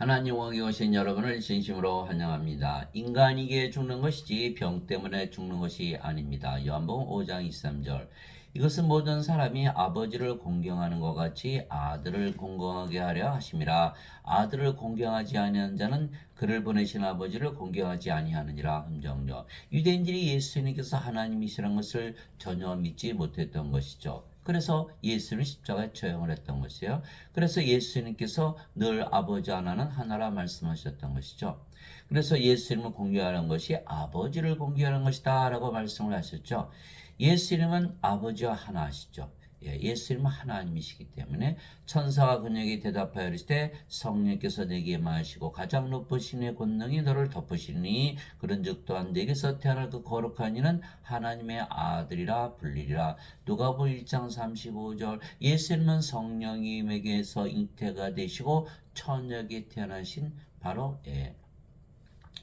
하나님 왕에 오신 여러분을 진심으로 환영합니다. 인간이기에 죽는 것이지 병 때문에 죽는 것이 아닙니다. 요한복음 5장 23절. 이것은 모든 사람이 아버지를 공경하는 것 같이 아들을 공경하게 하려 하심이라. 아들을 공경하지 아니하는 자는 그를 보내신 아버지를 공경하지 아니하느니라. 함정요. 유대인들이 예수님께서 하나님이시라는 것을 전혀 믿지 못했던 것이죠. 그래서 예수는 십자가에 처형을 했던 것이에요. 그래서 예수님께서 늘 아버지 하나는 하나라 말씀하셨던 것이죠. 그래서 예수님을 공개하는 것이 아버지를 공개하는 것이다 라고 말씀을 하셨죠. 예수님은 아버지와 하나시죠. 예수님은 하나님이시기 때문에 천사가 그에게 대답하여 이르시되 성령께서 내게 임하시고 가장 높으신 이의 권능이 너를 덮으시니 그런즉 또한 내게서 태어날 그 거룩한 이는 하나님의 아들이라 불리리라. 누가복음 1장 35절. 예수님은 성령님에게서 잉태가 되시고 처녀에게 태어나신 바로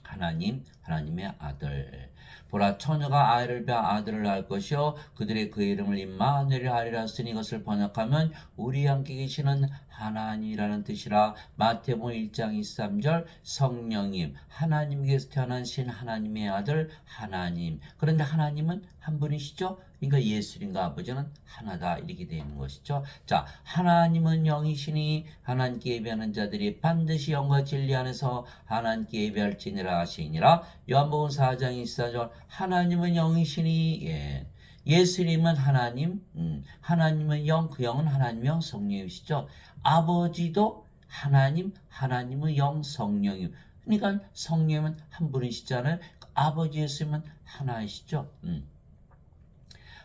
하나님의 아들. 보라, 처녀가 아이를 낳아 아들을 낳을 것이요 그들의 그 이름을 임마누엘이라 하리라 쓰니 이것을 번역하면 우리 함께 계시는 하나님이라는 뜻이라. 마태복음 1장 23절. 성령님, 하나님께서 태어나신 하나님의 아들 하나님. 그런데 하나님은 한 분이시죠. 그러니까 예수님과 아버지는 하나다 이렇게 되는 것이죠. 자, 하나님은 영이시니 하나님께 예배하는 자들이 반드시 영과 진리 안에서 하나님께 예배할지니라 하시니라. 요한복음 4장 24절. 하나님은 영이시니 예수님은 하나님, 하나님은 영, 그 영은 하나님 영 성령이시죠. 아버지도 하나님, 하나님은 영 성령임. 그러니까 성령은 한 분이시잖아요. 아버지 예수님은 하나이시죠.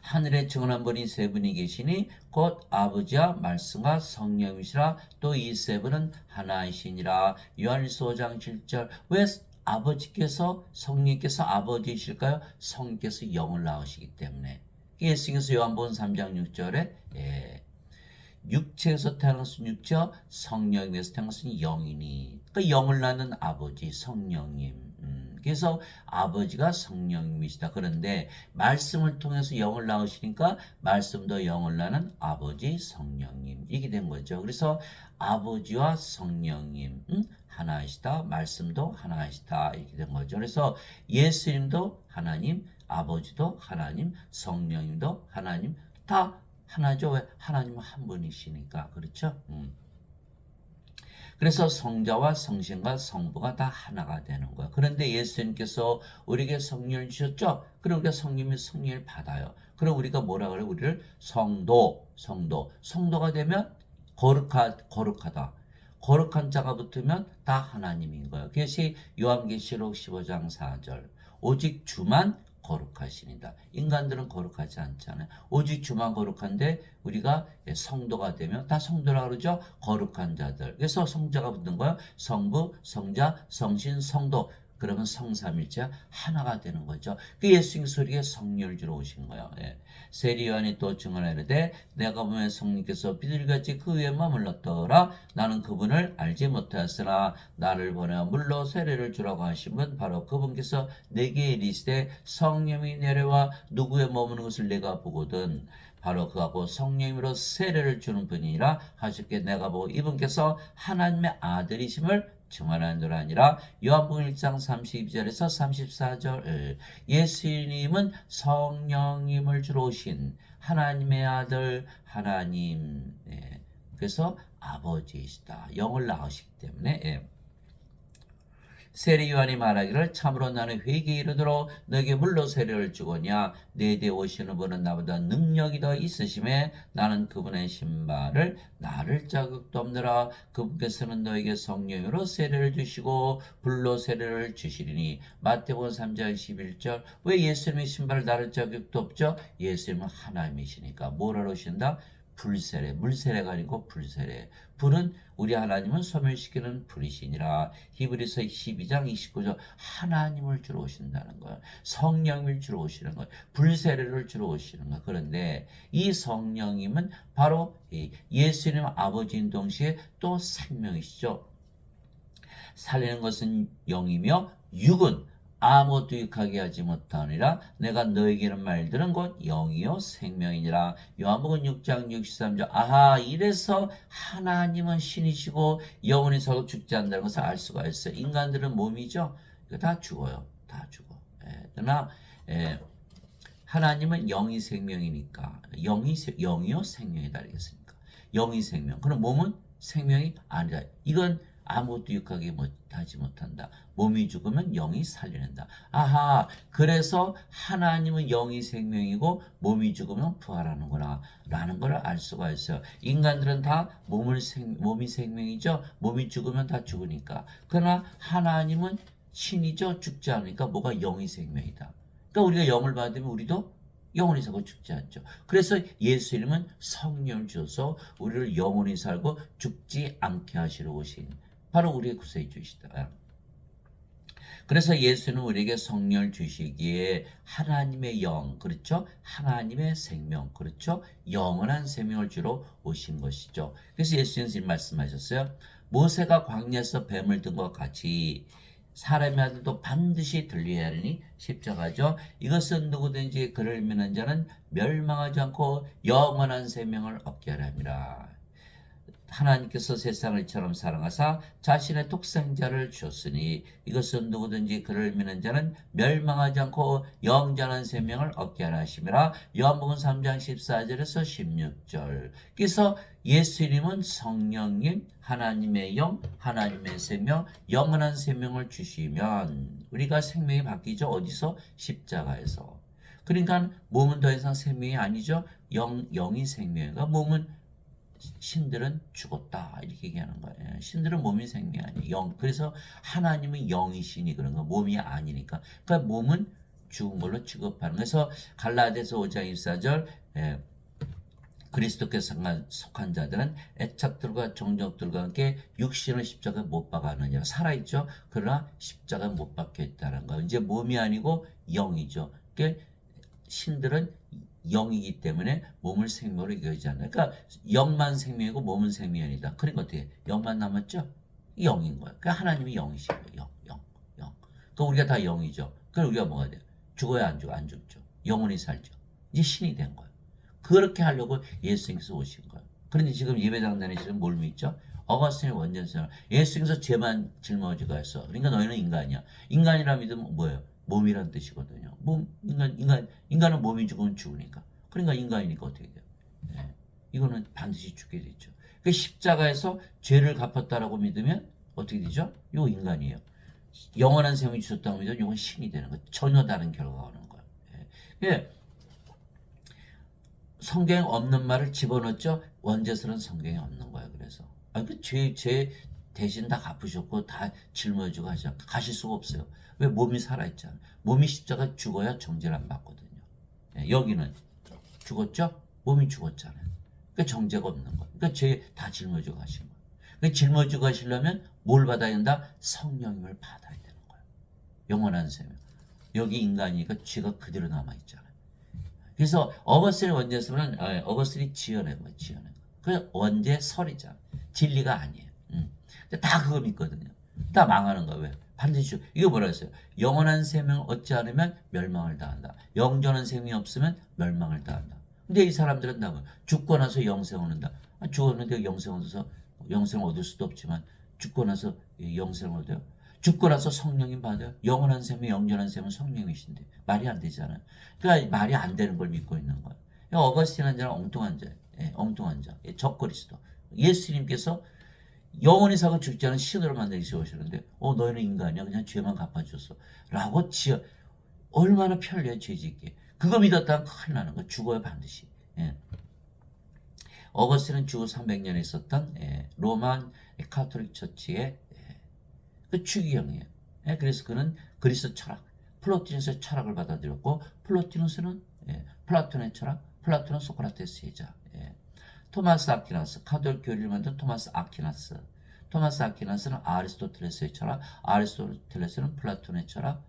하늘에 증언한 분이 세 분이 계시니 곧 아버지와 말씀과 성령이시라. 또 이 세 분은 하나이시니라. 요한일서 5장 7절. 왜 아버지께서 성령께서 아버지이실까요? 성령께서 영을 낳으시기 때문에. 예수님께서 요한복음 3장 6절에 육체에서 태어난 것은 육체와 성령에서 태어난 것은 영이니. 그 영을 낳는 아버지 성령님. 그래서 아버지가 성령님이시다. 그런데 말씀을 통해서 영을 낳으시니까 말씀도 영을 낳는 아버지 성령님 이게 된 거죠. 그래서 아버지와 성령님 하나이시다. 말씀도 하나이시다. 이렇게 된 거죠. 그래서 예수님도 하나님, 아버지도 하나님, 성령님도 하나님 다 하나죠. 왜? 하나님은 한 분이시니까. 그렇죠? 그래서 성자와 성신과 성부가 다 하나가 되는 거예요. 그런데 예수님께서 우리에게 성령을 주셨죠? 그럼 우리가 성령을 받아요. 그럼 우리가 뭐라 그래요? 우리를 성도가 되면 거룩하다. 거룩한 자가 붙으면 다 하나님인 거예요. 그것이 요한계시록 15장 4절. 오직 주만 거룩하시니다. 인간들은 거룩하지 않잖아요. 오직 주만 거룩한데 우리가 성도가 되면 다 성도라고 그러죠. 거룩한 자들. 그래서 성자가 붙는 거예요. 성부, 성자, 성신, 성도. 그러면 성삼일체 하나가 되는 거죠. 그 예수님께서 우리에게 성령을 주러 오신 거예요. 세리 요한이 또 증언하되 내가 보면 성령께서 비둘기같이 그 위에 머물렀더라. 나는 그분을 알지 못하였으나 나를 보내어 물로 세례를 주라고 하신 분 바로 그분께서 내게 이르시되 성령이 내려와 누구에 머무는 것을 내가 보거든 바로 그하고 성령으로 세례를 주는 분이라 하셨기에 내가 보고 이분께서 하나님의 아들이심을 증언하노라 아니라. 요한복음 1장 32절에서 34절. 예수님은 성령님을 주로 오신 하나님의 아들 하나님. 그래서 아버지이시다. 영을 낳으시기 때문에. 세리 요한이 말하기를 참으로 나는 회개에 이르도록 너에게 물로 세례를 주거냐 내 뒤에 오시는 분은 나보다 능력이 더 있으심에 나는 그분의 신발을 나를 자격도 없느라. 그분께서는 너에게 성령으로 세례를 주시고 불로 세례를 주시리니. 마태복음 3장 11절. 왜 예수님의 신발을 나를 자격도 없죠? 예수님은 하나님이시니까. 뭘 하러 오신다? 불세례, 물세례가 아니고 불세례. 불은 우리 하나님은 소멸시키는 불이시니라. 히브리서 12장 29절. 하나님을 주러 오신다는 거예요. 성령을 주러 오시는 거예요. 불세례를 주러 오시는 거예요. 그런데 이 성령님은 바로 예수님 아버지인 동시에 또 생명이시죠. 살리는 것은 영이며 육은 아무것도 유익하게 하지 못하니라. 내가 너에게는 말들은 곧 영이요 생명이니라. 요한복음 6장 63절. 아하, 이래서 하나님은 신이시고 영원히 살고 죽지 않는다는 것을 알 수가 있어요. 인간들은 몸이죠. 이거 다 죽어요. 다 죽어. 그러나 하나님은 영이 생명이니까 영이요 생명이다 알겠습니까? 영이 생명. 그럼 몸은 생명이 아니다. 이건 아무것도 유익하게 하지 못한다. 몸이 죽으면 영이 살려낸다. 아하, 그래서 하나님은 영이 생명이고 몸이 죽으면 부활하는구나 라는 걸 알 수가 있어요. 인간들은 다 몸이 생명이죠. 몸이 죽으면 다 죽으니까. 그러나 하나님은 신이죠. 죽지 않으니까 뭐가 영이 생명이다. 그러니까 우리가 영을 받으면 우리도 영원히 살고 죽지 않죠. 그래서 예수님은 성령을 주셔서 우리를 영원히 살고 죽지 않게 하시러 오신 바로 우리의 구세주이시다. 그래서 예수는 우리에게 성령을 주시기에 하나님의 영, 그렇죠? 하나님의 생명, 그렇죠? 영원한 생명을 주러 오신 것이죠. 그래서 예수님이 말씀하셨어요. 모세가 광야에서 뱀을 든 것 같이 사람의 아들도 반드시 들려야 하니 십자가죠. 이것은 누구든지 그를 믿는 자는 멸망하지 않고 영원한 생명을 얻게 하려 함이라. 하나님께서 세상을 이처럼 사랑하사 자신의 독생자를 주셨으니 이것은 누구든지 그를 믿는 자는 멸망하지 않고 영원한 생명을 얻게 하려 하심이라. 요한복음 3장 14절에서 16절. 그래서 예수님은 성령님, 하나님의 영, 하나님의 생명, 영원한 생명을 주시면 우리가 생명이 바뀌죠. 어디서? 십자가에서. 그러니까 몸은 더 이상 생명이 아니죠. 영이 생명이니까 몸은 신들은 죽었다 이렇게 얘기하는 거예요. 신들은 몸이 생명이 아니에요. 영. 그래서 하나님은 영이시니 그런 거 몸이 아니니까. 그러니까 몸은 죽은 걸로 취급하는. 그래서 갈라디아서 5장 24절 그리스도께 속한 자들은 애착들과 정적들과 함께 육신을 십자가에 못 박아느니라. 살아있죠. 그러나 십자가에 못 박혀 있다는 거. 이제 몸이 아니고 영이죠. 그러니까 신들은 영이기 때문에 몸을 생명으로 여기지 않아요. 그러니까 영만 생명이고 몸은 생명이 아니다. 그러니까 어떻게 영만 남았죠? 영인 거야. 그러니까 하나님이 영이시고 영. 그러니까 우리가 다 영이죠. 그럼 우리가 뭐가 돼요? 죽어야 안 죽어? 안 죽죠. 영원히 살죠. 이제 신이 된 거예요. 그렇게 하려고 예수님께서 오신 거예요. 그런데 지금 예배당 다니시는 뭘 믿죠? 어거스틴의 원전성을 예수님께서 죄만 짊어지고 했어. 그러니까 너희는 인간이야. 인간이라 믿으면 뭐예요? 몸이란 뜻이거든요. 인간은 몸이 죽으면 죽으니까. 그러니까 인간이니까 어떻게 돼요? 네. 이거는 반드시 죽게 되죠. 그 십자가에서 죄를 갚았다라고 믿으면 어떻게 되죠? 이거 인간이에요. 영원한 생명이 주셨다고 믿으면 이건 신이 되는 거예요. 전혀 다른 결과가 오는 거예요. 예. 성경에 없는 말을 집어넣었죠. 원죄설은 성경에 없는 거예요. 그래서 죄 대신 다 갚으셨고 다 짊어지고 가실 수가 없어요. 왜? 몸이 살아있잖아요. 몸이 십자가 죽어야 정죄를 안 받거든요. 여기는 죽었죠? 몸이 죽었잖아요. 그러니까 정죄가 없는 거예요. 그러니까 죄 다 짊어지고 가신 거예요. 그러니까 짊어지고 가시려면 뭘 받아야 된다? 성령님을 받아야 되는 거예요. 영원한 생명. 여기 인간이니까 죄가 그대로 남아있잖아요. 그래서 어거스틴의 원죄설은 어거스틴이 지어낸 거예요. 지어낸 거. 그 원죄설이잖아. 진리가 아니에요. 다 그거 믿거든요. 다 망하는 거예요. 왜? 반드시 이거 뭐라 했어요? 영원한 생명을 얻지 않으면 멸망을 당한다. 영전한 생명이 없으면 멸망을 당한다. 근데 이 사람들은 다 죽고 나서 영생을 얻는다. 죽었는데 영생을 얻을 수도 없지만 죽고 나서 영생을 얻어요. 죽고 나서 성령님 받아요. 영원한 생명, 영전한 생명은 성령이신데 말이 안 되잖아요. 그러니까 말이 안 되는 걸 믿고 있는 거예요. 어거스틴 한 자는 엉뚱한 자예요. 엉뚱한 자, 적그리스도. 예수님께서 영원히 사고 죽지 않은 신으로 만들기 오시는데 너희는 인간이야. 그냥 죄만 갚아줬어. 라고 얼마나 편리해 죄짓게. 그거 믿었다면 큰일 나는 거야. 죽어야 반드시. 어거스틴은 주후 300년에 있었던 로만 카톨릭 처치의 그 추기경이에요. 그래서 그는 그리스 철학, 플로티누스의 철학을 받아들였고 플로티누스는 플라톤의 철학, 플라톤은 소크라테스의 자. 토마스 아퀴나스, 카톨릭 교리를 만든 토마스 아퀴나스. 토마스 아퀴나스는 아리스토텔레스의 철학, 아리스토텔레스는 플라톤의 철학,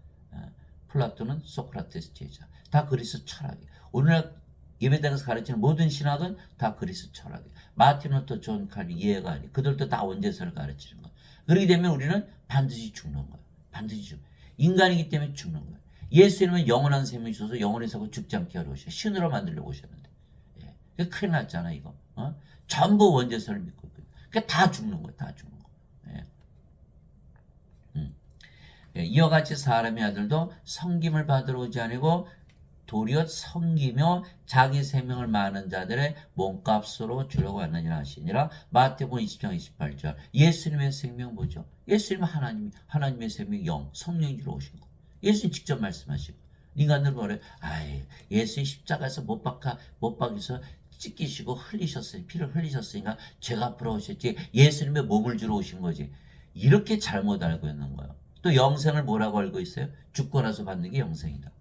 플라톤은 소크라테스 제자. 다 그리스 철학이에요. 오늘날 예배당에서 가르치는 모든 신학은 다 그리스 철학이에요. 마틴 루터, 존 칼빈, 이해가 아니. 그들도 다 원죄설을 가르치는 거예요. 그렇게 되면 우리는 반드시 죽는 거예요. 반드시 죽. 인간이기 때문에 죽는 거예요. 예수님은 영원한 생명이 있어서 영원히 살고 죽지 않게 하러 오셔. 신으로 만들려고 오셨는데. 예. 큰일 났잖아 이거. 전부 원죄선을 믿고 있거든요. 그러니까 다 죽는 거예요. 다 죽는 거. 예. 예. 이와 같이 사람의 아들도 섬김을 받으러 오지 아니고 도리어 섬기며 자기 생명을 많은 자들의 몸값으로 주려고 왔느니라 하시니라. 마태복음 20장 28절. 예수님의 생명 뭐죠? 예수님은 하나님의 생명 영, 성령이 주러 오신 거. 예수님 직접 말씀하시고. 인간들 뭐래? 아이, 예수님 십자가에서 못 박혀서 찢기시고 흘리셨으니, 피를 흘리셨으니까 죄가 풀어오셨지. 예수님의 몸을 주러 오신 거지. 이렇게 잘못 알고 있는 거예요. 또 영생을 뭐라고 알고 있어요? 죽고 나서 받는 게 영생이다.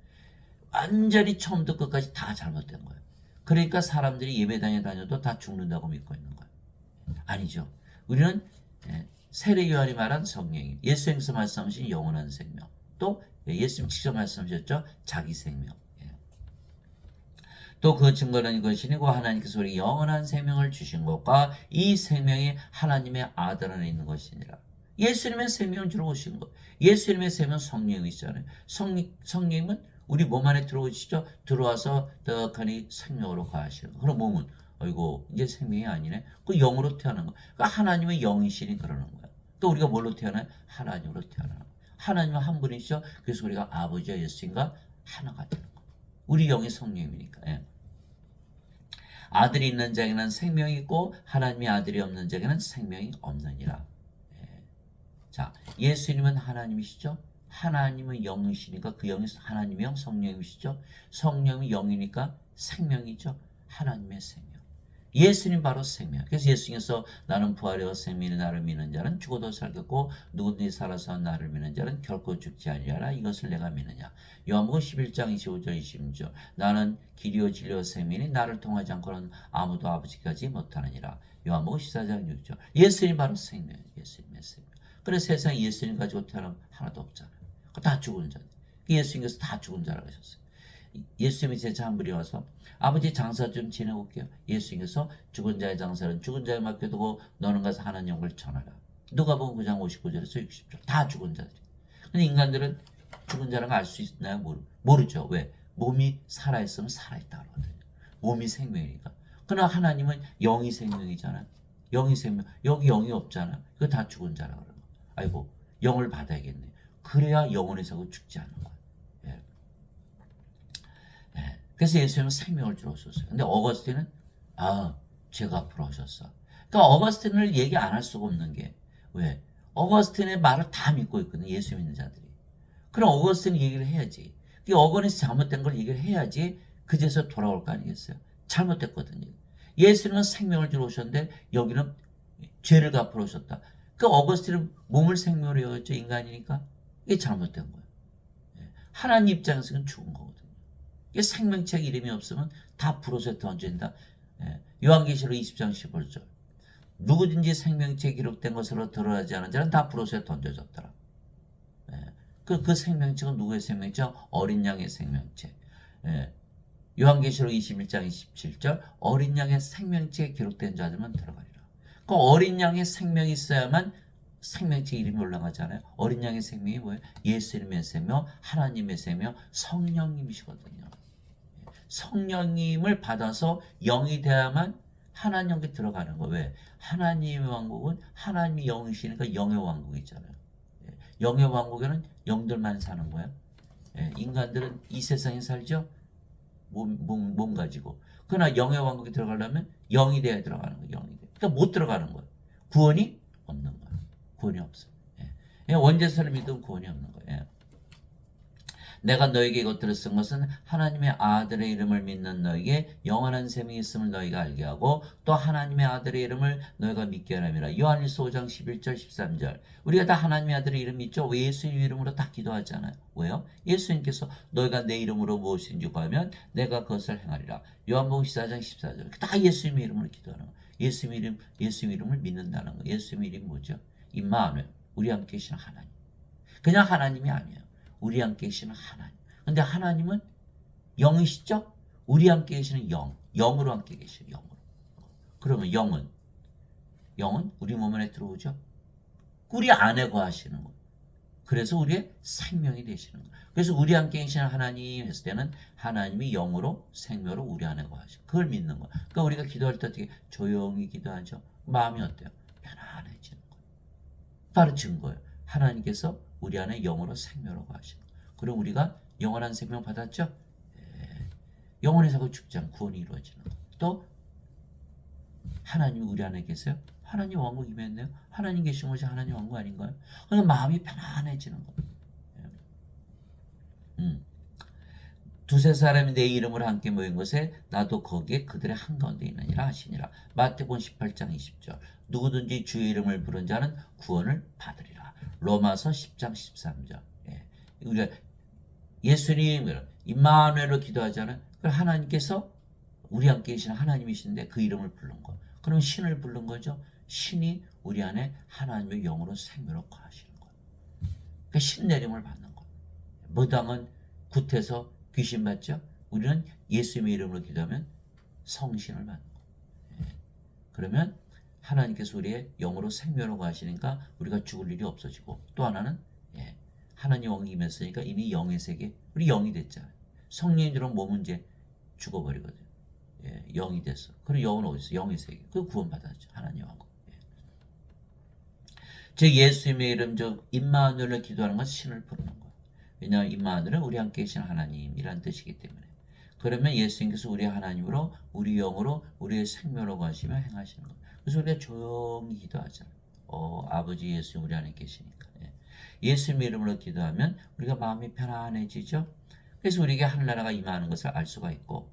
완전히 처음부터 끝까지 다 잘못된 거예요. 그러니까 사람들이 예배당에 다녀도 다 죽는다고 믿고 있는 거예요. 아니죠. 우리는 세례 요한이 말한 성령님, 예수님께서 말씀하신 영원한 생명, 또 예수님 직접 말씀하셨죠. 자기 생명. 또 그 증거는 이것이니고 하나님께서 우리 영원한 생명을 주신 것과 이 생명이 하나님의 아들 안에 있는 것이니라. 예수님의 생명을 주러 오신 것. 예수님의 생명 성령이 있잖아요. 성령님은 우리 몸 안에 들어오시죠. 들어와서 떡하니 생명으로 거하시는 거. 그럼 몸은 아이고 이제 생명이 아니네. 그 영으로 태어난 거. 그러니까 하나님의 영이시니 그러는 거야. 또 우리가 뭘로 태어나요? 하나님으로 태어나는 거. 하나님은 한 분이시죠. 그래서 우리가 아버지와 예수님과 하나가 되는 거. 우리 영이 성령이니까. 예. 아들이 있는 자에게는 생명이 있고 하나님의 아들이 없는 자에게는 생명이 없느니라. 예. 자, 예수님은 하나님이시죠. 하나님은 영이시니까 그 영이 하나님의 영, 성령이시죠. 성령이 영이니까 생명이죠. 하나님의 생명. 예수님 바로 생명. 그래서 예수님께서 나는 부활이요 생명이 나를 믿는 자는 죽어도 살겠고 누구든지 살아서 나를 믿는 자는 결코 죽지 아니하라. 이것을 내가 믿느냐. 요한복음 11장 25절 26절. 나는 길이요 진리요 생명이 나를 통하지 않고는 아무도 아버지까지 못하느니라. 요한복음 14장 6절. 예수님 바로 생명. 예수님의 생명. 그래서 세상에 예수님 가지고 태어나면 하나도 없잖아요. 다 죽은 자들. 예수님께서 다 죽은 자라고 하셨어요. 예수님이 제자 한 분이 와서 아버지 장사 좀 지내고 올게요. 예수님께서 죽은 자의 장사는 죽은 자에 맡겨두고 너는 가서 하나님 영을 전하라. 누가복음 9장 59절에서 60절. 다 죽은 자들이. 근데 인간들은 죽은 자라는 걸 알 수 있나요? 모르죠. 왜? 몸이 살아있으면 살아있다 그러거든요. 몸이 생명이니까. 그러나 하나님은 영이 생명이잖아요. 영이 생명. 여기 영이 없잖아. 그거 다 죽은 자라 그러는 거예요. 아이고 영을 받아야겠네. 그래야 영원히 살고 죽지 않는 거예요. 예. 예. 그래서 예수님은 생명을 주러 오셨어요. 근데 어거스틴은 죄가 풀어오셨어. 그러니까 어거스틴을 얘기 안 할 수가 없는 게 왜? 어거스틴의 말을 다 믿고 있거든요. 예수 믿는 자들이. 그럼 어거스틴 얘기를 해야지. 어거스틴 잘못된 걸 얘기를 해야지 그제서 돌아올 거 아니겠어요? 잘못됐거든요. 예수님은 생명을 주러 오셨는데 여기는 죄를 갚으러 오셨다. 그 어거스틴은 몸을 생명으로 여겼죠. 인간이니까. 이게 잘못된 거예요. 하나님 입장에서는 죽은 거거든요. 이게 생명책 이름이 없으면 다 불옷에 던진다. 요한계시록 20장 15절. 누구든지 생명책에 기록된 것으로 드러나지 않은 자는 다 불옷에 던져졌더라. 그 생명책은 누구의 생명책? 어린 양의 생명책. 요한계시록 21장 27절. 어린 양의 생명책에 기록된 자들만 들어가리라. 그 어린 양의 생명이 있어야만 생명체 이름이 올라가잖아요. 어린 양의 생명이 뭐예요? 예수님의 생명, 하나님의 생명, 성령님이시거든요. 성령님을 받아서 영이 돼야만 하나님께 들어가는 거. 왜? 하나님의 왕국은 하나님이 영이시니까 영의 왕국이잖아요. 영의 왕국에는 영들만 사는 거예요. 인간들은 이 세상에 살죠. 몸 가지고. 그러나 영의 왕국에 들어가려면 영이 돼야 들어가는 거예요. 영이 돼. 그러니까 못 들어가는 거예요. 구원이 없는 거예요. 구원이 없어. 원죄선을 믿으면 구원이 없는 거예요. 내가 너에게 이것들을 쓴 것은 하나님의 아들의 이름을 믿는 너에게 영원한 생명이 있음을 너희가 알게 하고 또 하나님의 아들의 이름을 너희가 믿게 하람이라. 요한일서 5장 11절 13절. 우리가 다 하나님의 아들의 이름 믿죠. 왜 예수님 이름으로 다 기도하잖아요. 왜요? 예수님께서 너희가 내 이름으로 무엇인지 구하면 내가 그것을 행하리라. 요한복음 14장 14절. 다 예수님의 이름으로 기도하는 거예요. 예수님 이름을 믿는다는 거예요. 예수님 이름이 뭐죠? 임마누엘. 우리 함께 계시는 하나님. 그냥 하나님이 아니에요. 우리 함께 계시는 하나님. 근데 하나님은 영이시죠? 우리 함께 계시는 영으로 함께 계시는 영으로. 그러면 영은 우리 몸 안에 들어오죠? 우리 안에 거하시는 거. 그래서 우리의 생명이 되시는 거예요. 그래서 우리 함께 계시는 하나님 했을 때는 하나님이 영으로 생명으로 우리 안에 거하시고 그걸 믿는 거예요. 그러니까 우리가 기도할 때 어떻게 조용히 기도하죠. 마음이 어때요? 편안해지는 거예요. 바로 증거예요. 하나님께서 우리 안에 영으로 생명으로 거하시는 거예요. 그럼 우리가 영원한 생명 받았죠? 예. 영원히 살고 죽지 않고 구원이 이루어지는 거예요. 또 하나님이 우리 안에 계세요? 하나님 왕국 임했네요. 하나님 계신 것이 하나님 왕국 아닌가요? 그러니까 마음이 편안해지는 거예요. 두세 사람이 내 이름으로 함께 모인 것에 나도 거기에 그들의 한가운데 있느니라 하시니라. 마태복음 18장 20절. 누구든지 주의 이름을 부른 자는 구원을 받으리라. 로마서 10장 13절. 예. 우리가 예수님 임마누엘로 기도하잖아요. 하나님께서 우리 함께 계신 하나님이신데 그 이름을 부른 거. 그럼 신을 부른 거죠. 신이 우리 안에 하나님의 영으로 생명으로 거하시는 거예요. 그러니까 신 내림을 받는 거예요. 무당은 굿해서 귀신 받죠. 우리는 예수님의 이름으로 기도하면 성신을 받는 거예요. 예. 그러면 하나님께서 우리의 영으로 생명으로 거하시니까 우리가 죽을 일이 없어지고 또 하나는 하나님 영이 임했으니까 이미 영의 세계 우리 영이 됐잖아요. 성령님들은 몸은 이제 죽어버리거든요. 영이 됐어. 그럼 영은 어디 있어? 영의 세계. 그 구원받았죠. 하나님 왕국. 즉 예수님의 이름 즉 임마누엘을 기도하는 건 신을 부르는 거예요. 왜냐하면 임마누엘은 우리 함께 계신 하나님이란 뜻이기 때문에. 그러면 예수님께서 우리 하나님으로 우리 영으로 우리의 생명으로 가시며 행하시는 거예요. 그래서 우리가 조용히 기도하잖아요. 아버지 예수 우리 안에 계시니까. 예수님의 이름으로 기도하면 우리가 마음이 편안해지죠. 그래서 우리에게 하늘나라가 임하는 것을 알 수가 있고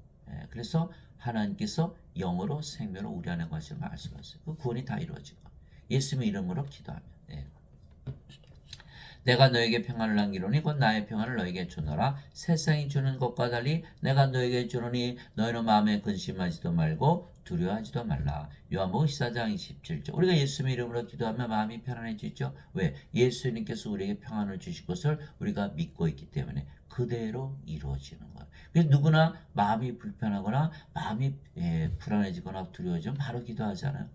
그래서 하나님께서 영으로 생명으로 우리 안에 거하시는 걸 알 수가 있어요. 그 구원이 다 이루어지고 예수님의 이름으로 기도하면 내가 너에게 평안을 남기노니 곧 나의 평안을 너에게 주노라. 세상이 주는 것과 달리 내가 너에게 주노니 너희는 마음에 근심하지도 말고 두려워하지도 말라. 요한복음 14장 27절. 우리가 예수님의 이름으로 기도하면 마음이 편안해지죠. 왜? 예수님께서 우리에게 평안을 주실 것을 우리가 믿고 있기 때문에 그대로 이루어지는 거예요. 그래서 누구나 마음이 불편하거나 마음이 불안해지거나 두려워지면 바로 기도하잖아요.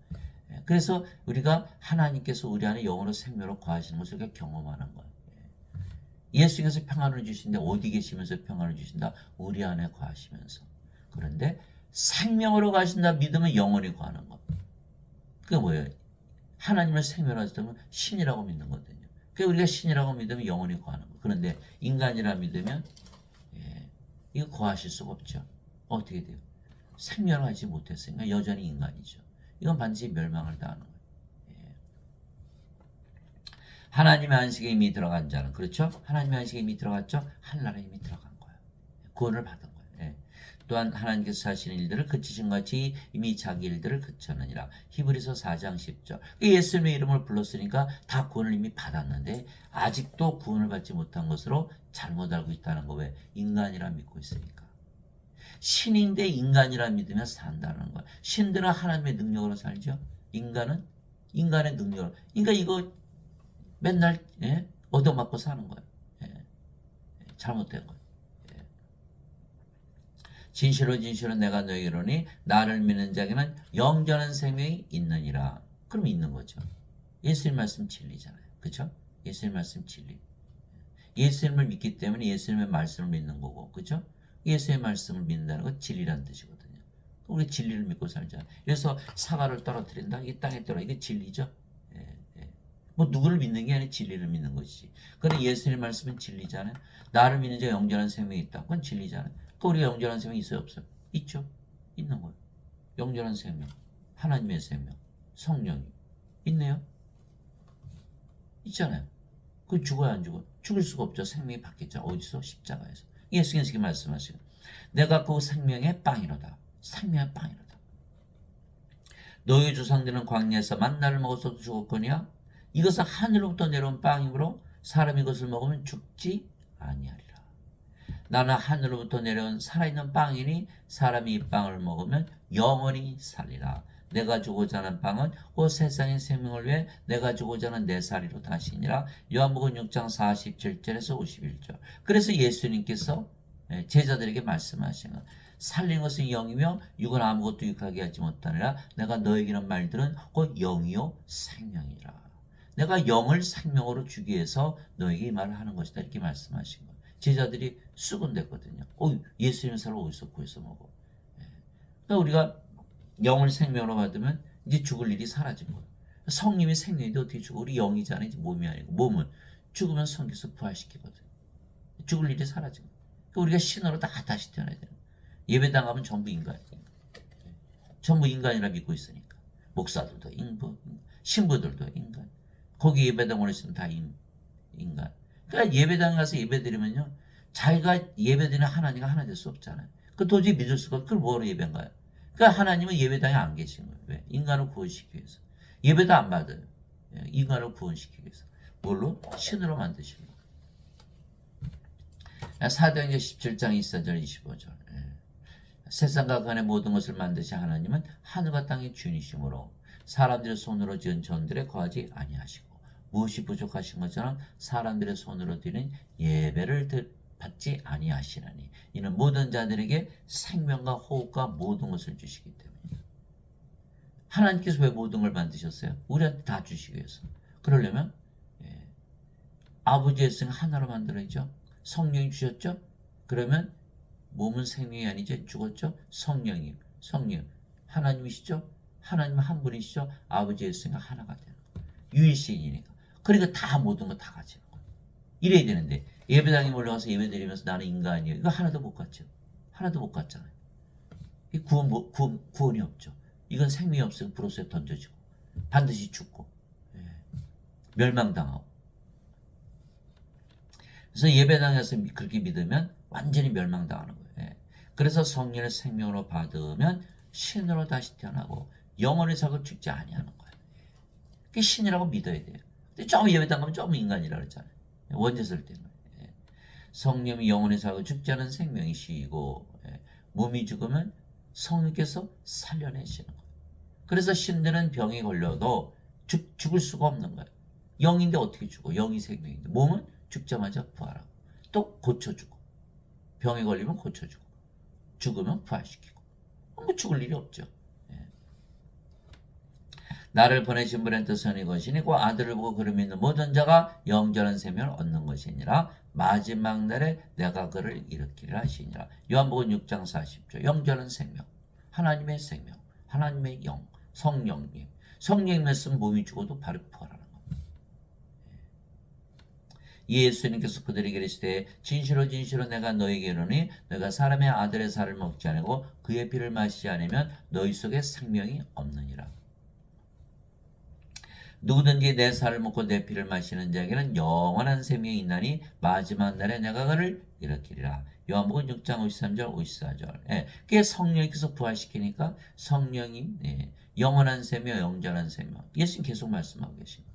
그래서 우리가 하나님께서 우리 안에 영으로 생명으로 거하시는 것을 우리가 경험하는 거예요. 예수님께서 평안을 주신데 어디 계시면서 평안을 주신다? 우리 안에 거하시면서. 그런데 생명으로 가신다 믿으면 영원히 거하는 것. 그게 뭐예요? 하나님을 생명으로 하시면 신이라고 믿는 거거든요. 그러니까 우리가 신이라고 믿으면 영원히 거하는 거. 그런데 인간이라 믿으면 이거 거하실 수가 없죠. 어떻게 돼요? 생명을 하지 못했으니까 여전히 인간이죠. 이건 반드시 멸망을 당하는 거예요. 하나님의 안식에 이미 들어간 자는 그렇죠? 하나님의 안식에 이미 들어갔죠? 하늘나라에 이미 들어간 거예요. 구원을 받은 거예요. 또한 하나님께서 하시는 일들을 그치신 같이 이미 자기 일들을 그쳤느니라. 히브리서 4장 10절. 예수님의 이름을 불렀으니까 다 구원을 이미 받았는데 아직도 구원을 받지 못한 것으로 잘못 알고 있다는 거. 왜? 인간이라 믿고 있으니까. 신인데 인간이라 믿으면 산다는 거야. 신들은 하나님의 능력으로 살죠. 인간은 인간의 능력으로. 그러니까 이거 맨날 얻어맞고 사는 거예요. 잘못된 거예요. 진실로 진실로 내가 너에게 이르노니 나를 믿는 자에게는 영전한 생명이 있느니라. 그럼 있는 거죠. 예수님 말씀 진리잖아요. 그렇죠? 예수님 말씀 진리. 예수님을 믿기 때문에 예수님의 말씀을 믿는 거고. 그렇죠? 예수의 말씀을 믿는다는 건 진리라는 뜻이거든요. 우리 진리를 믿고 살자. 그래서 사과를 떨어뜨린다. 이 땅에 떨어. 이게 진리죠. 뭐 누구를 믿는 게 아니라 진리를 믿는 것이지. 그런데 예수의 말씀은 진리잖아요. 나를 믿는 자가 영전한 생명이 있다. 그건 진리잖아요. 그 우리가 영전한 생명이 있어요, 없어요? 있죠. 있는 거예요. 영전한 생명, 하나님의 생명, 성령이 있네요. 있잖아요. 그 죽어야 안 죽어? 죽을 수가 없죠. 생명이 받겠죠. 어디서? 십자가에서. 예수께서 이렇게 말씀하시고 내가 그 생명의 빵이로다. 생명의 빵이로다. 너희 조상들은 광야에서 만나를 먹어서도 죽었거니와 이것은 하늘로부터 내려온 빵이므로 사람이 이것을 먹으면 죽지 아니하리라. 나는 하늘로부터 내려온 살아있는 빵이니 사람이 이 빵을 먹으면 영원히 살리라. 내가 주고자 하는 빵은 곧 세상의 생명을 위해 내가 주고자 하는 내 살이로 다시니라. 요한복음 6장 47절에서 51절. 그래서 예수님께서 제자들에게 말씀하신 것. 살린 것은 영이며 육은 아무것도 유익하게 하지 못하니라. 내가 너에게 이런 말들은 곧 영이요 생명이라. 내가 영을 생명으로 주기 위해서 너에게 이 말을 하는 것이다. 이렇게 말씀하신 거예요. 제자들이 수군댔거든요. 예수님의 살을 어디서 구해서 먹어. 그러니까 우리가 영을 생명으로 받으면 이제 죽을 일이 사라진 거예요. 성님이 생명인데 어떻게 죽어? 우리 영이잖아요. 몸이 아니고. 몸은 죽으면 성경에서 부활시키거든. 죽을 일이 사라진 거예요. 그러니까 우리가 신으로 다시 태어나야 되는 거예요. 예배당하면 전부 인간이니까. 전부 인간이라 믿고 있으니까. 목사들도 인부, 신부들도 인간. 거기 예배당 오시면 다 인간. 그러니까 예배당 가서 예배드리면요. 자기가 예배드리는 하나님과 하나 될 수 없잖아요. 그 도저히 믿을 수가 없고 그걸 뭐로 예배인가요? 그러니까 하나님은 예배당에 안 계신 거예요. 왜? 인간을 구원시키기 위해서. 예배도 안 받아요. 인간을 구원시키기 위해서. 뭘로? 신으로 만드신 거예요. 사도행전 17장 24절 25절. 세상과 그 안의 모든 것을 만드신 하나님은 하늘과 땅의 주인이시므로 사람들의 손으로 지은 전들에 거하지 아니하시고 무엇이 부족하신 것처럼 사람들의 손으로 드린 예배를 받지 아니하시나니 이는 모든 자들에게 생명과 호흡과 모든 것을 주시기 때문입니다. 하나님께서 왜 모든 걸 만드셨어요? 우리한테 다 주시기 위해서. 그러려면 아버지의 성 하나로 만들어야죠. 성령이 주셨죠? 그러면 몸은 생명이 아니죠. 죽었죠? 성령 하나님이시죠? 하나님 한 분이시죠? 아버지의 성이 하나가 되는 거예요. 유일신이니까. 그러니까 다 모든 거 다 가지는 거예요. 이래야 되는데 예배당에 몰려가서 예배드리면서 나는 인간이에요. 이거 하나도 못 갔죠. 하나도 못 갔잖아요. 이 구원이 없죠. 이건 생명이 없으면 브로스에 던져지고 반드시 죽고 멸망당하고. 그래서 예배당에서 그렇게 믿으면 완전히 멸망당하는 거예요. 그래서 성령의 생명으로 받으면 신으로 다시 태어나고 영원히 살고 죽지 아니하는 거예요. 그게 신이라고 믿어야 돼요. 근데 좀 예배당 가면 좀 인간이라 그랬잖아요. 원죄설 때문에. 성령이 영원히 살고 죽지 않은 생명이시고 몸이 죽으면 성령께서 살려내시는 거예요. 그래서 신들은 병이 걸려도 죽을 수가 없는 거예요. 영인데 어떻게 죽어? 영이 생명인데 몸은 죽자마자 부활하고 또 고쳐주고 병에 걸리면 고쳐주고 죽으면 부활시키고 뭐 죽을 일이 없죠. 나를 보내신 분의 뜻은 이것이니 그 아들을 보고 그를 믿는 모든 자가 영전한 생명을 얻는 것이니라. 마지막 날에 내가 그를 일으키리라 하시니라. 요한복음 6장 40절. 영전한 생명, 하나님의 생명, 하나님의 영, 성령님. 성령님을 쓴 몸이 죽어도 바로 부활하는 겁니다. 예수님께서 그들에게 이르시되 진실로 진실로 내가 너희에게 이르노니 너희가 사람의 아들의 살을 먹지 아니고 그의 피를 마시지 않으면 너희 속에 생명이 없느니라. 누구든지 내 살을 먹고 내 피를 마시는 자에게는 영원한 생명이 있나니 마지막 날에 내가 그를 일으키리라. 요한복음 6장 53절 54절. 그게 성령께서 부활시키니까 성령이 영원한 생명, 영전한 생명. 예수님 계속 말씀하고 계십니다.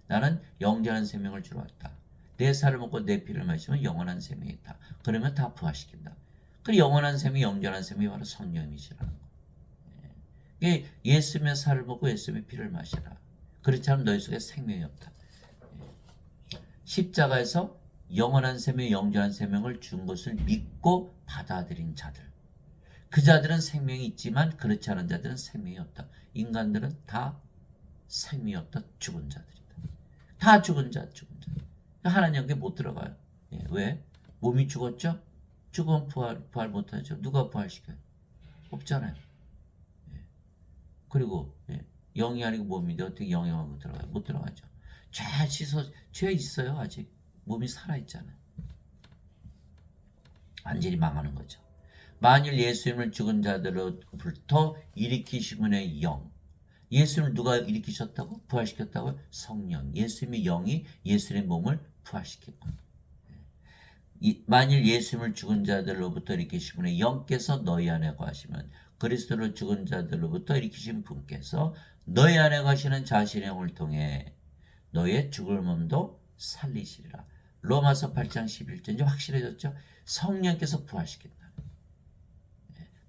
나는 영전한 생명을 주러 왔다. 내 살을 먹고 내 피를 마시면 영원한 생명이 있다. 그러면 다 부활시킨다. 그 영원한 생명, 영전한 생명이 바로 성령이시라는 거예요. 예수님의 살을 먹고 예수님의 피를 마시라. 그렇지 않으면 너희 속에 생명이 없다. 십자가에서 영원한 생명, 영전한 생명을 준 것을 믿고 받아들인 자들. 그 자들은 생명이 있지만 그렇지 않은 자들은 생명이 없다. 인간들은 다 생명이 없다. 죽은 자들이다. 다 죽은 자. 하나님께 못 들어가요. 왜? 몸이 죽었죠? 죽으면 부활 못하죠. 누가 부활시켜요? 없잖아요. 그리고 영이 아니고 몸인데 어떻게 영영하고 들어가요? 못 들어가죠. 죄 있어요. 아직 몸이 살아있잖아요. 완전히 망하는 거죠. 만일 예수님을 죽은 자들로부터 일으키신 분의 영, 예수님을 누가 일으키셨다고? 부활시켰다고? 성령. 예수님의 영이 예수님의 몸을 부활시키고, 만일 예수님을 죽은 자들로부터 일으키신 분의 영께서 너희 안에 거하시면 그리스도를 죽은 자들로부터 일으키신 분께서 너희 안에 거하시는 자신의 영을 통해 너의 죽을 몸도 살리시리라. 로마서 8장 11절 이제 확실해졌죠. 성령께서 부활시킨다.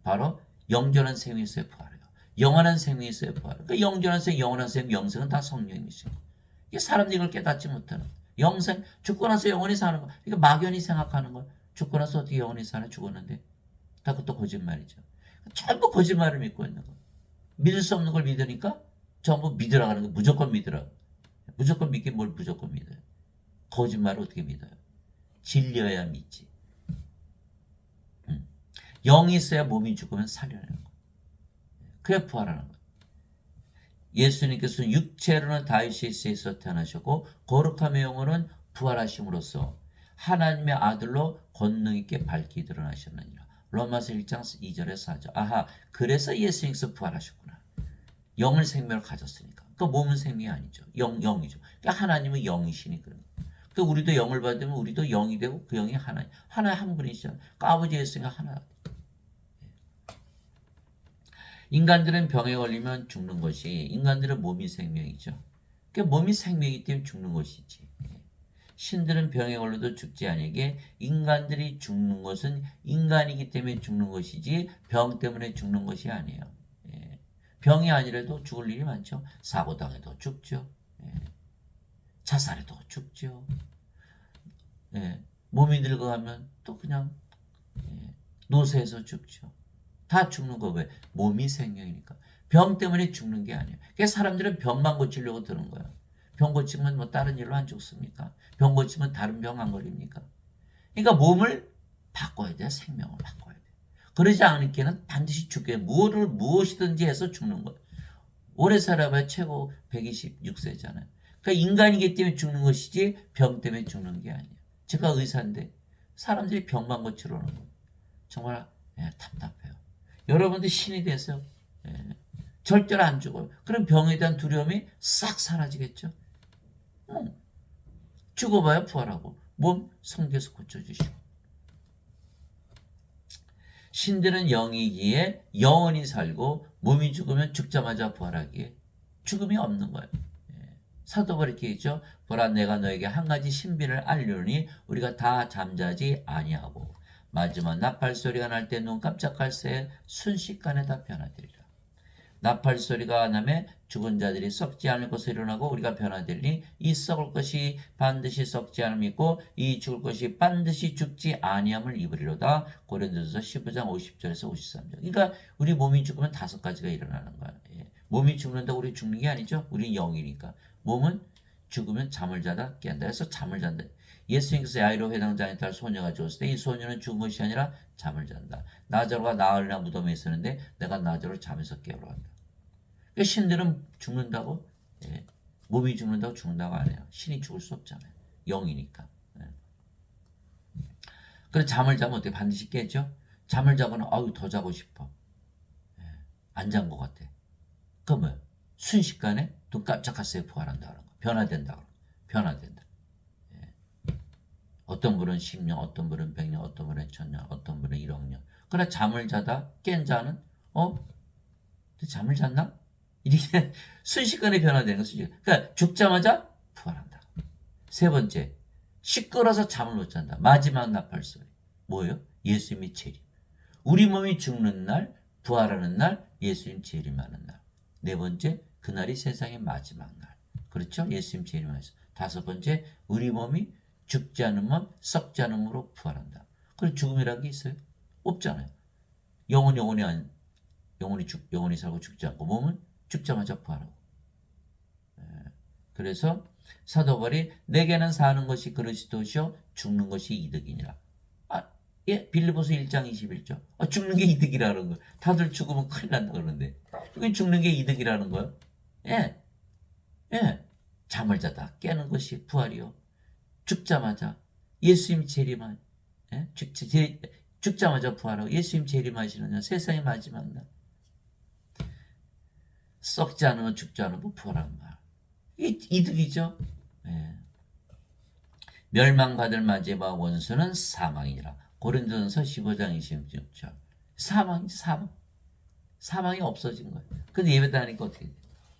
바로 영전한 생명이 있어야 부활해요. 영원한 생명이 있어야 부활해요. 그러니까 영전한 생명, 영원한 생명, 영생은 다 성령이시고, 이게 사람들이 이걸 깨닫지 못하는 영생, 죽고 나서 영원히 사는 거. 이거 막연히 생각하는 거. 죽고 나서 어떻게 영원히 사나? 죽었는데. 다 그것도 거짓말이죠. 전부 거짓말을 믿고 있는 거. 믿을 수 없는 걸 믿으니까 전부 믿으라고 하는 거. 무조건 믿으라고. 무조건 믿긴 뭘 무조건 믿어요. 거짓말을 어떻게 믿어요? 진리여야 믿지. 영이 있어야 몸이 죽으면 살려내는 거예요. 그래야 부활하는 거예요. 예수님께서는 육체로는 다윗에서 태어나셨고 거룩함의 영혼은 부활하심으로써 하나님의 아들로 권능 있게 밝히 드러나셨느니라. 로마서 1장 2절에 4절. 아하, 그래서 예수님께서 부활하셨구나. 영을 생명을 가졌으니까. 그 몸은 생명이 아니죠. 영이죠. 그러니까 하나님은 영이시니 그런 거예요. 그 우리도 영을 받으면 우리도 영이 되고 그 영이 하나님 한 분이시잖아요. 그러니까 아버지 예수가 하나. 인간들은 병에 걸리면 죽는 것이 인간들은 몸이 생명이죠. 그러니까 몸이 생명이기 때문에 죽는 것이지. 신들은 병에 걸려도 죽지 아니게 인간들이 죽는 것은 인간이기 때문에 죽는 것이지 병 때문에 죽는 것이 아니에요. 병이 아니라도 죽을 일이 많죠. 사고당해도 죽죠. 자살해도 죽죠. 몸이 늙어가면 또 그냥 노쇠해서 죽죠. 다 죽는 거 왜? 몸이 생명이니까. 병 때문에 죽는 게 아니에요. 그래서 사람들은 병만 고치려고 드는 거예요. 병 고치면 뭐 다른 일로 안 죽습니까? 병 고치면 다른 병 안 걸립니까? 그러니까 몸을 바꿔야 돼. 생명을 바꿔야 돼. 그러지 않을게는 반드시 죽게 무엇이든지 해서 죽는 거예요. 오래 살아봐야 최고 126세잖아요. 그러니까 인간이기 때문에 죽는 것이지 병 때문에 죽는 게 아니에요. 제가 의사인데 사람들이 병만 고치러 오는 거예요. 정말 답답해요. 여러분들 신이 돼서 절대로 안 죽어요. 그럼 병에 대한 두려움이 싹 사라지겠죠. 죽어봐야 부활하고 몸 성경에서 고쳐주시고. 신들은 영이기에 영원히 살고 몸이 죽으면 죽자마자 부활하기에 죽음이 없는 거예요. 사도가 이렇게 했죠. 보라 내가 너에게 한 가지 신비를 알려니 우리가 다 잠자지 아니하고 마지막 나팔 소리가 날 때 눈 깜짝할 새에 순식간에 다 변화되리라. 나팔 소리가 나면 죽은 자들이 썩지 않을 것을 일어나고 우리가 변화되리니 이 썩을 것이 반드시 썩지 않음이 있고 이 죽을 것이 반드시 죽지 아니함을 입으리로다. 고린도서 15장 50절에서 53절. 그러니까 우리 몸이 죽으면 5가지가 일어나는 거야. 몸이 죽는다고 우리 죽는 게 아니죠. 우리 영이니까. 몸은 죽으면 잠을 자다 깬다 해서 잠을 잔다. 예수님께서 야이로 회당장에 딸 소녀가 죽었을 때 이 소녀는 죽은 것이 아니라 잠을 잔다. 나자로가 나흘이나 무덤에 있었는데 내가 나자로를 잠에서 깨우러 간다. 그러니까 신들은 죽는다고 몸이 죽는다고 안 해요. 신이 죽을 수 없잖아요. 영이니까. 그래서 잠을 자면 어떻게 반드시 깨죠? 잠을 자고는 더 자고 싶어. 안 잔 것 같아. 그건 뭐예요? 순식간에 눈 깜짝할 새에 부활한다는 거. 변화된다. 변화된다. 어떤 분은 10년, 어떤 분은 100년, 어떤 분은 1000년, 어떤 분은 1억 년. 그러나 잠을 자다 깬 자는 잠을 잤나? 이렇게 순식간에 변화되는 거죠. 그러니까 죽자마자 부활한다. 세 번째, 시끄러서 잠을 못 잔다. 마지막 나팔 소리. 뭐예요? 예수님이 재림. 우리 몸이 죽는 날, 부활하는 날, 예수님 재림하는 날. 네 번째, 그날이 세상의 마지막 날. 그렇죠? 예수님 재림하셔서. 다섯 번째, 우리 몸이 죽지 않은 몸, 썩지 않은 몸으로 부활한다. 그리고 죽음이라는 게 있어요? 없잖아요. 영혼이 살고 죽지 않고 몸은 죽자마자 부활하고. 그래서 사도 바울이 내게는 사는 것이 그리스도시요 죽는 것이 이득이니라. 빌립보서 1장 21절. 죽는 게 이득이라는 거예요. 다들 죽으면 큰일 난다 그러는데. 그게 죽는 게 이득이라는 거예요. 예. 잠을 자다 깨는 것이 부활이요. 죽자마자 예수님 재림한 죽자마자 부활하고 예수님 재림하시는 날 세상의 마지막 날. 썩지 않으면 죽지 않으면 부활한 말. 이게 이득이죠. 멸망받을 마지막 원수는 사망이라. 고린도전서 15장 26절. 사망이지 사망. 사망이 없어진 거예요. 근데 예배당하니까 어떻게 돼?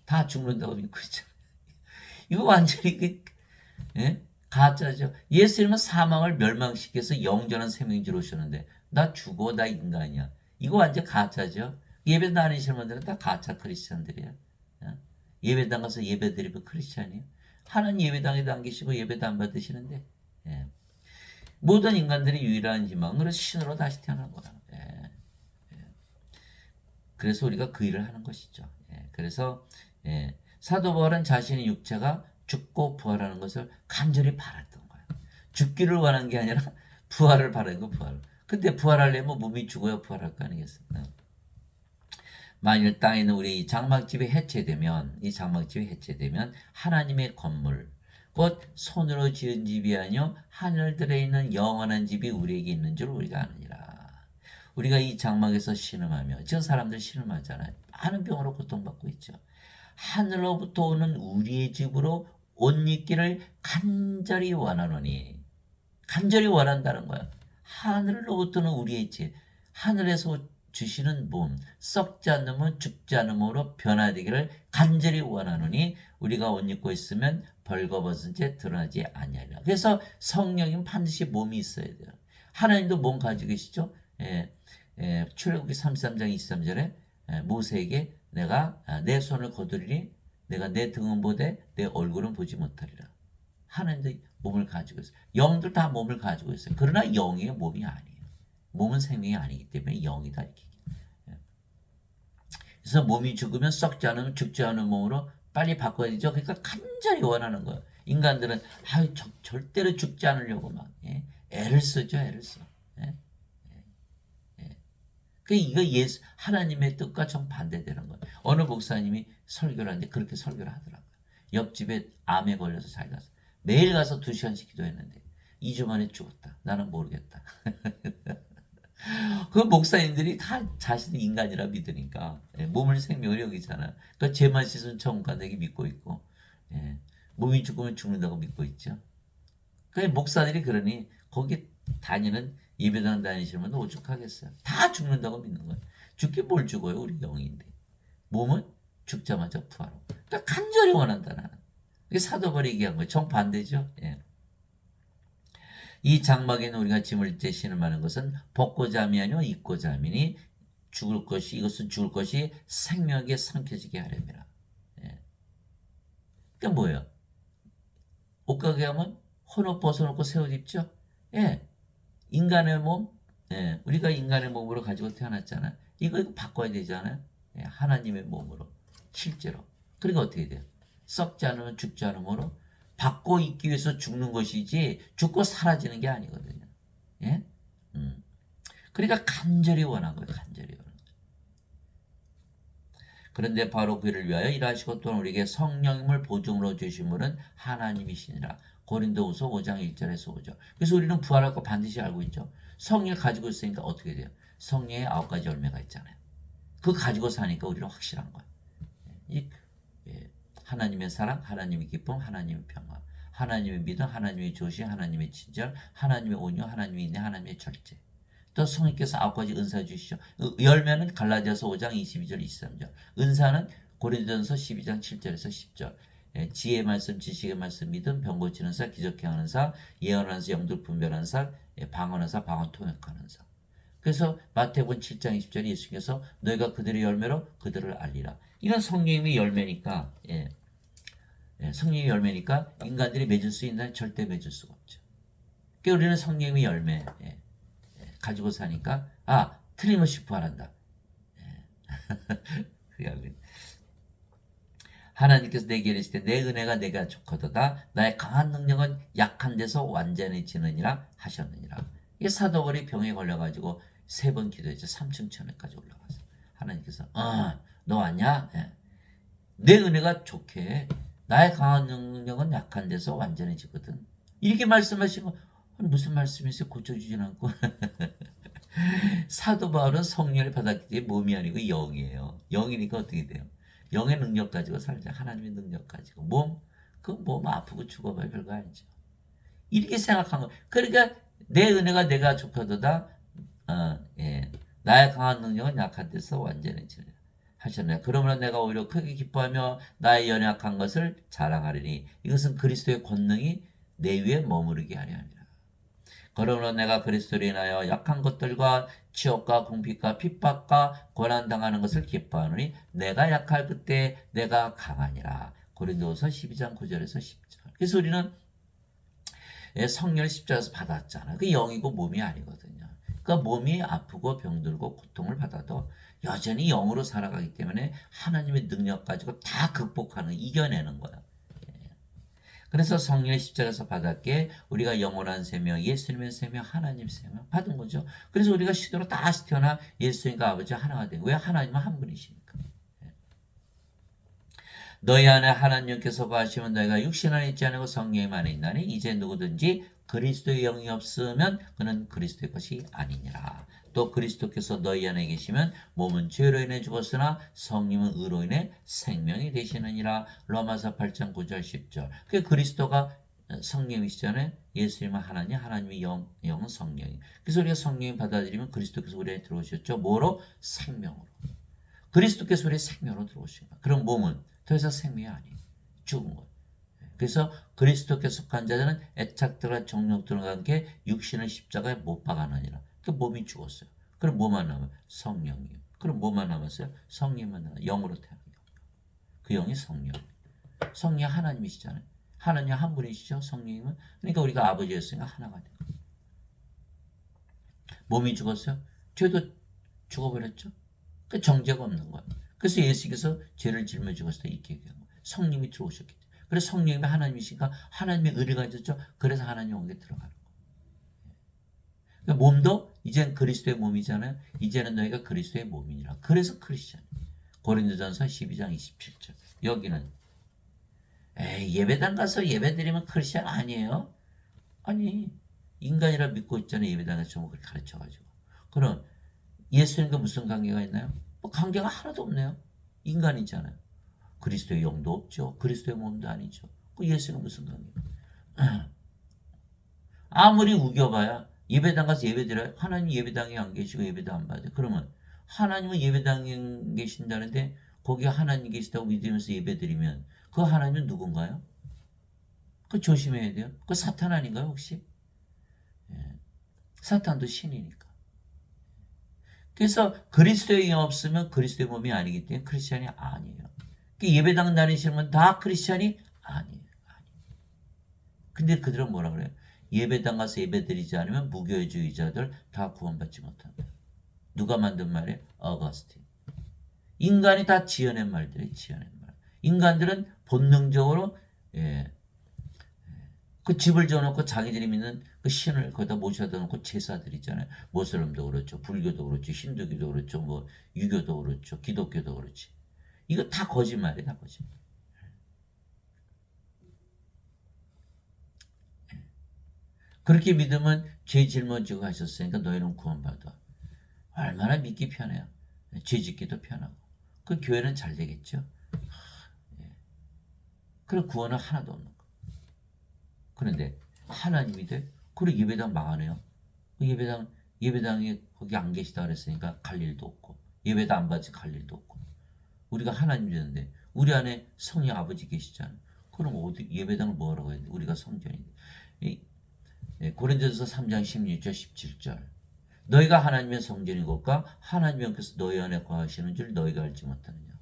다 죽는다고 믿고 있잖아요. 이거 완전히 가짜죠. 예수님은 사망을 멸망시켜서 영전한 생명지로 오셨는데 나 죽어 나 인간이야. 이거 완전 가짜죠. 예배 다니시는 분들은 다 가짜 크리스찬들이에요. 예배당 가서 예배 드리면 크리스찬이에요. 하나님 예배당에도 안 계시고 예배도 안 받으시는데 모든 인간들이 유일한 희망으로 신으로 다시 태어난 거야. 그래서 우리가 그 일을 하는 것이죠. 그래서 사도 바울은 자신의 육체가 죽고 부활하는 것을 간절히 바랐던 거야. 죽기를 원한 게 아니라 부활을 바라는 거 부활. 근데 부활하려면 몸이 죽어야 부활할 거 아니겠어요? 만일 땅에 있는 우리 이 장막집이 해체되면 하나님의 건물 곧 손으로 지은 집이 아니요 하늘들에 있는 영원한 집이 우리에게 있는 줄 우리가 아느니라. 우리가 이 장막에서 신음하며 지금 사람들 신음하잖아요. 많은 병으로 고통받고 있죠. 하늘로부터 오는 우리의 집으로 옷 입기를 간절히 원하노니 간절히 원한다는 거야. 하늘로부터는 우리의 집 하늘에서 주시는 몸 썩지 않는 몸 죽지 않는 몸으로 변화되기를 간절히 원하노니 우리가 옷 입고 있으면 벌거벗은 채 드러나지 아니하리라. 그래서 성령님 반드시 몸이 있어야 돼요. 하나님도 몸 가지고 계시죠. 출애굽기 33장 23절에 모세에게 내가 내 손을 거두리니 내가 내 등은 보되 내 얼굴은 보지 못하리라. 하나님도 몸을 가지고 있어요. 영들 다 몸을 가지고 있어요. 그러나 영이 몸이 아니에요. 몸은 생명이 아니기 때문에 영이다 이렇게. 그래서 몸이 죽으면 썩지 않으면 죽지 않은 몸으로 빨리 바꿔야 되죠. 그러니까 간절히 원하는 거예요. 인간들은 절대로 죽지 않으려고 막 애를 쓰죠. 애를 써. 이거 예수 하나님의 뜻과 정반대되는 거예요. 어느 목사님이 설교를 하는데 그렇게 설교를 하더라고요. 옆집에 암에 걸려서 잘 가서 매일 가서 2시간씩 기도했는데 2주 만에 죽었다. 나는 모르겠다. 그 목사님들이 다 자신이 인간이라 믿으니까 몸을 생명을 여기잖아. 그러니까 죄만 씻으면 천국 가되게 믿고 있고 몸이 죽으면 죽는다고 믿고 있죠. 그 목사들이 그러니 거기 다니는 예배당 다니시는 분도 오죽하겠어요. 다 죽는다고 믿는 거예요. 죽긴 뭘 죽어요. 우리 영인데. 몸은 죽자마자 부활하고. 그러니까 간절히 원한다 나는. 이게 사도벌이 얘기한 거예요. 정반대죠. 이 장막에는 우리가 짐을 재 신음하는 것은 벗고자 함이 아니요 입고자 함이니 이것은 죽을 것이 생명에게 삼켜지게 하렵니다. 그러니까 뭐예요? 옷가게 하면 헌옷 벗어놓고 새 옷 입죠? 인간의 몸, 우리가 인간의 몸으로 가지고 태어났잖아요. 이거 바꿔야 되잖아요. 하나님의 몸으로, 실제로. 그러니까 어떻게 돼요? 썩지 않으면 죽지 않으므로 받고 있기 위해서 죽는 것이지 죽고 사라지는 게 아니거든요. 그러니까 간절히 원한 거예요. 간절히 원한 거예요. 그런데 바로 그를 위하여 일하시고 또는 우리에게 성령님을 보증으로 주신 분은 하나님이시니라. 고린도후서 5장 1절에서 5절. 그래서 우리는 부활할 거 반드시 알고 있죠. 성령을 가지고 있으니까 어떻게 돼요? 성령의 9가지 열매가 있잖아요. 그거 가지고 사니까 우리는 확실한 거예요. 하나님의 사랑, 하나님의 기쁨, 하나님의 평화, 하나님의 믿음, 하나님의 조시, 하나님의 친절, 하나님의 온유, 하나님의 인내, 하나님의 절제. 또 성령께서 9가지 은사 주시죠. 열매는 갈라디아서 5장 22절 23절. 은사는 고린도전서 12장 7절에서 10절. 지혜의 말씀, 지식의 말씀, 믿음, 병 고치는 사, 기적행 하는 사, 예언하는 사, 영들 분별하는 사, 방언하는 사, 방언 통역하는 사. 그래서 마태복음 7장 20절에 예수께서 너희가 그들의 열매로 그들을 알리라. 이건 성령님의 열매니까 성령의 열매니까 인간들이 맺을 수 있나 절대 맺을 수가 없죠. 그러니까 우리는 성령님의 열매 가지고 사니까 틀림없이 부활한다. 하나님께서 내게 이르시되 내 은혜가 내가 족하도다 나의 강한 능력은 약한 데서 완전해지느니라 하셨느니라. 이게 사도벌이 병에 걸려가지고 3번 기도했죠. 3층 천에까지 올라가서 하나님께서 너 왔냐? 내 은혜가 좋게 나의 강한 능력은 약한 데서 완전해지거든. 이렇게 말씀하신 거 무슨 말씀이세요? 고쳐주진 않고 사도 바울은 성령을 받았기 때문에 몸이 아니고 영이에요. 영이니까 어떻게 돼요? 영의 능력 가지고 살자. 하나님의 능력 가지고 몸 아프고 죽어봐야 별거 아니죠. 이렇게 생각한 거. 그러니까 내 은혜가 내가 족하도다. 나의 강한 능력은 약한 데서 완전해지느라 하셨네. 그러므로 내가 오히려 크게 기뻐하며 나의 연약한 것을 자랑하리니 이것은 그리스도의 권능이 내 위에 머무르게 하려 함이라. 그러므로 내가 그리스도로 인하여 약한 것들과 치욕과 궁핍과 핍박과 고난당하는 것을 기뻐하노니 내가 약할 그때 내가 강하니라. 고린도후서 12장 9절에서 10절. 그래서 우리는 성령을 십자가에서 받았잖아요. 그 영이고 몸이 아니거든요. 그러니까 몸이 아프고 병들고 고통을 받아도 여전히 영으로 살아가기 때문에 하나님의 능력 가지고 다 극복하는 이겨내는 거예요. 그래서 성령의 십자가에서 받았기에 우리가 영원한 생명, 예수님의 생명, 하나님 생명 받은 거죠. 그래서 우리가 시대로 다시 태어나 예수님과 아버지 하나가 된 거예요. 왜? 하나님은 한 분이시니까. 너희 안에 하나님께서 거하시면 너희가 육신 안에 있지 않고 성령 안에 있나니 이제 누구든지 그리스도의 영이 없으면 그는 그리스도의 것이 아니니라. 또 그리스도께서 너희 안에 계시면 몸은 죄로 인해 죽었으나 성령은 의로 인해 생명이 되시느니라. 로마서 8장 9절 10절. 그 그리스도가 성령이시잖아요. 예수님은 하나님, 하나님의 영은 성령이. 그래서 우리가 성령이 받아들이면 그리스도께서 우리 안에 들어오셨죠. 뭐로? 생명으로. 그리스도께서 우리의 생명으로 들어오신 거예요. 그럼 몸은 더 이상 생명이 아니에요. 죽은 거예요. 그래서 그리스도께 속한 자들은 애착들과 정욕들과 함께 육신을 십자가에 못 박아느니라. 그 몸이 죽었어요. 그럼 뭐만 남아요? 성령이요. 그럼 뭐만 남았어요? 성령만 남아요. 영으로 태어난 영. 그 영이 성령. 성령 하나님이시잖아요. 하나님 한 분이시죠. 성령님은. 그러니까 우리가 아버지였으니까 하나가 돼요. 몸이 죽었어요. 죄도 죽어버렸죠. 그 정죄가 없는 거예요. 그래서 예수께서 죄를 짊어지고서 있게 한 거예요. 성령이 들어오셨기 때문에. 그래서 성령이 하나님이시니까 하나님의 의를 가졌죠. 그래서 하나님 영에 들어가는 거예요. 그러니까 몸도 이제는 그리스도의 몸이잖아요. 이제는 너희가 그리스도의 몸이니라. 그래서 크리스천. 고린도전서 12장 27절. 여기는 예배당 가서 예배드리면 크리스천 아니에요? 아니 인간이라 믿고 있잖아요. 예배당에 좀 가르쳐가지고. 그럼 예수님과 무슨 관계가 있나요? 뭐 관계가 하나도 없네요. 인간이잖아요. 그리스도의 영도 없죠. 그리스도의 몸도 아니죠. 그 예수는 무슨 관계가? 아무리 우겨봐야 예배당 가서 예배드려요. 하나님 예배당에 안 계시고 예배도 안 받아요. 그러면 하나님은 예배당에 계신다는데 거기에 하나님 계시다고 믿으면서 예배드리면 그 하나님은 누군가요? 그 조심해야 돼요. 그 사탄 아닌가요 혹시? 사탄도 신이니까. 그래서 그리스도의 영 없으면 그리스도의 몸이 아니기 때문에 크리스찬이 아니에요. 예배당 다니시면 다 크리스찬이 아니에요. 근데 그들은 뭐라 그래요? 예배당 가서 예배드리지 않으면 무교회주의자들 다 구원받지 못한다. 누가 만든 말이에요? 어거스틴. 인간이 다 지어낸 말들이에요. 지어낸 말. 인간들은 본능적으로 그 집을 지어놓고 자기들이 믿는 그 신을 거기다 모셔다 놓고 제사들 있잖아요. 모슬림도 그렇죠. 불교도 그렇죠. 힌두교도 그렇죠. 뭐 유교도 그렇죠. 기독교도 그렇지. 이거 다 거짓말이에요. 다 거짓말. 그렇게 믿으면 죄 짊어지고 하셨으니까 너희는 구원받아. 얼마나 믿기 편해요. 죄 짓기도 편하고. 그 교회는 잘 되겠죠. 그래 구원은 하나도 없는 거. 그런데 하나님이 돼? 그래 예배당 망하네요. 그 예배당에 거기 안 계시다 그랬으니까 갈 일도 없고 예배도 안 받지 갈 일도 없고 우리가 하나님 되는데 우리 안에 성령 아버지 계시잖아요. 그럼 어디 예배당을 뭐라고 해야 돼? 우리가 성전인데. 고린도전서 3장 16절 17절 너희가 하나님의 성전이고까 하나님의 영께서 너희 안에 거하시는 줄 너희가 알지 못하느냐.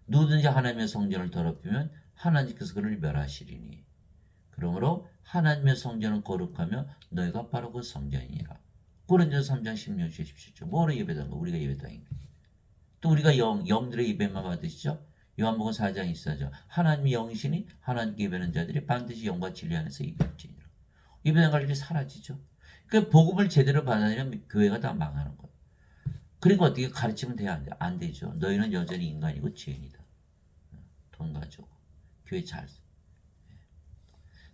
누구든지 하나님의 성전을 더럽히면 하나님께서 그를 멸하시리니 그러므로 하나님의 성전은 거룩하며 너희가 바로 그 성전이니라. 고린도전서 3장 16절 17절 뭐로 예배당가? 우리가 예배당입니다. 또 우리가 영들의 예배만 받으시죠. 요한복음 4장 24절 하나님의 영이시니 하나님께 예배하는 자들이 반드시 영과 진리 안에서 예배할지니라. 예배당 갈 일이 사라지죠. 그 복음을 제대로 받아들이면 교회가 다 망하는 거예요. 그리고 어떻게 가르치면 돼야 안 되죠. 너희는 여전히 인간이고 죄인이다. 돈 가지고 교회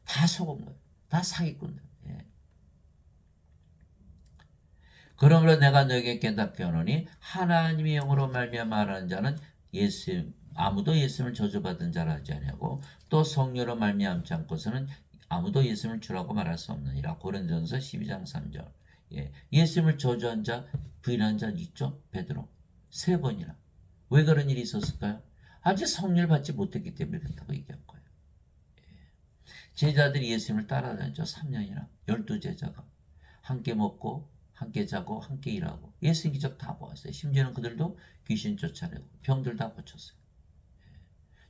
다 속은 거예요. 다 사기꾼들. 그러므로 내가 너에게 깨닫게 하노니 하나님의 영으로 말미암아 말하는 자는 아무도 예수님을 저주받은 자라 하지 아니하고 또 성령으로 말미암지 않고서는 아무도 예수님을 주라고 말할 수 없느니라. 고린도전서 12장 3절. 예수님을 저주한 자, 부인한 자 있죠? 베드로. 3번이나. 왜 그런 일이 있었을까요? 아직 성령을 받지 못했기 때문에 그렇다고 얘기한 거예요. 제자들이 예수님을 따라다녔죠. 3년이나. 12제자가. 함께 먹고 함께 자고 함께 일하고 예수님 기적 다 보았어요. 심지어는 그들도 귀신 쫓아내고 병들 다 고쳤어요.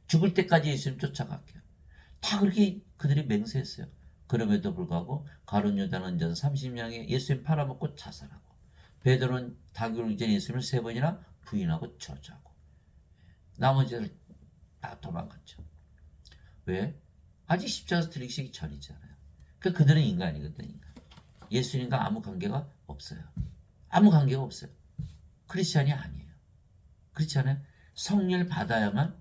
죽을 때까지 예수님 쫓아갈게요. 다 그렇게 그들이 맹세했어요. 그럼에도 불구하고 가룟 유다는 언제든 30명에 예수님 팔아먹고 자살하고 베드로는 다교를 이전 예수님을 3번이나 부인하고 저주하고 나머지를 다 도망갔죠. 왜? 아직 십자가에서 들리시기 전이잖아요. 그러니까 그들은 인간이거든요. 인간. 예수님과 아무 관계가 없어요. 아무 관계가 없어요. 크리스찬이 아니에요. 그렇지 않아요? 성령을 받아야만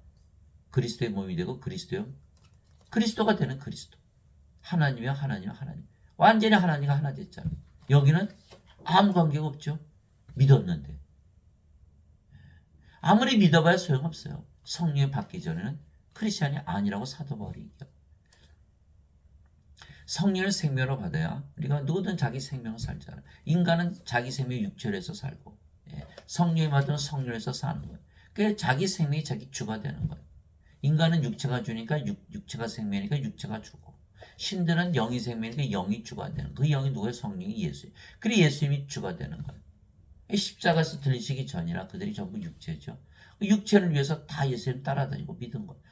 그리스도의 몸이 되고 그리스도가 되는 그리스도. 하나님이요 하나님. 완전히 하나님과 하나 됐잖아요. 여기는 아무 관계가 없죠. 믿었는데. 아무리 믿어봐야 소용없어요. 성령을 받기 전에는 크리스찬이 아니라고 사도 바울이 얘기해요. 성령을 생명으로 받아야 우리가 누구든 자기 생명을 살잖아요. 인간은 자기 생명 육체에서 살고 성령을 받으면 성령에서 사는 거예요. 그게 자기 생명이 자기 주가 되는 거예요. 인간은 육체가 주니까 육체가 생명이니까 육체가 주고 신들은 영이 생명이니까 영이 주가 되는 거예요. 그 영이 누구예요? 성령이 예수예요. 그래 예수님이 주가 되는 거예요. 십자가에서 들리시기 전이라 그들이 전부 육체죠. 육체를 위해서 다 예수님 따라다니고 믿은 거예요.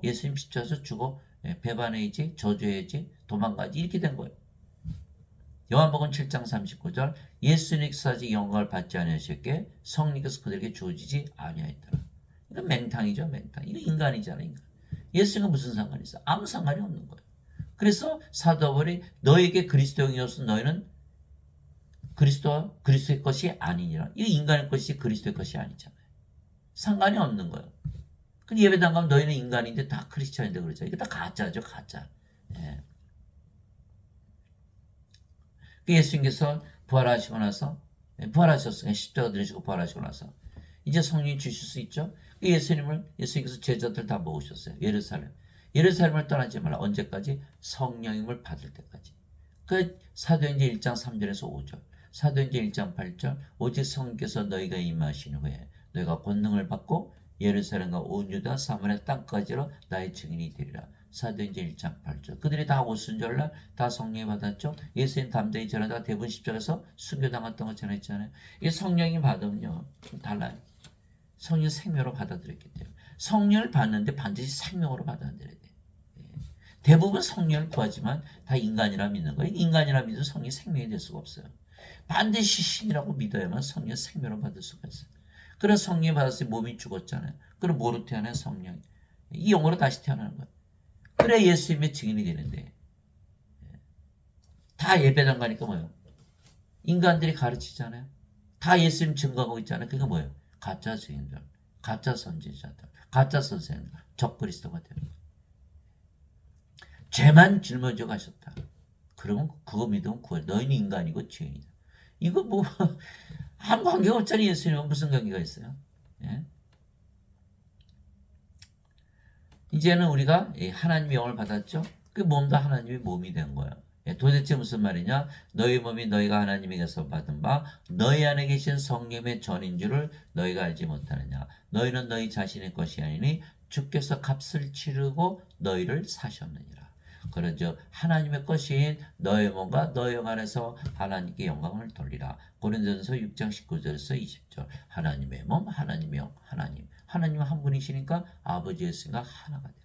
예수님 십자가에서 죽어 배반해야지, 저주해야지, 도망가지 이렇게 된 거예요. 요한복음 7장 39절 예수님께서 영광을 받지 아니하셨기에 성령께서 그들에게 주어지지 아니하였더라. 이건 맹탕이죠, 맹탕. 이거 인간이잖아요, 인간. 예수님과 무슨 상관이 있어? 아무 상관이 없는 거예요. 그래서 사도 바울이 너에게 그리스도인이어서 너희는 그리스도의 것이 아니니라. 이거 인간의 것이 그리스도의 것이 아니잖아요. 상관이 없는 거예요. 근데 예배당 가면 너희는 인간인데 다 크리스찬인데 그러죠. 이게 다 가짜죠, 가짜. 예. 예수님께서 부활하시고 나서 부활하셨으니까 십자가 들으시고 부활하시고 나서 이제 성령이 주실 수 있죠. 예수님께서 제자들 다 모으셨어요. 예루살렘을 떠나지 말라. 언제까지? 성령임을 받을 때까지. 그 사도행전 1장 3절에서 5절, 사도행전 1장 8절 오직 성령께서 너희가 임하신 후에 너희가 권능을 받고 예루살렘과 온 유다 사마리아 땅까지로 나의 증인이 되리라. 사도행전 1장 8절. 그들이 다 오순절날 다 성령이 받았죠. 예수님 담대히 전하다가 대부분 십자가에서 순교당했던 거 전했잖아요. 이 성령이 받으면요 좀 달라요. 성령 생명으로 받아들였기 때문에 성령을 받는데 반드시 생명으로 받아들여야 돼요. 대부분 성령을 구하지만 다 인간이라 믿는 거예요. 인간이라 믿어도 성령이 생명이 될 수가 없어요. 반드시 신이라고 믿어야만 성령 생명을 받을 수가 있어요. 그런 성령 받았을 때 몸이 죽었잖아요. 그럼 뭐로 태어나요? 성령. 이 영으로 다시 태어나는 거예요. 그래 예수님의 증인이 되는데 다 예배당 가니까 뭐예요? 인간들이 가르치잖아요. 다 예수님 증거하고 있잖아요. 그게 뭐예요? 가짜 증인들, 가짜 선지자들, 가짜 선생님들, 적그리스도가 되는 거예요. 죄만 짊어져 가셨다. 그러면 그거 믿으면 구해. 너희는 인간이고 죄인이다. 이거 뭐 아무 관계가 없잖아요. 예수님은 무슨 관계가 있어요? 예? 이제는 우리가 하나님의 영을 받았죠. 그 몸도 하나님의 몸이 된 거예요. 도대체 무슨 말이냐? 너희 몸이 너희가 하나님에게서 받은 바 너희 안에 계신 성령의 전인 줄을 너희가 알지 못하느냐? 너희는 너희 자신의 것이 아니니 주께서 값을 치르고 너희를 사셨느니라. 그러죠. 하나님의 것인 너의 몸과 너의 영 안에서 하나님께 영광을 돌리라. 고린도전서 6장 19절에서 20절. 하나님의 몸, 하나님의 영, 하나님은 한 분이시니까 아버지 예수가 하나가 돼요.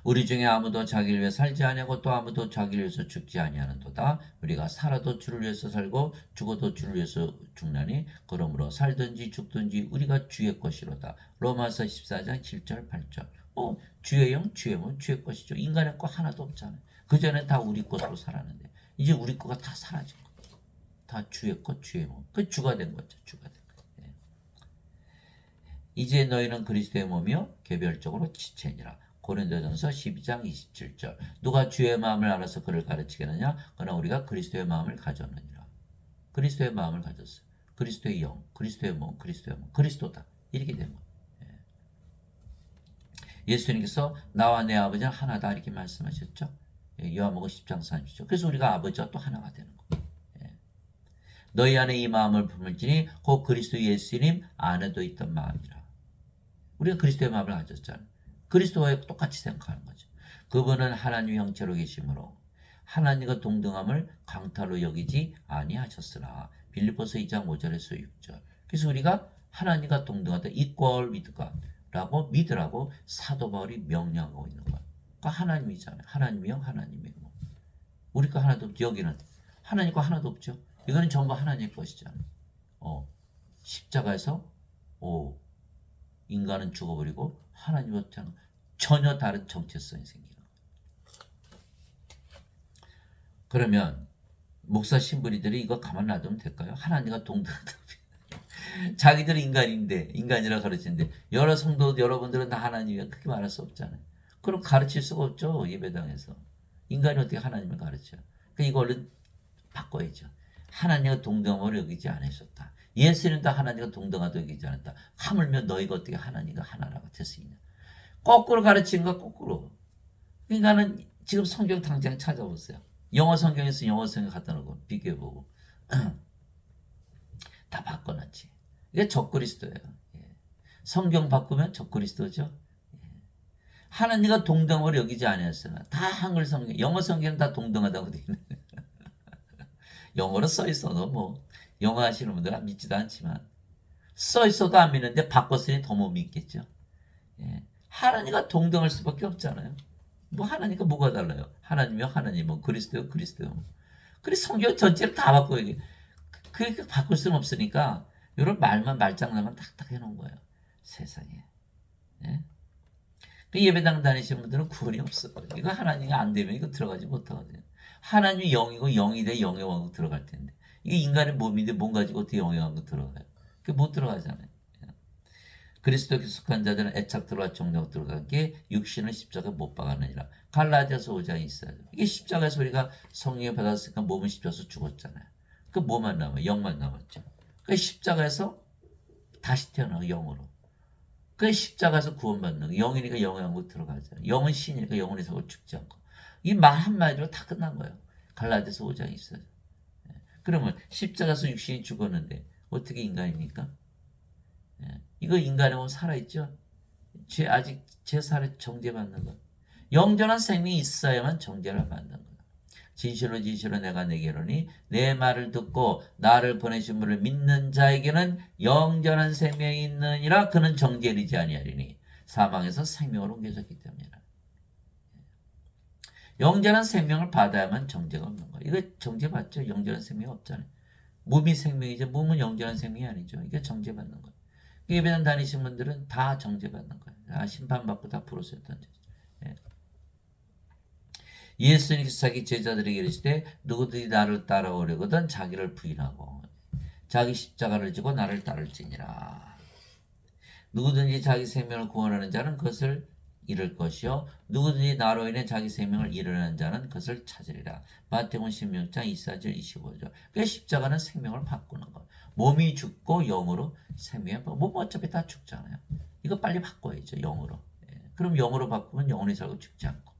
우리 중에 아무도 자기를 위해 살지 아니하고 또 아무도 자기를 위해서 죽지 아니하는도다. 우리가 살아도 주를 위해서 살고 죽어도 주를 위해서 죽나니 그러므로 살든지 죽든지 우리가 주의 것이로다. 로마서 14장 7절 8절. 주의 영, 주의 몸, 주의 것이죠. 인간의 거 하나도 없잖아요. 그전에 다 우리 것으로 살았는데 이제 우리 거가 다 사라진 거예요. 다 주의 것, 주의 몸. 그 주가 된 거죠. 주가 된 거예요. 이제 너희는 그리스도의 몸이요 개별적으로 지체니라. 고린도전서 12장 27절. 누가 주의 마음을 알아서 그를 가르치겠느냐? 그러나 우리가 그리스도의 마음을 가졌느니라. 그리스도의 마음을 가졌어요. 그리스도의 영, 그리스도의 몸, 그리스도다. 이렇게 된 거예요. 예수님께서 나와 내 아버지는 하나다 이렇게 말씀하셨죠. 요한복음 10장 30절. 그래서 우리가 아버지와 또 하나가 되는 거예요. 너희 안에 이 마음을 품을지니 곧 그리스도 예수님 안에도 있던 마음이라. 우리가 그리스도의 마음을 가졌잖아요. 그리스도와 똑같이 생각하는 거죠. 그분은 하나님의 형체로 계시므로 하나님과 동등함을 강탈로 여기지 아니하셨으나 빌립보서 2장 5절에서 6절. 그래서 우리가 하나님과 동등하다 equal with God 라고 믿으라고 사도 바울이 명령하고 있는 거예요. 그러니까 하나님이잖아요. 하나님이 영, 하나님의 뭐. 우리 거 하나도 없죠. 여기는 하나님 거 하나도 없죠. 이거는 전부 하나님의 것이잖아요. 십자가에서 인간은 죽어버리고 하나님으로부터 전혀 다른 정체성이 생기는 거예요. 그러면 목사 신부리들이 이거 가만 놔두면 될까요? 하나님과 동등하다. 자기들은 인간인데 인간이라 가르치는데 여러 성도 여러분들은 다 하나님이야 그렇게 말할 수 없잖아요. 그럼 가르칠 수가 없죠. 예배당에서. 인간이 어떻게 하나님을 가르쳐요. 그러니까 이걸로 바꿔야죠. 하나님과 동등함을 여기지 않으셨다. 예수님도 하나님과 동등하다 여기지 않았다. 하물며 너희가 어떻게 하나님과 하나라고 됐으냐. 거꾸로 가르치는 거 거꾸로. 그러니까는 지금 성경 당장 찾아보세요. 영어 성경에서 영어 성경 갖다 놓고 비교해보고 다 바꿔놨지. 이게 적그리스도예요. 성경 바꾸면 적그리스도죠. 하나님과 동등함을 여기지 않았으나 다 한글 성경, 영어 성경은 다 동등하다고 되어 있는 영어로 써 있어도 뭐 영어 하시는 분들은 믿지도 않지만 써 있어도 안 믿는데 바꿨으니 더 못 믿겠죠. 하나님과 동등할 수밖에 없잖아요. 뭐 하나님과 뭐가 달라요? 하나님이요 하나님은 그리스도요 그리스도요. 그래서 성경 전체를 다 바꿔 얘기. 그렇게 바꿀 수는 없으니까 이런 말만 말장난만 탁탁 해놓은 거예요. 세상에. 예? 그 예배당 다니시는 분들은 구원이 없어요. 이거 하나님이 안 되면 이거 들어가지 못하거든요. 하나님이 영이고 영이 돼 영의 왕국 들어갈 텐데 이게 인간의 몸인데 몸 가지고 어떻게 영의 왕국 들어가요? 그게 못 들어가잖아요. 그리스도에 속한 자들은 애착 들어갈 정령 들어가기에 육신을 십자가에 못 박았느니라. 갈라디아서 5장에 있어요. 이게 십자가에서 우리가 성령을 받았으니까 몸은 십자가에서 죽었잖아요. 그 뭐만 남아요? 영만 남았죠. 그 십자가에서 다시 태어나고 영으로. 그 십자가에서 구원받는 거. 영이니까 영의 왕국 들어가죠. 영은 신이니까 영원에서 죽지 않고. 이 말 한마디로 다 끝난 거예요. 갈라디아서 5장에 있어요. 그러면 십자가에서 육신이 죽었는데 어떻게 인간입니까? 이거 인간의 몸 살아있죠? 아직 제 살에 정죄받는 것. 영전한 생명이 있어야만 정죄를 받는 것. 진실로 진실로 내가 내게로니 내 말을 듣고 나를 보내신 분을 믿는 자에게는 영전한 생명이 있느니라. 그는 정죄를 이르지 아니하리니 사망에서 생명으로 옮겨졌기 때문이라. 영전한 생명을 받아야만 정죄가 없는 거예요. 이거 정죄받죠? 영전한 생명이 없잖아요. 몸이 생명이죠. 몸은 영전한 생명이 아니죠. 이게 정죄받는 거예요. 예배당 다니신 분들은 다 정죄받는 거예요. 다 심판받고 다 부르스에 던져요. 예수님께서 자기 제자들에게 이르시되 누구든지 나를 따라오려거든 자기를 부인하고 자기 십자가를 지고 나를 따를지니라. 누구든지 자기 생명을 구원하는 자는 그것을 잃을 것이요 누구든지 나로 인해 자기 생명을 잃으려는 자는 그것을 찾으리라. 마태복음 16장 24절 25절. 그 십자가는 생명을 바꾸는 거. 몸이 죽고 영으로 생명을 몸 어차피 다 죽잖아요. 이거 빨리 바꿔야죠. 영으로. 그럼 영으로 바꾸면 영원히 살고 죽지 않고.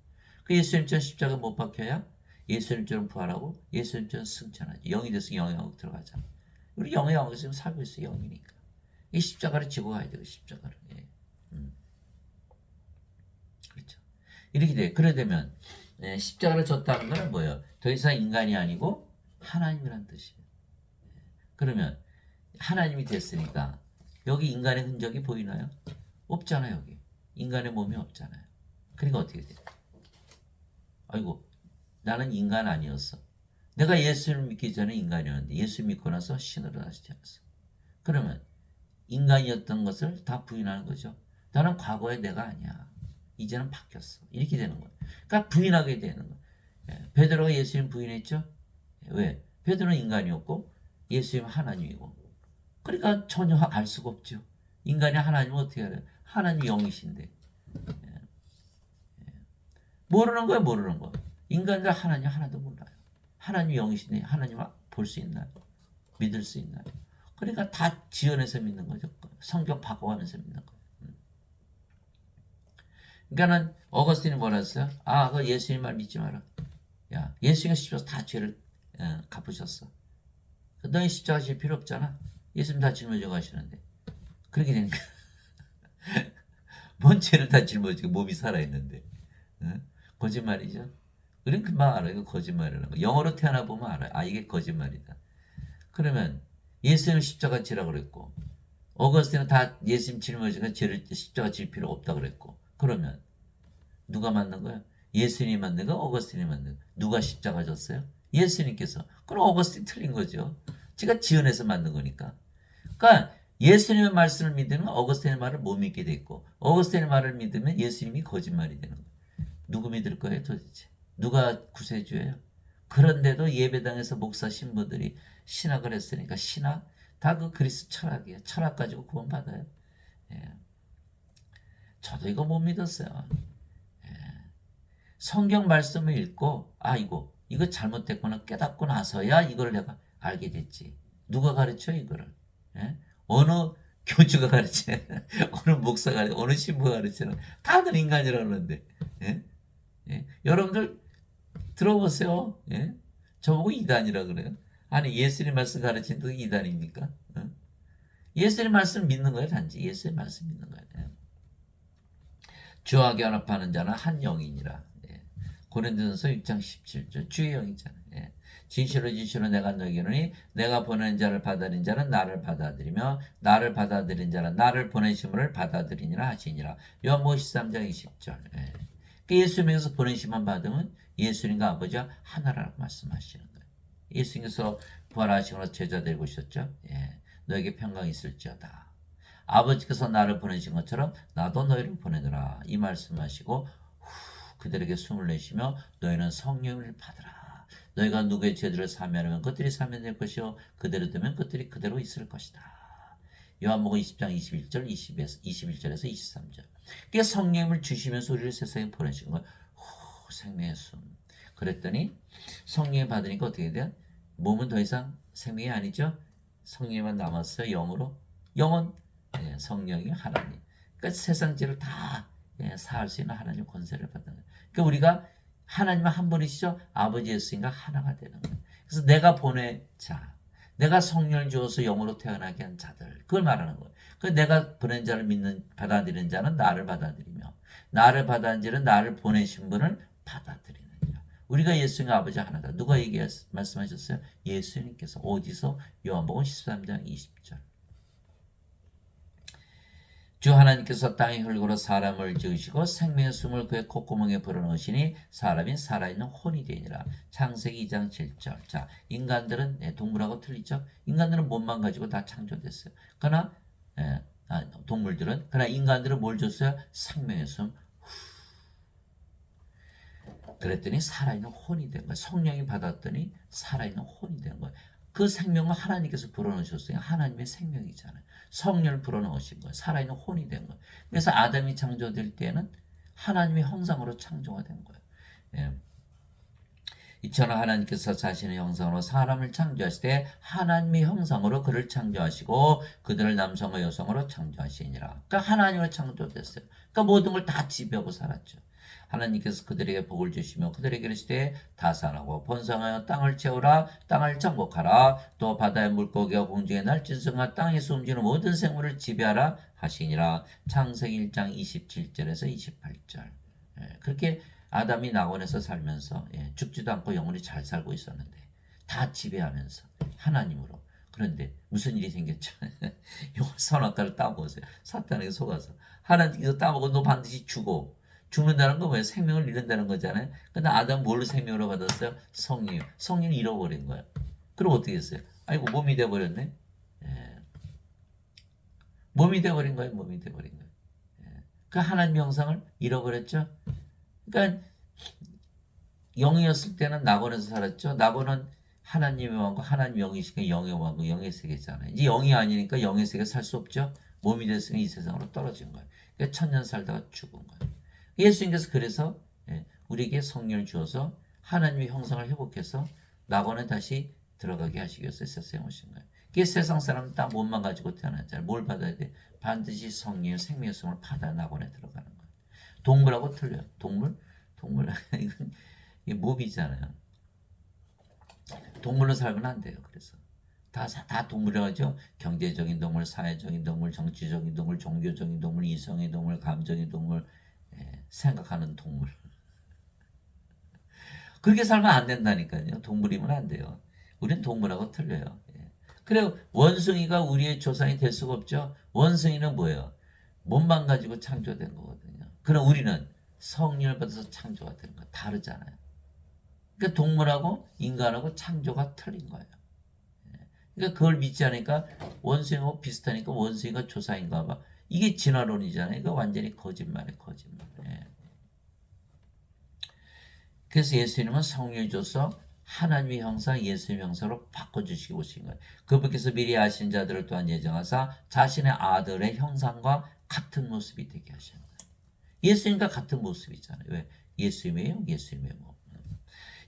그 예수님처럼 십자가 못 박혀야 예수님처럼 부활하고 예수님처럼 승천하죠. 영이 돼서 영의 왕국 들어가잖아. 우리 영의 왕국에서 지금 살고 있어요. 영이니까. 이 십자가를 지고 가야 돼요. 십자가를. 그렇죠. 이렇게 돼. 그래 되면 십자가를 졌다는 건 뭐예요? 더 이상 인간이 아니고 하나님이란 뜻이에요. 그러면 하나님이 됐으니까 여기 인간의 흔적이 보이나요? 없잖아요. 여기. 인간의 몸이 없잖아요. 그러니까 어떻게 돼요? 아이고 나는 인간 아니었어. 내가 예수를 믿기 전에 인간이었는데 예수 믿고 나서 신으로 다시 태어났어. 그러면 인간이었던 것을 다 부인하는 거죠. 나는 과거의 내가 아니야. 이제는 바뀌었어. 이렇게 되는 거예요. 그러니까 부인하게 되는 거예요. 베드로가 예수님 부인했죠? 왜? 베드로는 인간이었고 예수님은 하나님이고. 그러니까 전혀 알 수가 없죠. 인간이 하나님은 어떻게 알아요? 하나님 영이신데. 모르는 거예요. 모르는 거. 인간들 하나님 하나도 몰라요. 하나님 영이신데 하나님 볼 수 있나요? 믿을 수 있나요? 그러니까 다 지어내서 믿는 거죠. 성경 바꿔가면서 믿는 거예요. 그러니까는 어거스틴이 뭐라 했어요? 아, 그 예수님 말 믿지 마라. 야, 예수님이 십자가 다 죄를 갚으셨어. 너희 십자가 질 필요 없잖아. 예수님 다 짊어져 가시는데. 그렇게 되니까 뭔 죄를 다 짊어지고 몸이 살아있는데. 거짓말이죠. 우린 금방 알아요. 이거 거짓말이라는 거. 영어로 태어나 보면 알아요. 아, 이게 거짓말이다. 그러면 예수님 십자가 지라고 그랬고 어거스틴은 다 예수님 짊어지니까 죄를 십자가 질 필요 없다 그랬고 그러면 누가 만든 거야? 예수님이 만든 거 어거스틴이 만든 거. 누가 십자가 졌어요? 예수님께서. 그럼 어거스틴 틀린 거죠. 제가 지어내서 만든 거니까. 그러니까 예수님의 말씀을 믿으면 어거스틴의 말을 못 믿게 돼 있고 어거스틴의 말을 믿으면 예수님이 거짓말이 되는 거예요. 누구 믿을 거예요 도대체? 누가 구세주예요? 그런데도 예배당에서 목사 신부들이 신학을 했으니까 신학? 다 그 그리스 철학이에요. 철학 가지고 구원받아요. 예. 저도 이거 못 믿었어요. 예. 성경 말씀을 읽고 이거 잘못됐구나 깨닫고 나서야 이걸 내가 알게 됐지. 누가 가르쳐 이거를? 예? 어느 교주가 가르쳐? 어느 목사가 가르쳐? 어느 신부가 가르치는? 다들 인간이라고 그러는데. 예? 예? 여러분들 들어보세요. 예? 저보고 이단이라 그래요. 아니 예수님 말씀 가르치는 게 이단입니까? 어? 예수님 말씀 믿는 거예요. 단지 예수님 말씀 믿는 거예요. 예. 주와 결합하는 자는 한 영이니라. 예. 고린도전서 6장 17절 주의 영이잖아요. 예. 진실로 내가 너희에게 내가 보낸 자를 받아들인 자는 나를 받아들이며 나를 받아들인 자는 나를 보내심을 받아들이니라 하시니라. 요한복음 13장 20절. 예. 예수님께서 보내심만 받으면 예수님과 아버지와 하나라고 말씀하시는 거예요. 예수님께서 부활하시고 제자 되고 오셨죠. 예. 너에게 평강이 있을지어다. 아버지께서 나를 보내신 것처럼 나도 너희를 보내노라. 이 말씀하시고 그들에게 숨을 내쉬며 너희는 성령을 받으라. 너희가 누구의 죄들을 사면하면 그들이 사면될 것이요 그대로 되면 그들이 그대로 있을 것이다. 요한복음 20장 21절 21절에서 23절. 그게 성령을 주시면서 우리를 세상에 보내신 거예요. 생명의 숨. 그랬더니 성령을 받으니까 어떻게 돼요? 몸은 더 이상 생명이 아니죠. 성령만 남았어요. 영으로. 영은 성령이 하나님. 그러니까 세상 죄를 다 사할 수 있는 하나님 권세를 받는 거예요. 그러니까 우리가 하나님은 한 분이시죠. 아버지 예수님과 하나가 되는 거예요. 그래서 내가 보낸 자, 내가 성령을 주어서 영으로 태어나게 한 자들, 그걸 말하는 거예요. 그 내가 보낸 자를 받아들이는 자는 나를 받아들이며 나를 받아들이는 자는 나를 보내신 분을 받아들이는 자. 우리가 예수님과 아버지 하나다. 누가 말씀하셨어요? 예수님께서 어디서? 요한복음 13장 20절. 주 하나님께서 땅의 흙으로 사람을 지으시고 생명의 숨을 그의 콧구멍에 불어넣으시니 사람이 살아있는 혼이 되니라. 창세기 2장 7절. 자, 인간들은 동물하고 틀리죠? 인간들은 몸만 가지고 다 창조됐어요. 그러나 동물들은 그러나 인간들은 뭘 줬어요? 생명의 숨. 그랬더니 살아있는 혼이 된 거예요. 성령이 받았더니 살아있는 혼이 된 거예요. 그 생명을 하나님께서 불어넣으셨어요. 하나님의 생명이잖아요. 성령을 불어넣으신 거예요. 살아있는 혼이 된 거예요. 그래서 아담이 창조될 때는 하나님의 형상으로 창조가 된 거예요. 예. 이처럼 하나님께서 자신의 형상으로 사람을 창조하실 때 하나님의 형상으로 그를 창조하시고 그들을 남성과 여성으로 창조하시니라. 그러니까 하나님으로 창조됐어요. 그러니까 모든 걸 다 지배하고 살았죠. 하나님께서 그들에게 복을 주시며 그들에게 이르시되 다산하고 번성하여 땅을 채우라 땅을 정복하라 또 바다의 물고기와 공중의 날짐승과 땅에서 움직이는 모든 생물을 지배하라 하시니라. 창세기 1장 27절에서 28절. 그렇게 아담이 낙원에서 살면서 죽지도 않고 영원히 잘 살고 있었는데 다 지배하면서 하나님으로. 그런데 무슨 일이 생겼죠? 선악과를 따먹었어요. 사탄에게 속아서. 하나님께서 따먹어 너 반드시 죽어. 죽는다는 건 왜? 생명을 잃는다는 거잖아요. 근데 아담 뭘로 생명으로 받았어요? 성령. 성령을 잃어버린 거예요. 그럼 어떻게 했어요? 아이고 몸이 돼버렸네. 예. 몸이 돼버린 거예요. 몸이 돼버린 거예요. 예. 그 하나님 형상을 잃어버렸죠. 그러니까 영이었을 때는 낙원에서 살았죠. 낙원은 하나님의 왕국, 하나님 영이시니까 영의 왕국, 영의 세계잖아요. 이제 영이 아니니까 영의 세계 살 수 없죠. 몸이 됐으니 이 세상으로 떨어진 거예요. 그러니까 천년 살다가 죽은 거예요. 예수님께서 그래서 우리에게 성령을 주어서 하나님의 형상을 회복해서 낙원에 다시 들어가게 하시기 위해서 세상에 오신 거예요. 그게 세상 사람은 딱 몸만 가지고 태어났잖아요. 뭘 받아야 돼? 반드시 성령의 생명의 성을 받아 낙원에 들어가는 거예요. 동물하고 틀려요. 동물 이건 이게 몸이잖아요. 동물로 살면 안 돼요. 그래서 다 동물이라고 하죠. 경제적인 동물, 사회적인 동물, 정치적인 동물, 종교적인 동물, 이성의 동물, 감정의 동물, 생각하는 동물. 그렇게 살면 안 된다니까요. 동물이면 안 돼요. 우린 동물하고 틀려요. 그래 원숭이가 우리의 조상이 될 수가 없죠. 원숭이는 뭐예요? 몸만 가지고 창조된 거거든요. 그럼 우리는 성령을 받아서 창조가 된 거 다르잖아요. 그러니까 동물하고 인간하고 창조가 틀린 거예요. 그러니까 그걸 믿지 않으니까 원수하고 비슷하니까 원수가 조상인가 봐. 이게 진화론이잖아요. 이거 완전히 거짓말이에요. 거짓말. 예. 그래서 예수님은 성령을 줘서 하나님의 형상, 예수님의 형상으로 바꿔주시고 오신 거예요. 그분께서 미리 아신 자들을 또한 예정하사 자신의 아들의 형상과 같은 모습이 되게 하신 거예요. 예수님과 같은 모습이잖아요. 왜? 예수님이에요. 예수님의 몸.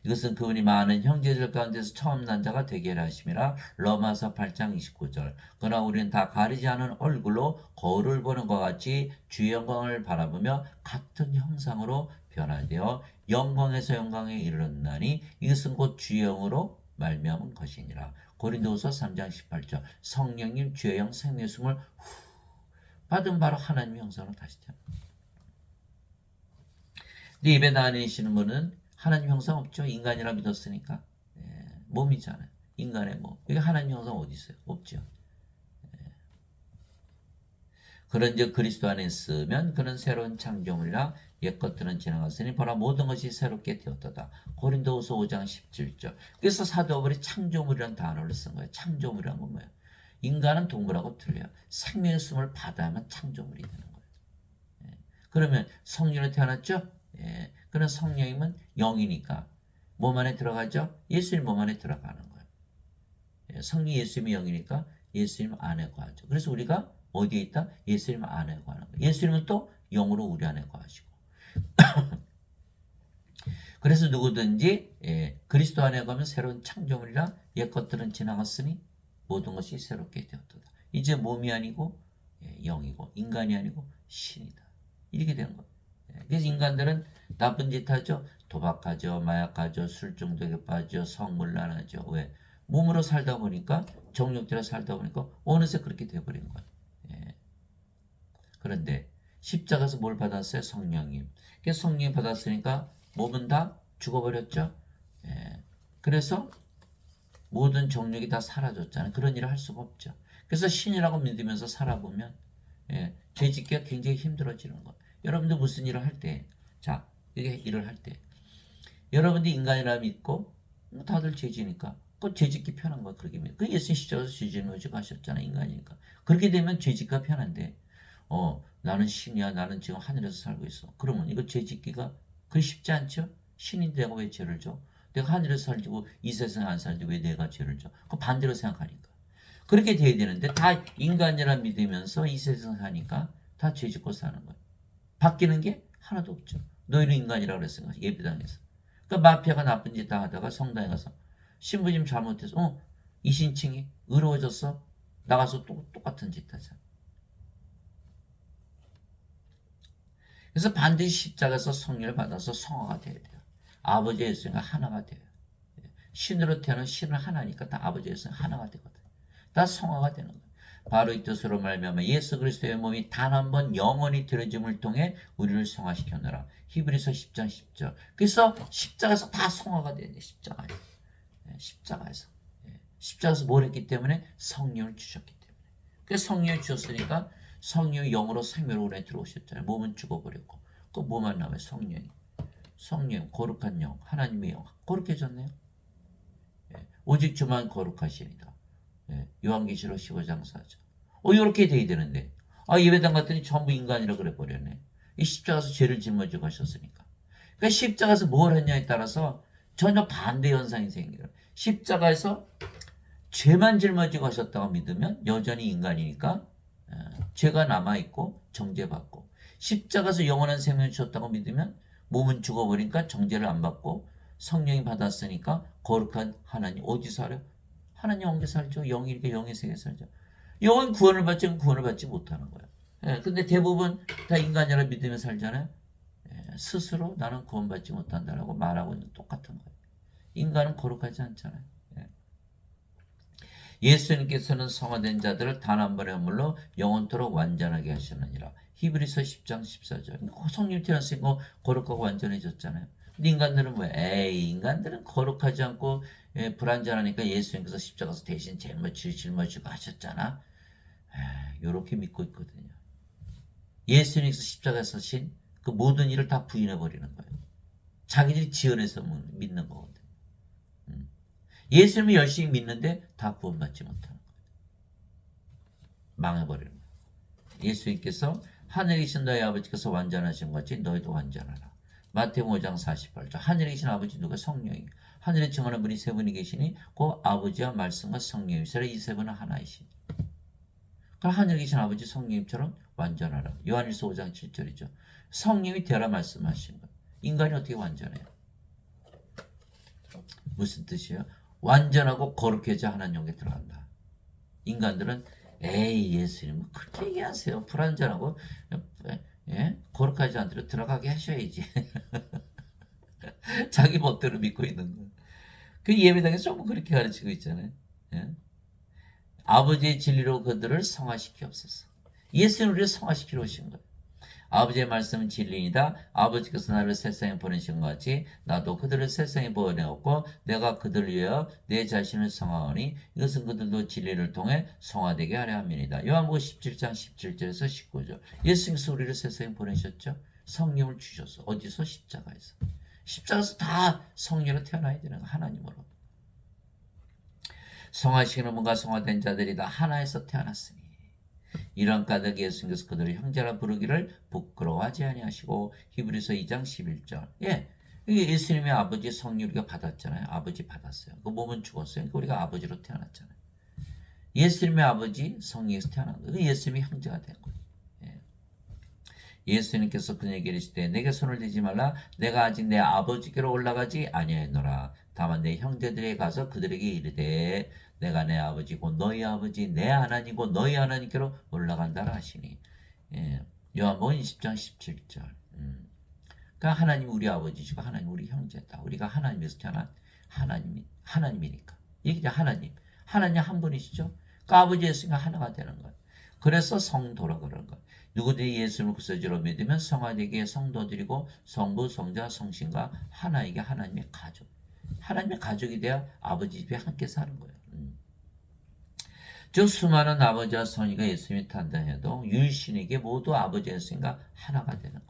이것은 그분이 많은 형제들 가운데서 처음 난 자가 되게 하심이라. 로마서 8장 29절. 그러나 우리는 다 가리지 않은 얼굴로 거울을 보는 것 같이 주의 영광을 바라보며 같은 형상으로 변화되어 영광에서 영광에 이르렀나니 이것은 곧 주의 영으로 말미암은 것이니라. 고린도후서 3장 18절. 성령님 주의 영 생명의 숨을 받은 바로 하나님의 형상으로 다시 태어나. 근데 예배 다니시는 분은 하나님 형상 없죠. 인간이라 믿었으니까. 예, 몸이잖아요. 인간의 몸. 이게 하나님 형상 어디 있어요? 없죠. 예. 그런즉 그리스도 안에 있으면 그는 새로운 창조물이라 옛 것들은 지나갔으니 보라 모든 것이 새롭게 되었도다. 고린도후서 5장 17절. 그래서 사도 바울이 창조물이라는 단어를 쓴 거예요. 창조물이란 건 뭐예요? 인간은 동물하고 틀려요. 생명의 숨을 받아야만 창조물이 되는 거예요. 예. 그러면 성령으로 태어났죠? 예. 그런 성령님은 영이니까 몸 안에 들어가죠? 예수님 몸 안에 들어가는 거예요. 예. 성령 예수님이 영이니까 예수님 안에 거하죠. 그래서 우리가 어디에 있다? 예수님 안에 거하는 거예요. 예수님은 또 영으로 우리 안에 거하시고. 그래서 누구든지 그리스도 안에 거하면 새로운 창조물이라 옛 것들은 지나갔으니 모든 것이 새롭게 되었도다. 이제 몸이 아니고 영이고 인간이 아니고 신이다. 이렇게 되는 거예요. 그래서 인간들은 나쁜 짓 하죠. 도박하죠. 마약하죠. 술 중독에 빠져 성물란하죠. 왜? 몸으로 살다 보니까 정욕대로 살다 보니까 어느새 그렇게 돼버린 거예요. 예. 그런데 십자가에서 뭘 받았어요? 성령님. 그래서 성령님 받았으니까 몸은 다 죽어버렸죠. 예. 그래서 모든 정욕이 다 사라졌잖아요. 그런 일을 할 수가 없죠. 그래서 신이라고 믿으면서 살아보면 죄짓기가 굉장히 힘들어지는 거예요. 여러분들 무슨 일을 할 때, 자, 이게 일을 할 때, 여러분들이 인간이라 믿고 다들 죄지니까 그 죄짓기 편한 거야. 그렇게 믿고 그 예수님 십자가에서 죄지는 거지 하셨잖아. 인간이니까. 그렇게 되면 죄짓기가 편한데 나는 신이야. 나는 지금 하늘에서 살고 있어. 그러면 이거 죄짓기가 그게 쉽지 않죠? 신인데 내가 왜 죄를 져? 내가 하늘에서 살지고 이 세상에 안 살지 왜 내가 죄를 져? 그 반대로 생각하니까. 그렇게 돼야 되는데 다 인간이라 믿으면서 이 세상에 사니까 다 죄짓고 사는 거야. 바뀌는 게 하나도 없죠. 너희는 인간이라고 그랬으니까 예배당에서. 그러니까 마피아가 나쁜 짓 다 하다가 성당에 가서 신부님 잘못해서 이신칭이 의로워졌어. 나가서 또 똑같은 짓 하잖아. 그래서 반드시 십자가에서 성령을 받아서 성화가 돼야 돼요. 아버지 예수님과 하나가 돼요. 신으로 태어난 신은 하나니까 다 아버지 예수님 하나가 되거든. 다 성화가 되는 거예요. 바로 이 뜻으로 말미암아 예수 그리스도의 몸이 단 한 번 영원히 들어짐을 통해 우리를 성화시켰노라. 히브리서 10장 10절. 그래서 십자가에서 다 성화가 돼야 돼. 십자가에서. 십자가에서. 십자가에서 뭘 했기 때문에 성령을 주셨기 때문에. 그래서 성령을 주셨으니까 성령이 영으로 생명으로 우리에 들어오셨잖아요. 몸은 죽어버렸고 그 뭐만 남아요? 성령이. 성령, 거룩한 영, 하나님의 영. 거룩해졌네요. 오직 주만 거룩하시니라. 요한계시록 15장 4절. 이렇게 돼야 되는데 예배당 갔더니 전부 인간이라 그래 버렸네. 이 십자가에서 죄를 짊어지고 가셨으니까. 그러니까 십자가에서 뭘 했냐에 따라서 전혀 반대 현상이 생겨요. 십자가에서 죄만 짊어지고 가셨다고 믿으면 여전히 인간이니까 죄가 남아있고 정죄받고, 십자가에서 영원한 생명을 주셨다고 믿으면 몸은 죽어버리니까 정죄를 안 받고 성령이 받았으니까 거룩한 하나님 어디 살아요? 하나님 영에 살죠. 영이 이렇게 영의 세계에 살죠. 영은 구원을 받지 구원을 받지 못하는 거예요. 근데 대부분 다 인간이라 믿으며 살잖아요. 스스로 나는 구원받지 못한다라고 말하고 있는 똑같은 거예요. 인간은 거룩하지 않잖아요. 예수님께서는 성화된 자들을 단 한 번의 허물로 영원토록 완전하게 하시느니라. 히브리서 10장 14절. 성령 태어났으니까 거룩하고 완전해졌잖아요. 근데 인간들은 뭐야? 인간들은 거룩하지 않고 불완전하니까 예수님께서 십자가에서 대신 짊어지고 하셨잖아. 요렇게 믿고 있거든요. 예수님께서 십자가에서 신 그 모든 일을 다 부인해버리는 거예요. 자기들이 지어내서 믿는 거거든. 예수님을 열심히 믿는데 다 구원받지 못하는 거예요. 망해버리는 거예요. 예수님께서 하늘에 계신 너희 아버지께서 완전하신 것 같이 너희도 완전하라. 마태복음 5장 48절. 하늘에 계신 아버지 누가 성령이 하늘에 증언하는 분이 세 분이 계시니 그 아버지와 말씀과 성령이시라. 이 세 분은 하나이시니. 그럼 하늘에 계신 아버지 성령님처럼 완전하라. 요한일서 5장 7절이죠. 성령이 되라 말씀하신 거예요. 인간이 어떻게 완전해요? 무슨 뜻이에요? 완전하고 거룩해져 하나님께 들어간다. 인간들은 에이 예수님 그렇게 얘기하세요. 불완전하고 거룩하지 않도록 들어가게 하셔야지. 자기 멋대로 믿고 있는 거. 그 예배당에서 전부 그렇게 가르치고 있잖아요. 예? 아버지의 진리로 그들을 성화시키옵소서. 예수는 우리를 성화시키러 오신 거예요. 아버지의 말씀은 진리이다. 아버지께서 나를 세상에 보내신 것 같이 나도 그들을 세상에 보내었고 내가 그들을 위하여 내 자신을 성화하니 이것은 그들도 진리를 통해 성화되게 하려 함이니이다. 요한복음 17장 17절에서 19절. 예수님께서 우리를 세상에 보내셨죠. 성령을 주셨어. 어디서? 십자가에서. 십자가에서 다 성령으로 태어나야 되는 거 하나님으로. 성화시키는 분과 성화된 자들이 다 하나에서 태어났으니 이런 까닭 예수님께서 그들을 형제라 부르기를 부끄러워하지 아니하시고 히브리서 2장 11절. 예, 이게 예수님의 아버지 성령 우리가 받았잖아요. 아버지 받았어요. 그 몸은 죽었어요. 그러니까 우리가 아버지로 태어났잖아요. 예수님의 아버지 성령에서 태어난 거예요. 예수님이 형제가 된 거예요. 예. 예수님께서 그에게 이르시되 내게 손을 대지 말라. 내가 아직 내 아버지께로 올라가지 아니하였노라. 다만 내 형제들에게 가서 그들에게 이르되 내가 내 아버지고 너희 아버지 내 하나님이고 너희 하나님께로 올라간다라 하시니. 예. 요한복음 20장 17절. 그러니까 하나님 우리 아버지시고 하나님 우리 형제다. 우리가 하나님에서 태어난 하나님이니까. 이게 하나님 한 분이시죠. 그러니까 아버지 예수가 하나가 되는 거예요. 그래서 성도라 그런 거예요. 누구든지 예수를 구세주로 믿으면 성화되기에 성도들이고 성부 성자 성신과 하나이게 하나님의 가족. 하나님의 가족이 돼야 아버지 집에 함께 사는 거예요. 즉 수많은 아버지와 성이가 예수님이 탄다해도 유일신에게 모두 아버지 예수님과 하나가 되는 거예요.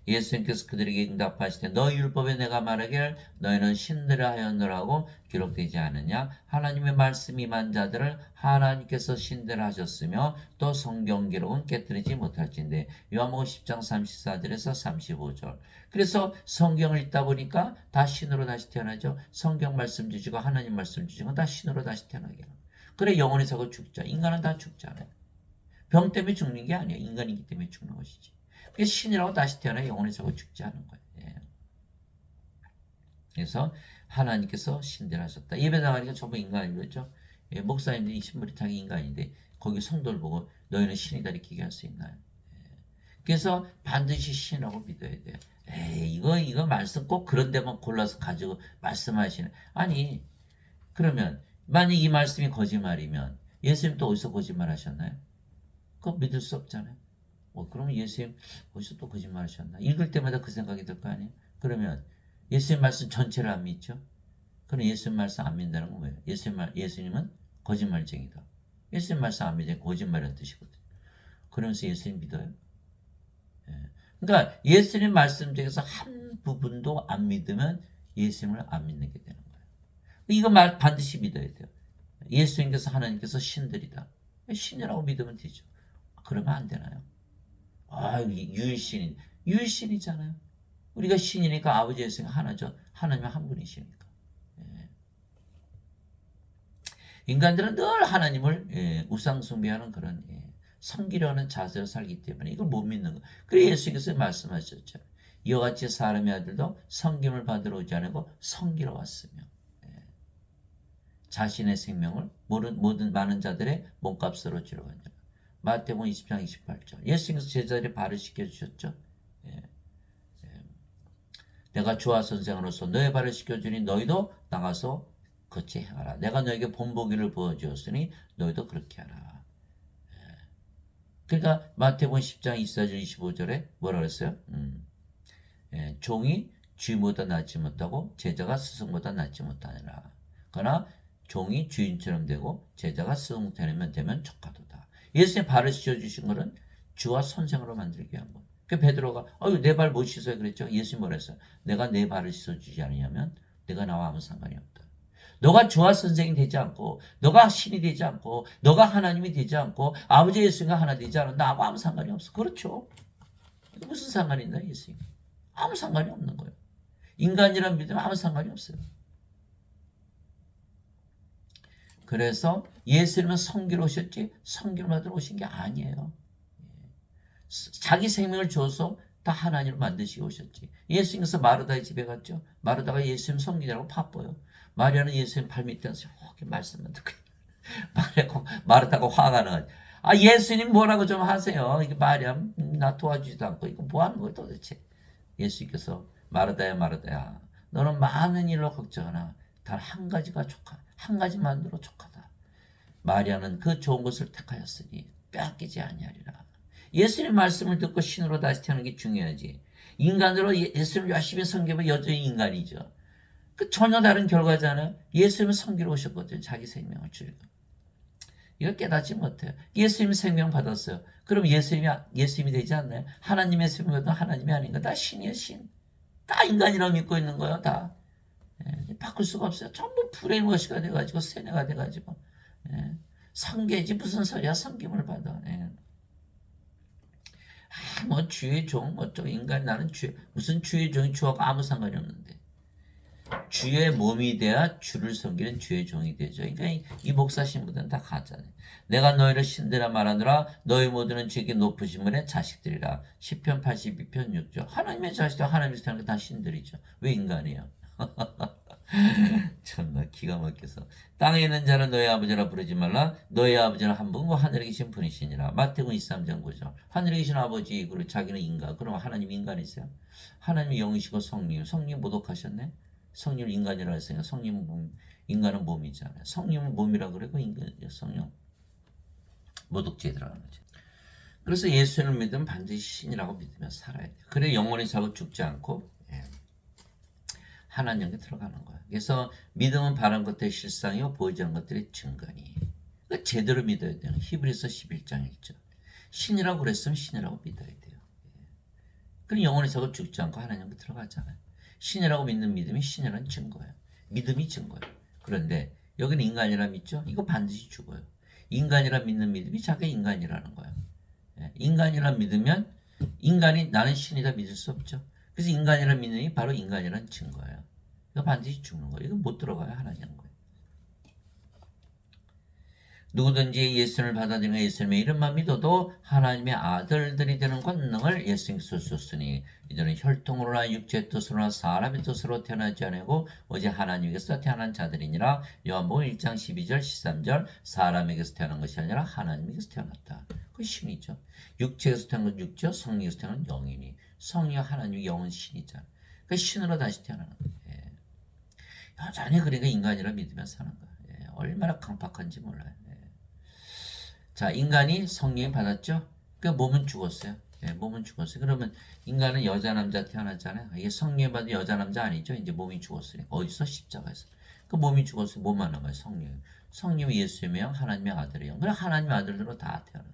예수님께서 그들에게 응답하시되 너희 율법에 내가 말하기를 너희는 신들을 하였노라고 기록되지 않느냐. 하나님의 말씀 임한 자들을 하나님께서 신들 하셨으며 또 성경 기록은 깨뜨리지 못할진데. 요한복음 10장 34절에서 35절. 그래서 성경을 읽다 보니까 다 신으로 다시 태어나죠. 성경 말씀 주시고 하나님 말씀 주시고 다 신으로 다시 태어나게 합니다. 그래 영원히 사고 죽자. 인간은 다 죽잖아요. 병 때문에 죽는 게 아니에요. 인간이기 때문에 죽는 것이지. 신이라고 다시 태어나 영원히 사고 죽지 않은 거예요. 예. 그래서 하나님께서 신들하셨다. 예배 나가니까 전부 인간이죠. 예, 목사님들이 신물이 타기 인간인데 거기 성도를 보고 너희는 신이다 이렇게 얘기할 수 있나요? 예. 그래서 반드시 신이라고 믿어야 돼요. 에이 이거 말씀 꼭 그런 데만 골라서 가지고 말씀하시는. 아니 그러면 만약 이 말씀이 거짓말이면 예수님 또 어디서 거짓말 하셨나요? 그거 믿을 수 없잖아요. 그러면 예수님 어디서 또 거짓말 하셨나? 읽을 때마다 그 생각이 들 거 아니에요? 그러면 예수님 말씀 전체를 안 믿죠? 그럼 예수님 말씀 안 믿는다는 건 뭐예요? 예수님은 거짓말쟁이다. 예수님 말씀 안 믿으면 거짓말이라는 뜻이거든요. 그러면서 예수님 믿어요? 예. 그러니까 예수님 말씀 중에서 한 부분도 안 믿으면 예수님을 안 믿는 게 되는 거예요. 이거 반드시 믿어야 돼요. 예수님께서 하나님께서 신들이다. 신이라고 믿으면 되죠. 그러면 안 되나요? 유일신이잖아요. 우리가 신이니까 아버지 예수가 하나죠. 하나님은 한 분이시니까. 예. 인간들은 늘 하나님을 우상 숭배하는 그런 섬기려는 자세로 살기 때문에 이걸 못 믿는 거. 그래서 예수께서 말씀하셨죠. 이와 같이 사람의 아들도 섬김을 받으러 오지 않고 섬기러 왔으며 자신의 생명을 모든 많은 자들의 몸값으로 주려고 하냐. 마태복음 20장 28절. 예수님께서 제자들이 발을 씻겨주셨죠. 예. 내가 주와 선생으로서 너의 발을 씻겨주니 너희도 나가서 그렇게 행하라. 내가 너에게 본보기를 보여주었으니 너희도 그렇게 하라. 예. 그러니까 마태복음 10장 24절 25절에 뭐라 그랬어요? 종이 주인보다 낫지 못하고 제자가 스승보다 낫지 못하니라. 그러나 종이 주인처럼 되고 제자가 스승처럼 되면 척하도다. 예수의 발을 씻어주신 것은 주와 선생으로 만들기 위한 것. 그 베드로가 내 발 못 씻어요 그랬죠. 예수님 뭐랬어요? 내가 내 발을 씻어주지 않으냐면 내가 나와 아무 상관이 없다. 너가 주화 선생이 되지 않고, 너가 신이 되지 않고, 너가 하나님이 되지 않고, 아버지 예수님과 하나 되지 않은 나하고 아무 상관이 없어. 그렇죠? 무슨 상관이 있나, 예수님? 아무 상관이 없는 거예요. 인간이란 믿으면 아무 상관이 없어요. 그래서 예수님은 성기로 오셨지 성기를 받으러 오신 게 아니에요. 자기 생명을 줘서 다 하나님을 만드시고 오셨지. 예수님께서 마르다의 집에 갔죠. 마르다가 예수님 성기라고 바빠요. 마리아는 예수님 발밑에 앉아서 이렇게 말씀만 듣고 마르다가 화가 나가지고 예수님 뭐라고 좀 하세요. 이게 마리아 나 도와주지도 않고 이거 뭐 하는 거야 도대체. 예수님께서 마르다야 너는 많은 일로 걱정하나 단 한 가지가 족하 한 가지만으로 족하다. 마리아는 그 좋은 것을 택하였으니 빼앗기지 아니하리라. 예수님 말씀을 듣고 신으로 다시 태어나는 게 중요하지. 인간으로 예수님을 열심히 섬기면 여전히 인간이죠. 그 전혀 다른 결과잖아요. 예수님은 섬기러 오셨거든요. 자기 생명을 주려고. 이걸 깨닫지 못해요. 예수님이 생명 받았어요. 그럼 예수님이 되지 않나요? 하나님의 생명도 하나님이 아닌가? 다 신이에요, 신. 다 인간이라고 믿고 있는 거예요, 다. 바꿀 수가 없어요. 전부 브레인워시가 돼가지고 세뇌가 돼가지고 성계지 무슨 소리야 성김을 받아. 뭐 주의 종 뭐저 인간 나는 무슨 주의 종이 주하고 아무 상관이 없는데 주의 몸이 돼야 주를 섬기는 주의 종이 되죠. 그러니까 이 목사 신부들은 다 가짜네. 내가 너희를 신들아 말하노라 너희 모두는 주에게 높으신 분의 자식들이라. 시편 82편 6절. 하나님의 자식들 하나님의 자식들 다 신들이죠. 왜 인간이에요? 참나 기가 막혀서 땅에 있는 자는 너희 아버지라 부르지 말라. 너희 아버지는 한 분과 하늘에 계신 분이시니라. 마태복음 23장 9절. 하늘에 계신 아버지 그리고 자기는 인간. 그럼 하나님 인간이세요? 하나님이 영이시고 성령 모독하셨네. 성령 인간이라 했으니까 인간은 몸이잖아요. 성령은 몸이라 그러고 성령 모독죄에 들어가는 거죠. 그래서 예수를 믿으면 반드시 신이라고 믿으며 살아야 돼요. 그래 영원히 살고 죽지 않고 하나님께 들어가는 거예요. 그래서 믿음은 바란 것들의 실상이요 보이지 않는 것들의 증거니. 그러니까 제대로 믿어야 돼요. 히브리서 11장 1절. 신이라고 그랬으면 신이라고 믿어야 돼요. 그럼 영원히 살고 죽지 않고 하나님께 들어가잖아요. 신이라고 믿는 믿음이 신이라는 증거예요. 믿음이 증거예요. 그런데 여기는 인간이라 믿죠? 이거 반드시 죽어요. 인간이라 믿는 믿음이 자기 인간이라는 거예요. 인간이라 믿으면 인간이 나는 신이다 믿을 수 없죠. 그래서 인간이라 믿음이 바로 인간이라는 증거예요. 이거 반드시 죽는 거예요. 이거 못 들어가요. 하나님 거예요. 누구든지 예수님을 받아들이는 예수님의 이름만 믿어도 하나님의 아들들이 되는 권능을 예수님께서 주셨으니 이들은 혈통으로나 육체의 뜻으로나 사람의 뜻으로 태어나지 아니고 오직 하나님께서 태어난 자들이니라. 요한복음 1장 12절 13절. 사람에게서 태어난 것이 아니라 하나님에게서 태어났다. 그 신이죠. 육체에서 태어난 건 육체, 성령에서 태어난 영이니 성령 하나님의 영은 신이잖아. 그 신으로 다시 태어나는 거예요. 여전히 그러니까 인간이라 믿으며 사는 거예요. 얼마나 강팍한지 몰라요. 자, 인간이 성령 받았죠? 그 몸은 죽었어요. 몸은 죽었어요. 그러면 인간은 여자 남자 태어났잖아요. 이게 성령 받은 여자 남자 아니죠? 이제 몸이 죽었으니까 어디서 십자가에서 그 몸이 죽었어요. 몸만 남아요. 성령. 성령이 예수의 영, 하나님의 아들의 영. 그래 하나님의 아들들로 다 태어나요.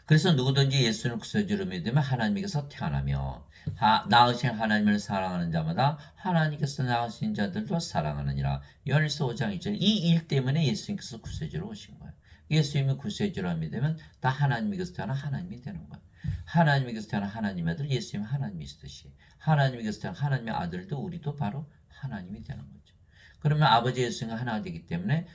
그래서 누구든지 예수를 구세주로 믿으면 하나님께서 태어나며 낳으신 하나님을 사랑하는 자마다 하나님께서 낳으신 자들도 사랑하느니라. 요한일서 5장 2절. 이 일 때문에 예수님께서 구세주로 오신 거예요. 예수님이 구세주로 믿으면 다 하나님께서 태어난 하나님이 되는 거예요. 하나님께서 태어난 하나님의 아들 예수님은 하나님이시듯이 하나님께서 태어난 하나님의 아들도 우리도 바로 하나님이 되는 거죠. 그러면 아버지 예수님과 하나가 되기 때문에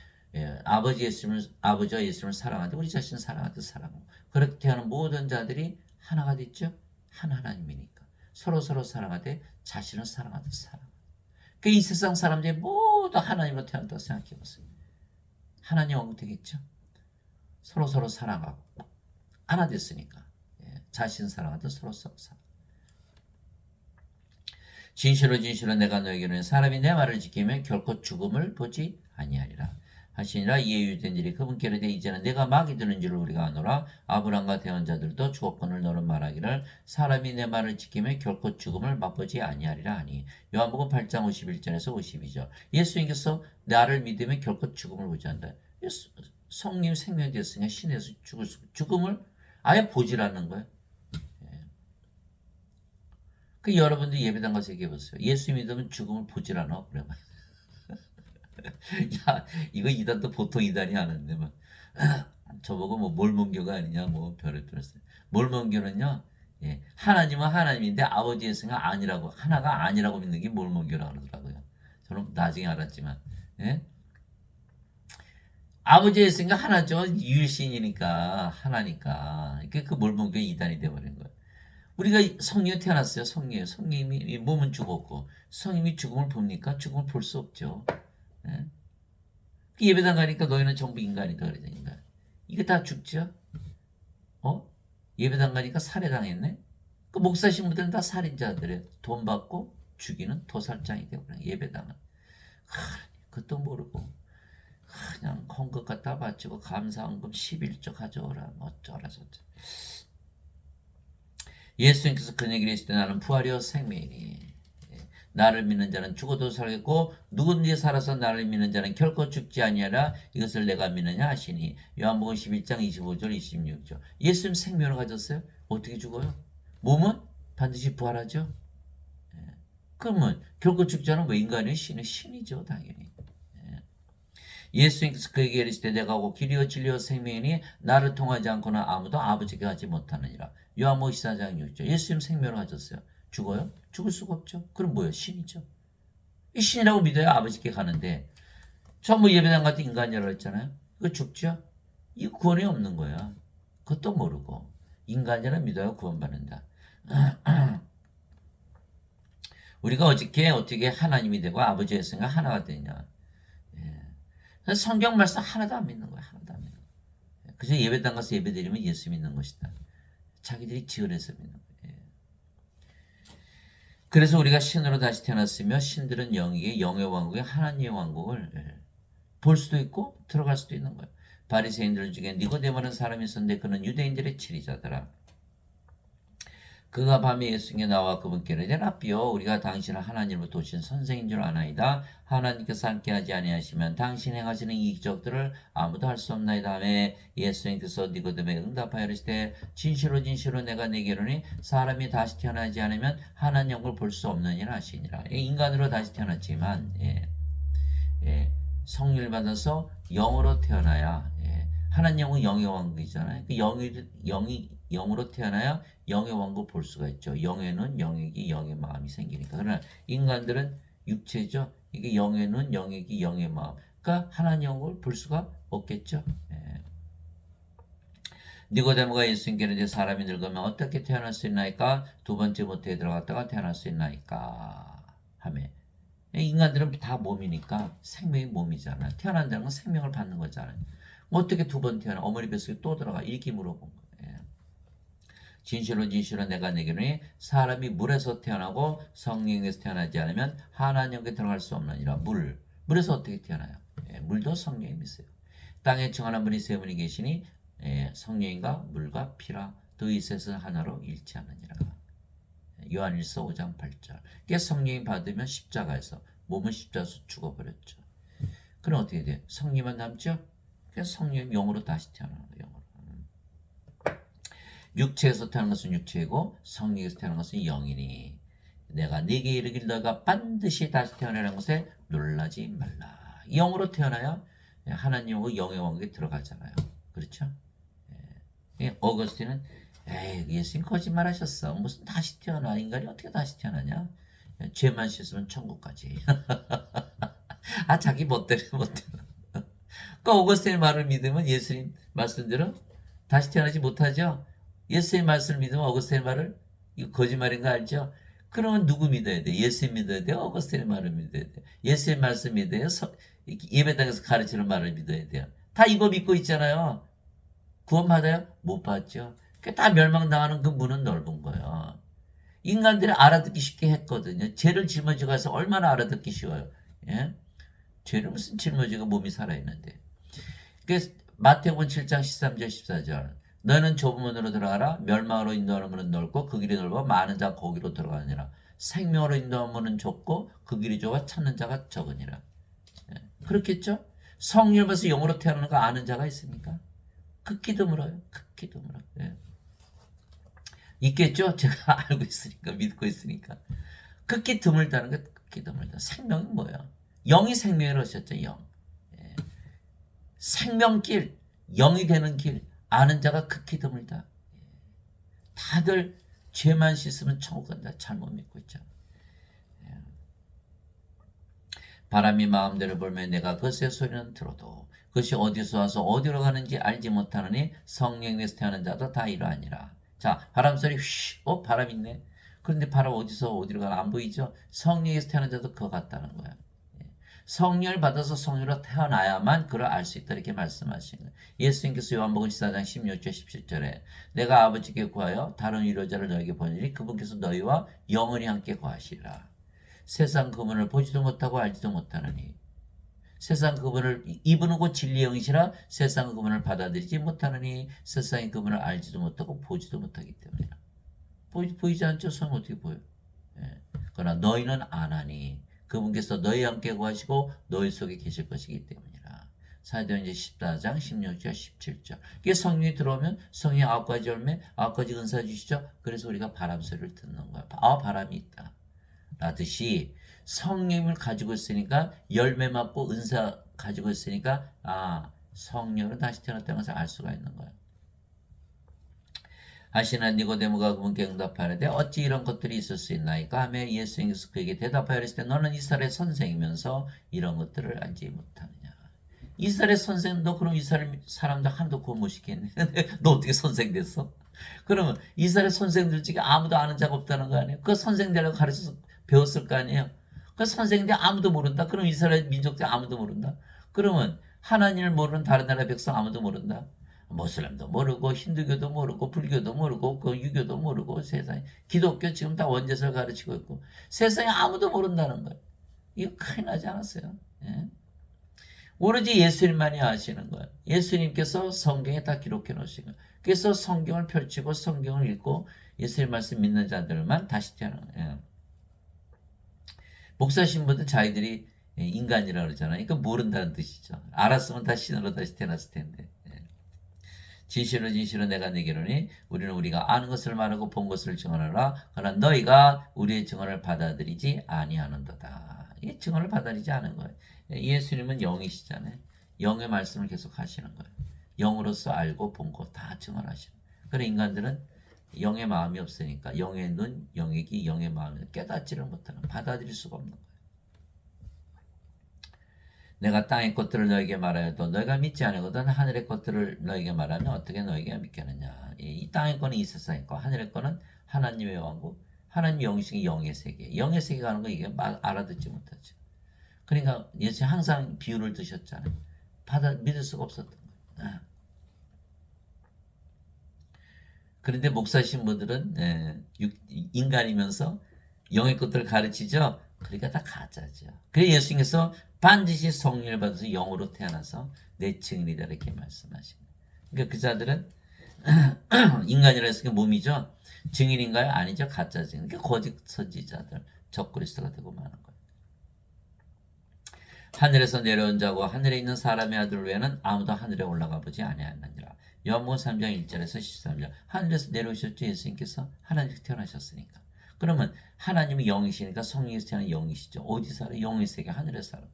아버지와 예수님을 사랑하듯 우리 자신을 사랑하듯 사랑하고 그렇게 태어난 모든 자들이 하나가 됐죠. 한 하나님이니까 서로 사랑하되 자신을 사랑하듯 사랑하고 이 세상 사람들이 모두 하나님으로 태어났다고 생각해 보세요. 하나님 왕국 되겠죠. 서로 사랑하고 하나 됐으니까 자신 사랑하듯 서로 사랑. 진실로 내가 너에게 이르노니 사람이 내 말을 지키면 결코 죽음을 보지 아니하리라 하시니라. 이에 유대인들이 그분께 이르되 이제는 내가 마귀 드는 줄을 우리가 아노라. 아브라함과 대언 자들도 주었거늘 너는 말하기를 사람이 내 말을 지키면 결코 죽음을 맛보지 아니하리라 하니. 요한복음 8장 51절에서 52절. 예수님께서 나를 믿으면 결코 죽음을 보지 않는다. 성령 생명이 됐으니까 신에서 죽음을 아예 보질 않는 거예요. 그 여러분들 예배당 가서 얘기해 보세요. 예수 믿으면 죽음을 보질 않아. 그래. 야, 이거 이단도 보통 이단이 아닌데, 막. 저보고 뭐 몰몬교가 아니냐, 뭐 별을 들었어요. 몰몬교는요, 예, 하나님은 하나님인데 아버지의 생각 아니라고, 하나가 아니라고 믿는 게 몰몬교라고 그러더라고요. 저는 나중에 알았지만, 예? 아버지의 생각 하나죠. 유일신이니까, 하나니까. 그 몰몬교 이단이 돼버린 거예요. 우리가 성령에 태어났어요. 성령. 성령이 몸은 죽었고 성령이 죽음을 봅니까? 죽음을 볼 수 없죠. 예? 예배당 가니까 너희는 전부 인간이다 그러죠. 인간. 이게 다 죽죠. 어? 예배당 가니까 살해당했네. 그 목사 신부들은 다 살인자들이에요. 돈 받고 죽이는 도살장이 되어버려. 예배당은. 그것도 모르고 그냥 헌금 갖다 바치고 감사헌금 11조 가져오라. 어쩌라 저쩌라. 예수님께서 그런 얘기를 했을 때 나는 부활이요 생명이니 나를 믿는 자는 죽어도 살겠고 누구든지 살아서 나를 믿는 자는 결코 죽지 아니하라. 이것을 내가 믿느냐 하시니. 요한복음 11장 25절 26절. 예수님 생명을 가졌어요. 어떻게 죽어요? 몸은 반드시 부활하죠. 그러면 결코 죽지 않은 왜 인간의 신은 신이죠 당연히. 예수님께서 그에게 이르시되 내가 곧 길이요 진리요 생명이니 나를 통하지 않고는 아무도 아버지께 가지 못하느니라. 요한복음 14장 6절. 예수님 생명을 가졌어요. 죽어요? 죽을 수가 없죠. 그럼 뭐예요? 신이죠. 이 신이라고 믿어야 아버지께 가는데 전부 예배당 같은 인간이라고 했잖아요. 그거 죽죠? 이거 구원이 없는 거야. 그것도 모르고 인간이라 믿어야 구원받는다. 우리가 어떻게 하나님이 되고 아버지의 생각 하나가 되냐. 성경 말씀 하나도 안 믿는 거야. 하나도 안 믿는 거야. 그저 예배당 가서 예배드리면 예수 믿는 것이다. 자기들이 지어내서 믿는 거예요. 그래서 우리가 신으로 다시 태어났으며 신들은 영이게 영의 왕국에 하나님의 왕국을 볼 수도 있고 들어갈 수도 있는 거예요. 바리새인들 중에 니고데모라는 사람이 있었는데 그는 유대인들의 지리자더라. 그가 밤에 예수님께 나와 그분께 이르되 라삐여 우리가 당신을 하나님으로부터 오신 선생인 줄 아나이다. 하나님께서 함께하지 아니하시면 당신 행하시는 이 기적들을 아무도 할 수 없나이다 하매 예수님께서 니고데모에 응답하여 이르시되 진실로 진실로 내가 네게 이르노니 사람이 다시 태어나지 않으면 하나님 영광을 볼 수 없느니라 하시니라. 인간으로 다시 태어났지만 성령을 받아서 영으로 태어나야 하나님 영은 영의 왕국이잖아요. 그 영이 영으로 태어나야 영의 왕국 볼 수가 있죠. 영에는 영이기 영의 마음이 생기니까. 그러나 인간들은 육체죠. 이게 영의 눈, 영의 귀, 영의 마음. 그러니까 하나님 영을 볼 수가 없겠죠. 니고데모가 예수님께 이르되 사람이 늙으면 어떻게 태어날 수 있나이까? 두 번째 모태에 들어갔다가 태어날 수 있나이까? 하매 인간들은 다 몸이니까 생명이 몸이잖아요. 태어난다는 건 생명을 받는 거잖아요. 어떻게 두 번 태어나? 어머니 뱃속에 또 들어가? 이렇게 물어본 거예요. 진실로 진실로 내가 내게는 사람이 물에서 태어나고 성령에서 태어나지 않으면 하나님께 들어갈 수 없느니라. 물에서 어떻게 태어나요? 물도 성령이 있어요. 땅에 정하는 분이 세 분이 계시니 성령인가 물과 피라 너희 셋은 하나로 일치하느니라. 요한일서 5장 8절. 그게 성령이 받으면 십자가에서 몸은 십자가에서 죽어버렸죠. 그럼 어떻게 돼요? 성령만 남죠? 그래서 성령이 영으로 다시 태어나는 거예요. 영으로. 육체에서 태어난 것은 육체이고 성령에서 태어난 것은 영이니 내가 네게 이르길 너가 반드시 다시 태어나는 것에 놀라지 말라. 영으로 태어나야 하나님하고 영의 왕국에 들어가잖아요. 그렇죠? 어거스틴은 에이 예수님 거짓말하셨어. 무슨 다시 태어나. 인간이 어떻게 다시 태어나냐. 죄만 씻으면 천국까지. 아 자기 멋대로. 그러니까 어거스틴의 말을 믿으면 예수님 말씀대로 다시 태어나지 못하죠. 예수의 말씀을 믿으면 어거스틴의 말을 이거 거짓말인 거 알죠? 그러면 누구 믿어야 돼? 예수님 믿어야 돼? 어거스틴의 말을 믿어야 돼? 예수의 말씀 믿어야 돼? 예배당에서 가르치는 말을 믿어야 돼요. 다 이거 믿고 있잖아요. 구원 받아요? 못 받죠. 다 멸망당하는 그 문은 넓은 거예요. 인간들이 알아듣기 쉽게 했거든요. 죄를 짊어지고 가서 얼마나 알아듣기 쉬워요. 예? 죄를 무슨 짊어지고 몸이 살아있는데. 그래서 마태복음 7장 13절 14절 너는 좁은 문으로 들어가라. 멸망으로 인도하는 문은 넓고 그 길이 넓어 많은 자가 거기로 들어가느니라. 생명으로 인도하는 문은 좁고 그 길이 좁아 찾는 자가 적으니라. 그렇겠죠? 성령을 받아서 영으로 태어나는 거 아는 자가 있습니까? 극히 드물어요. 극히 드물어요. 있겠죠? 제가 알고 있으니까 믿고 있으니까. 극히 드물다는 게 극히 드물다. 생명이 뭐야? 영이 생명이라고 하셨죠. 영. 예. 생명길, 영이 되는 길 아는 자가 극히 드물다. 다들 죄만 씻으면 천국 간다. 잘못 믿고 있잖아. 바람이 마음대로 불면 내가 그것의 소리는 들어도 그것이 어디서 와서 어디로 가는지 알지 못하느니 성령에서 태어난 자도 다 이러하니라. 자, 바람 소리 휘, 바람 있네. 그런데 바람 어디서 어디로 가나 안 보이죠? 성령에서 태어난 자도 그거 같다는 거야. 성령을 받아서 성령으로 태어나야만 그걸 알 수 있다 이렇게 말씀하시는 거예요. 예수님께서 요한복음 14장 16절 17절에 내가 아버지께 구하여 다른 위로자를 너에게 보내니 그분께서 너희와 영원히 함께 거하시리라. 세상 그분을 보지도 못하고 알지도 못하느니 세상 그분을 이분은 곧 진리의 영이시라 세상 그분을 받아들이지 못하느니 세상이 그분을 알지도 못하고 보지도 못하기 때문이라. 보이지 않죠? 성은 어떻게 보여? 예. 그러나 너희는 아나니 그분께서 너희와 함께 구하시고 너희 속에 계실 것이기 때문이라. 사도행전 14장 16절 17절. 이게 성령이 들어오면 성령이 9가지 열매 9가지 은사 주시죠. 그래서 우리가 바람 소리를 듣는 거야. 바람이 있다 라듯이 성령을 가지고 있으니까 열매 맞고 은사 가지고 있으니까 성령으로 다시 태어났다는 것을 알 수가 있는 거야. 하시나 니고데모가 그분께 응답하는데 어찌 이런 것들이 있을 수 있나이까 하며 예수님께서 그에게 대답하여 이르시되 너는 이스라엘의 선생이면서 이런 것들을 알지 못하느냐. 이스라엘의 선생, 너 그럼 이스라엘 사람들 하나도 구원 못 시켰네. 너 어떻게 선생 됐어? 그러면 이스라엘 선생들 중에 아무도 아는 자가 없다는 거 아니에요? 그 선생들하고 가르쳐서 배웠을 거 아니에요? 그 선생들 아무도 모른다? 그럼 이스라엘 민족들 아무도 모른다? 그러면 하나님을 모르는 다른 나라 백성 아무도 모른다? 모슬람도 모르고 힌두교도 모르고 불교도 모르고 그 유교도 모르고 세상에 기독교 지금 다 원죄설 가르치고 있고 세상에 아무도 모른다는 거예요. 이거 큰일 나지 않았어요? 예? 오로지 예수님만이 아시는 거예요. 예수님께서 성경에 다 기록해 놓으신 거예요. 그래서 성경을 펼치고 성경을 읽고 예수님 말씀 믿는 자들만 다시 태어나는 거예요. 목사 신부들 자기들이 인간이라고 그러잖아요. 그러니까 모른다는 뜻이죠. 알았으면 다 신으로 다시 태어났을 텐데. 진실로 내가 내게로니 우리는 우리가 아는 것을 말하고 본 것을 증언하라. 그러나 너희가 우리의 증언을 받아들이지 아니하는도다. 이게 증언을 받아들이지 않은 거예요. 예수님은 영이시잖아요. 영의 말씀을 계속 하시는 거예요. 영으로서 알고 본 거 다 증언하시는 거예요. 그래 인간들은 영의 마음이 없으니까 영의 눈, 영의 귀, 영의 마음을 깨닫지를 못하는 받아들일 수가 없는 거예요. 내가 땅의 것들을 너에게 말하여도 너희가 믿지 않거든 하늘의 것들을 너에게 말하면 어떻게 너에게 믿겠느냐. 이 땅의 거는 이 세상의 거, 하늘의 거는 하나님의 왕국, 하나님 영이신 영의 세계. 영의 세계 가는 거 이게 알아듣지 못하죠. 그러니까 예수 항상 비유를 드셨잖아요. 믿을 수가 없었던 거예요. 그런데 목사 신부들은 인간이면서 영의 것들을 가르치죠. 그러니까 다 가짜죠. 그래서 예수님께서 반드시 성령을 받아서 영으로 태어나서 내 증인이다 이렇게 말씀하십니다. 그러니까 그 자들은 인간이라 해서 몸이죠. 증인인가요? 아니죠. 가짜 증인. 그러니까 거짓 선지자들, 적그리스도가 되고 마는 거예요. 하늘에서 내려온 자고 하늘에 있는 사람의 아들 외에는 아무도 하늘에 올라가 보지 아니하느니라. 요한복음 3장 1절에서 13절. 하늘에서 내려오셨죠. 예수님께서 하나님께서 태어나셨으니까. 그러면 하나님이 영이시니까 성령에서 태어난 영이시죠. 어디 살아요? 영의 세계, 하늘에 살아요.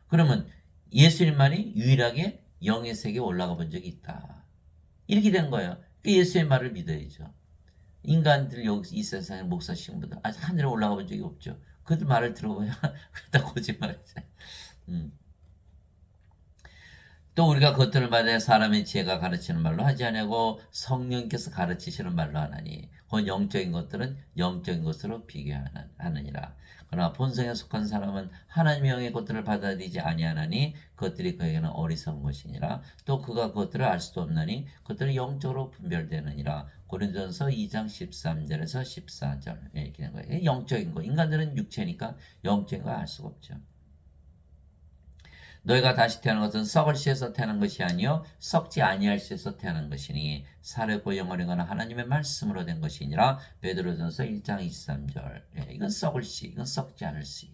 그러면 예수님만이 유일하게 영의 세계에 올라가 본 적이 있다. 이렇게 된 거예요. 예수의 말을 믿어야죠. 인간들 여기 이 세상에 목사 신부들 아직 하늘에 올라가 본 적이 없죠. 그들 말을 들어봐야 다 거짓말이죠. 또 우리가 그것들을 받아 사람의 지혜가 가르치는 말로 하지 아니하고 성령께서 가르치시는 말로 하나니 그 영적인 것들은 영적인 것으로 비교하느니라. 그러나 본성에 속한 사람은 하나님의 영의 것들을 받아들이지 아니하나니 그것들이 그에게는 어리석은 것이니라. 또 그가 그것들을 알 수도 없나니 그것들은 영적으로 분별되느니라. 고린도전서 2장 13절에서 14절 이렇게 된 거예요. 영적인 거. 인간들은 육체니까 영적인 거 알 수가 없죠. 너희가 다시 태어난 것은 썩을 씨에서 태어난 것이 아니요 썩지 아니할 씨에서 태어난 것이니 살았고 영원히거나 하나님의 말씀으로 된 것이니라. 베드로전서 1장 23절. 이건 썩을 씨, 이건 썩지 않을 씨.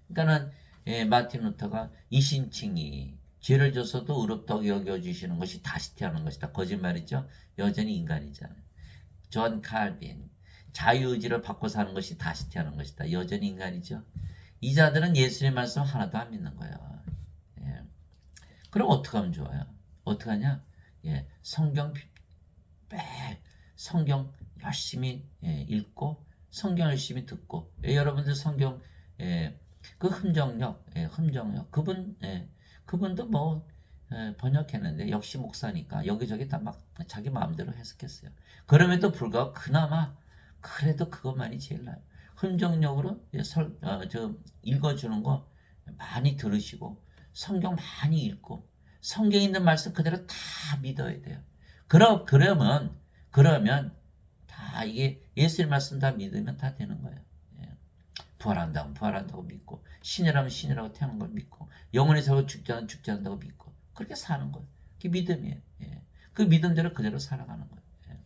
그러니까는 마틴 루터가 이신칭이 죄를 줬어도 의롭다고 여겨주시는 것이 다시 태어난 것이다. 거짓말이죠. 여전히 인간이잖아요. 존 칼빈 자유의지를 받고 사는 것이 다시 태어난 것이다. 여전히 인간이죠. 이 자들은 예수님의 말씀 하나도 안 믿는 거예요. 예. 그럼 어떻게 하면 좋아요? 어떻게 하냐? 예. 성경 열심히 읽고 성경 열심히 듣고 여러분들 성경 그 흠정역 그분도 뭐 번역했는데 역시 목사니까 여기저기 다 막 자기 마음대로 해석했어요. 그럼에도 불구하고 그나마 그래도 그것만이 제일 나아요. 흠정역으로 읽어주는 거 많이 들으시고 성경 많이 읽고 성경에 있는 말씀 그대로 다 믿어야 돼요. 그러면 다 이게 예수의 말씀 다 믿으면 다 되는 거예요. 예. 부활한다면 부활한다고 믿고 신이라면 신이라고 태어난 걸 믿고 영원히 살고 죽지 않는다고 믿고 그렇게 사는 거예요. 그게 믿음이에요. 예. 그 믿음대로 그대로 살아가는 거예요. 예.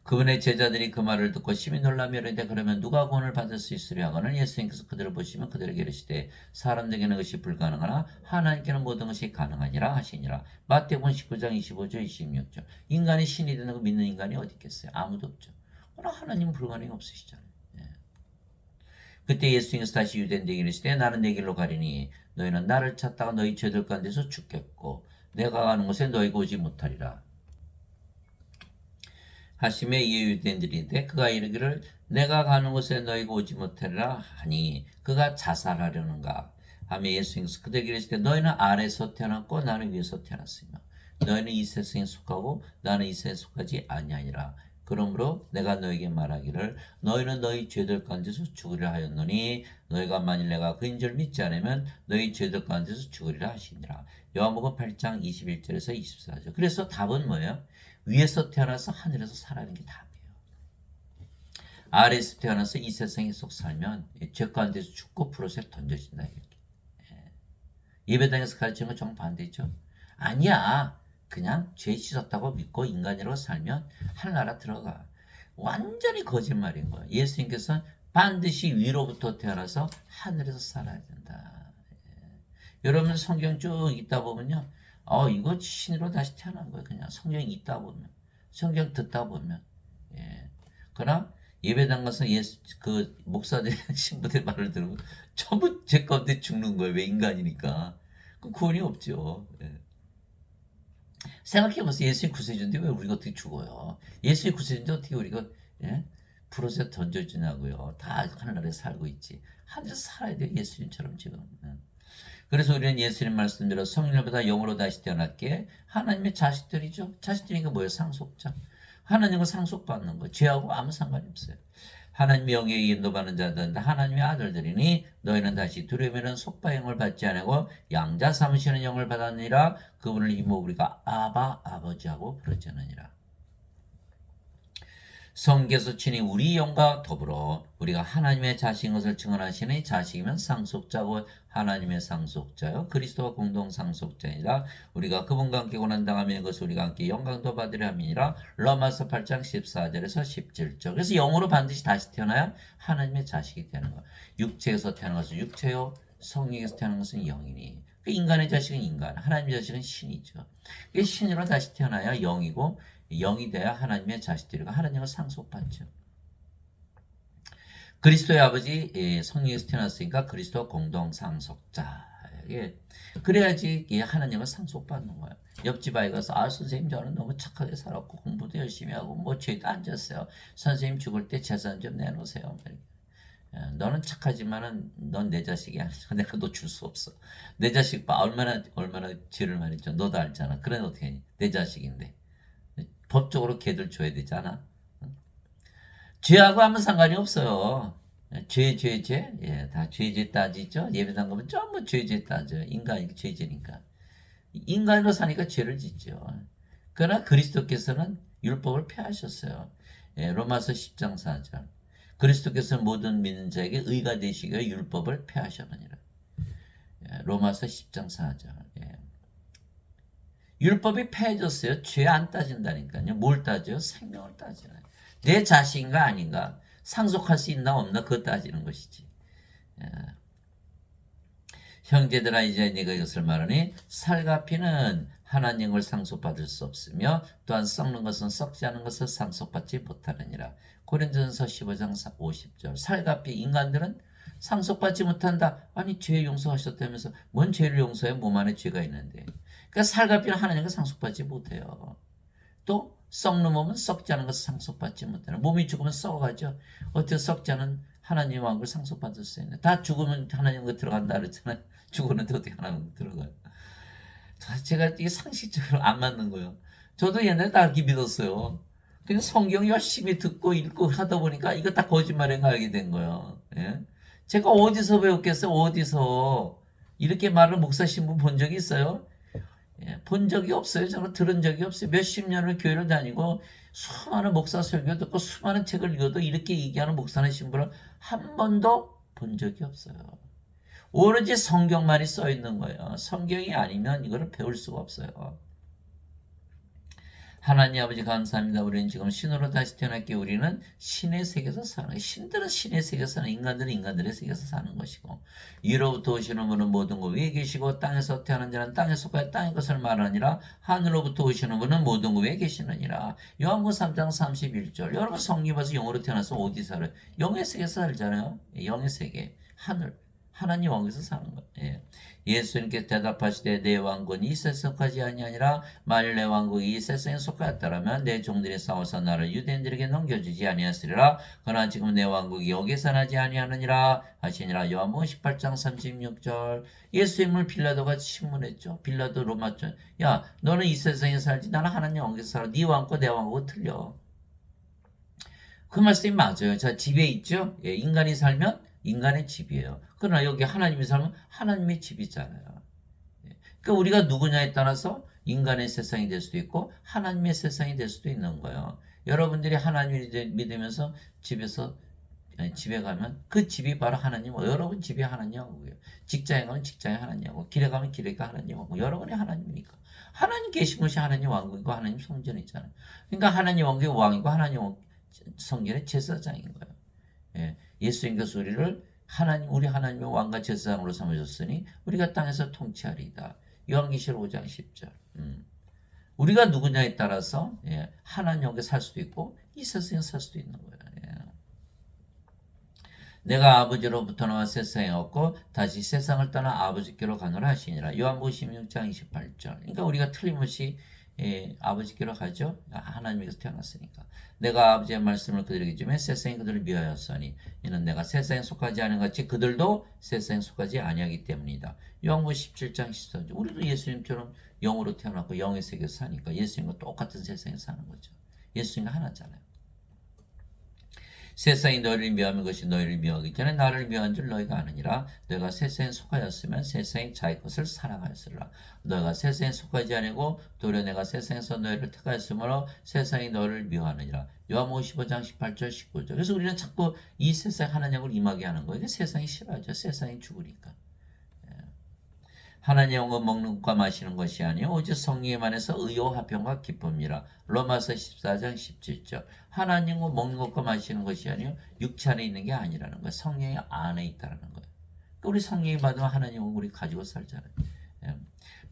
그분의 제자들이 그 말을 듣고 심히 놀라며 이르되 그러면 누가 구원을 받을 수 있으랴 하거늘 예수님께서 그들을 보시면 그들에게 이르시되 사람들에게는 것이 불가능하나 하나님께는 모든 것이 가능하니라 하시니라. 마태복음 19장 25절 26절. 인간이 신이 되는 거 믿는 인간이 어디 있겠어요? 아무도 없죠. 그러나 하나님은 불가능이 없으시잖아요. 예. 그때 예수님께서 다시 유대인에게 이르시되 나는 내 길로 가리니 너희는 나를 찾다가 너희 죄들 가운데서 죽겠고 내가 가는 곳에 너희가 오지 못하리라. 하심에 이에 유대인들이 이르되 그가 이르기를 내가 가는 곳에 너희가 오지 못하리라 하니 그가 자살하려는가 하며 예수님께서 그들에게 이르시되 너희는 아래에서 태어났고 나는 위에서 태어났으며 너희는 이 세상에 속하고 나는 이 세상에 속하지 아니하니라. 그러므로 내가 너희에게 말하기를 너희는 너희 죄들 가운데서 죽으리라 하였노니 너희가 만일 내가 그인 줄 믿지 않으면 너희 죄들 가운데서 죽으리라 하시니라. 요한복음 8장 21절에서 24절. 그래서 답은 뭐예요? 위에서 태어나서 하늘에서 살아가는 게 답이에요. 아래에서 태어나서 이 세상에 속 살면 죄 가운데서 죽고 불옷에 던져진다. 이렇게. 예배당에서 가르치는 건 정반대죠. 아니야. 그냥 죄 씻었다고 믿고 인간이라고 살면 하늘나라 들어가. 완전히 거짓말인 거예요. 예수님께서는 반드시 위로부터 태어나서 하늘에서 살아야 된다. 여러분 성경 쭉 읽다 보면요. 이거 신으로 다시 태어난 거예요. 그냥 성경 읽다 보면. 성경 듣다 보면. 예. 그러나 예배당 가서 그 목사들, 신부들 말을 들으면 전부 죄 가운데 죽는 거예요. 왜 인간이니까. 그 구원이 없죠. 예. 생각해보세요. 예수님 구세주인데 왜 우리가 어떻게 죽어요? 예수님 구세주인데 어떻게 우리가 불옷에 던져지냐고요. 다 하늘나라에 살고 있지. 하늘에서 살아야 돼요. 예수님처럼 지금. 그래서 우리는 예수님 말씀대로 성령보다 영으로 다시 태어났기에 하나님의 자식들이죠. 자식들이니까 뭐예요? 상속자. 하나님과 상속받는 거. 죄하고 아무 상관이 없어요. 하나님의 영에 인도받는 자들은 하나님의 아들들이니 너희는 다시 두려움에는 속바영을 받지 않고 양자 삼으시는 영을 받았느니라. 그분을 힘으로 우리가 아바 아버지하고 부르짖느니라. 성경에서 친히 우리 영과 더불어 우리가 하나님의 자식인 것을 증언하시니 자식이면 상속자고 하나님의 상속자요 그리스도와 공동 상속자이라. 우리가 그분과 함께 고난당하며 이것을 우리가 함께 영광도 받으려 함이니라. 로마서 8장 14절에서 17절. 그래서 영으로 반드시 다시 태어나야 하나님의 자식이 되는 거. 육체에서 태어난 것은 육체요 성령에서 태어난 것은 영이니. 인간의 자식은 인간, 하나님의 자식은 신이죠. 신으로 다시 태어나야 영이고 영이 돼야 하나님의 자식들이고 하나님을 상속받죠. 그리스도의 아버지 성령에서 태어났으니까 그리스도 공동 상속자. 그래야지 하나님을 상속받는 거예요. 옆집 아이 가서 선생님 저는 너무 착하게 살았고 공부도 열심히 하고 뭐 죄도 안 졌어요. 선생님 죽을 때 재산 좀 내놓으세요. 너는 착하지만은 넌 내 자식이 아니야. 내가 너 줄 수 없어. 내 자식 봐 얼마나 죄를 많이 졌죠. 너도 알잖아. 그래 어떻게 해? 내 자식인데. 법적으로 걔들 줘야 되지 않아? 죄하고 아무 상관이 없어요. 죄. 예, 다 죄 따지죠. 예배당 가면 전부 죄 따져. 인간이 죄지니까. 인간으로 사니까 죄를 짓죠. 그러나 그리스도께서는 율법을 폐하셨어요. 예, 로마서 10장 4절. 그리스도께서는 모든 믿는 자에게 의가 되시기 위해 율법을 폐하셨느니라. 예, 로마서 10장 4절. 예. 율법이 폐해졌어요. 죄 안 따진다니까요. 뭘 따져요? 생명을 따지나요. 내 자식인가 아닌가 상속할 수 있나 없나 그거 따지는 것이지. 형제들아 이제 네가 이것을 말하니 살갑이는 하나님을 상속받을 수 없으며 또한 썩는 것은 썩지 않은 것을 상속받지 못하느니라. 고린도전서 15장 50절. 살갑이 인간들은 상속받지 못한다. 아니 죄 용서하셨다면서 뭔 죄를 용서해? 몸 안에 죄가 있는데. 그러니까 살갑이는 하나님과 상속받지 못해요. 또 썩는 몸은 썩지 않은 것을 상속받지 못하는. 몸이 죽으면 썩어가죠. 어떻게 썩지 않은 하나님의 왕국을 상속받을 수 있는. 다 죽으면 하나님 그 들어간다 그랬잖아요. 죽었는데 어떻게 하나님 들어가요. 제가 이게 상식적으로 안 맞는 거예요. 저도 옛날에 다 그렇게 믿었어요. 근데 성경 열심히 듣고 읽고 하다 보니까 이거 다 거짓말인가 알게 된 거예요. 예? 제가 어디서 배웠겠어요? 어디서 이렇게 말을 목사 신부 본 적이 있어요? 예, 본 적이 없어요. 저는 들은 적이 없어요. 몇십 년을 교회를 다니고 수많은 목사 설교 듣고 수많은 책을 읽어도 이렇게 얘기하는 목사나 신부를 한 번도 본 적이 없어요. 오로지 성경만이 써 있는 거예요. 성경이 아니면 이거를 배울 수가 없어요. 하나님 아버지 감사합니다. 우리는 지금 신으로 다시 태어났기에 우리는 신의 세계에서 사는 거예요. 신들은 신의 세계에서 사는, 인간들은 인간들의 세계에서 사는 것이고, 위로부터 오시는 분은 모든 것 위에 계시고 땅에서 태어난 자는 땅에 속하여 땅의 것을 말하니라. 하늘로부터 오시는 분은 모든 것 위에 계시느니라. 요한복음 3장 31절. 여러분 성경 봐서 영으로 태어나서 어디 살아요? 영의 세계에서 살잖아요. 영의 세계, 하늘. 하나님 왕국에서 사는 거예요. 예. 예수님께서 대답하시되 내 왕국은 이 세상 속하지 아니하니라. 만일 내 왕국이 이 세상에 속하였더라면 내 종들이 싸워서 나를 유대인들에게 넘겨주지 아니하였으리라. 그러나 지금 내 왕국이 여기서 나지 아니하느니라 하시니라. 요한복음 18장 36절. 예수님을 빌라도가 신문했죠. 빌라도 로마전. 야 너는 이 세상에 살지 나는 하나님 왕국에서 살아. 네 왕국과 내 왕국은 틀려. 그 말씀이 맞아요. 자 집에 있죠. 예, 인간이 살면 인간의 집이에요. 그러나 여기 하나님이 살면 하나님의 집이잖아요. 그러니까 우리가 누구냐에 따라서 인간의 세상이 될 수도 있고 하나님의 세상이 될 수도 있는 거예요. 여러분들이 하나님을 믿으면서 집에 가면 그 집이 바로 하나님, 여러분 집이 하나님이고요. 직장에 가면 직장이 하나님이고, 길에 가면 길에가 하나님이고, 여러분이 하나님이니까. 하나님 계신 것이 하나님 왕국이고 하나님 성전이잖아요. 그러니까 하나님 왕국의 왕이고 하나님 성전의 제사장인 거예요. 예, 예수님께서 우리를 우리 하나님의 왕과 제사장으로 삼으셨으니 우리가 땅에서 통치하리이다. 요한계시록 5장 10절. 우리가 누구냐에 따라서 예, 하나님 왕국에 살 수도 있고 이 세상에 살 수도 있는 거예요. 예. 내가 아버지로부터 나와 세상에 왔고 다시 세상을 떠나 아버지께로 가노라 하시니라. 요한복음 16장 28절. 그러니까 우리가 틀림없이 아버지께로 가죠. 하나님께서 태어났으니까. 내가 아버지의 말씀을 그들에게 주면 세상이 그들을 미워하였으니 이는 내가 세상에 속하지 않은 같이 그들도 세상에 속하지 아니하기 때문이다. 요한복음 17장 14절. 우리도 예수님처럼 영으로 태어났고 영의 세계에서 사니까 예수님과 똑같은 세상에 사는 거죠. 예수님과 하나잖아요. 세상이 너희를 미워하는 것이 너희를 미워하기 전에 나를 미워한 줄 너희가 아느니라. 너희가 세상에 속하였으면 세상이 자기 것을 사랑하였으리라. 너희가 세상에 속하지 아니고 도리어 내가 세상에서 너희를 택하였으므로 세상이 너를 미워하느니라. 요한복음 15장 18절 19절. 그래서 우리는 자꾸 이 세상에 하나님을 임하게 하는 거예요. 세상이 싫어하죠. 세상이 죽으니까. 하나님의 영은 먹는 것과 마시는 것이 아니요 오직 성령에 안에서 의와 화평과 기쁨이라. 로마서 14장 17절. 하나님은 먹는 것과 마시는 것이 아니요 육체 안에 있는 게 아니라는 거예요. 성령이 안에 있다는 거예요. 그러니까 우리 성령이 받으면 하나님은 우리 가지고 살잖아요. 예.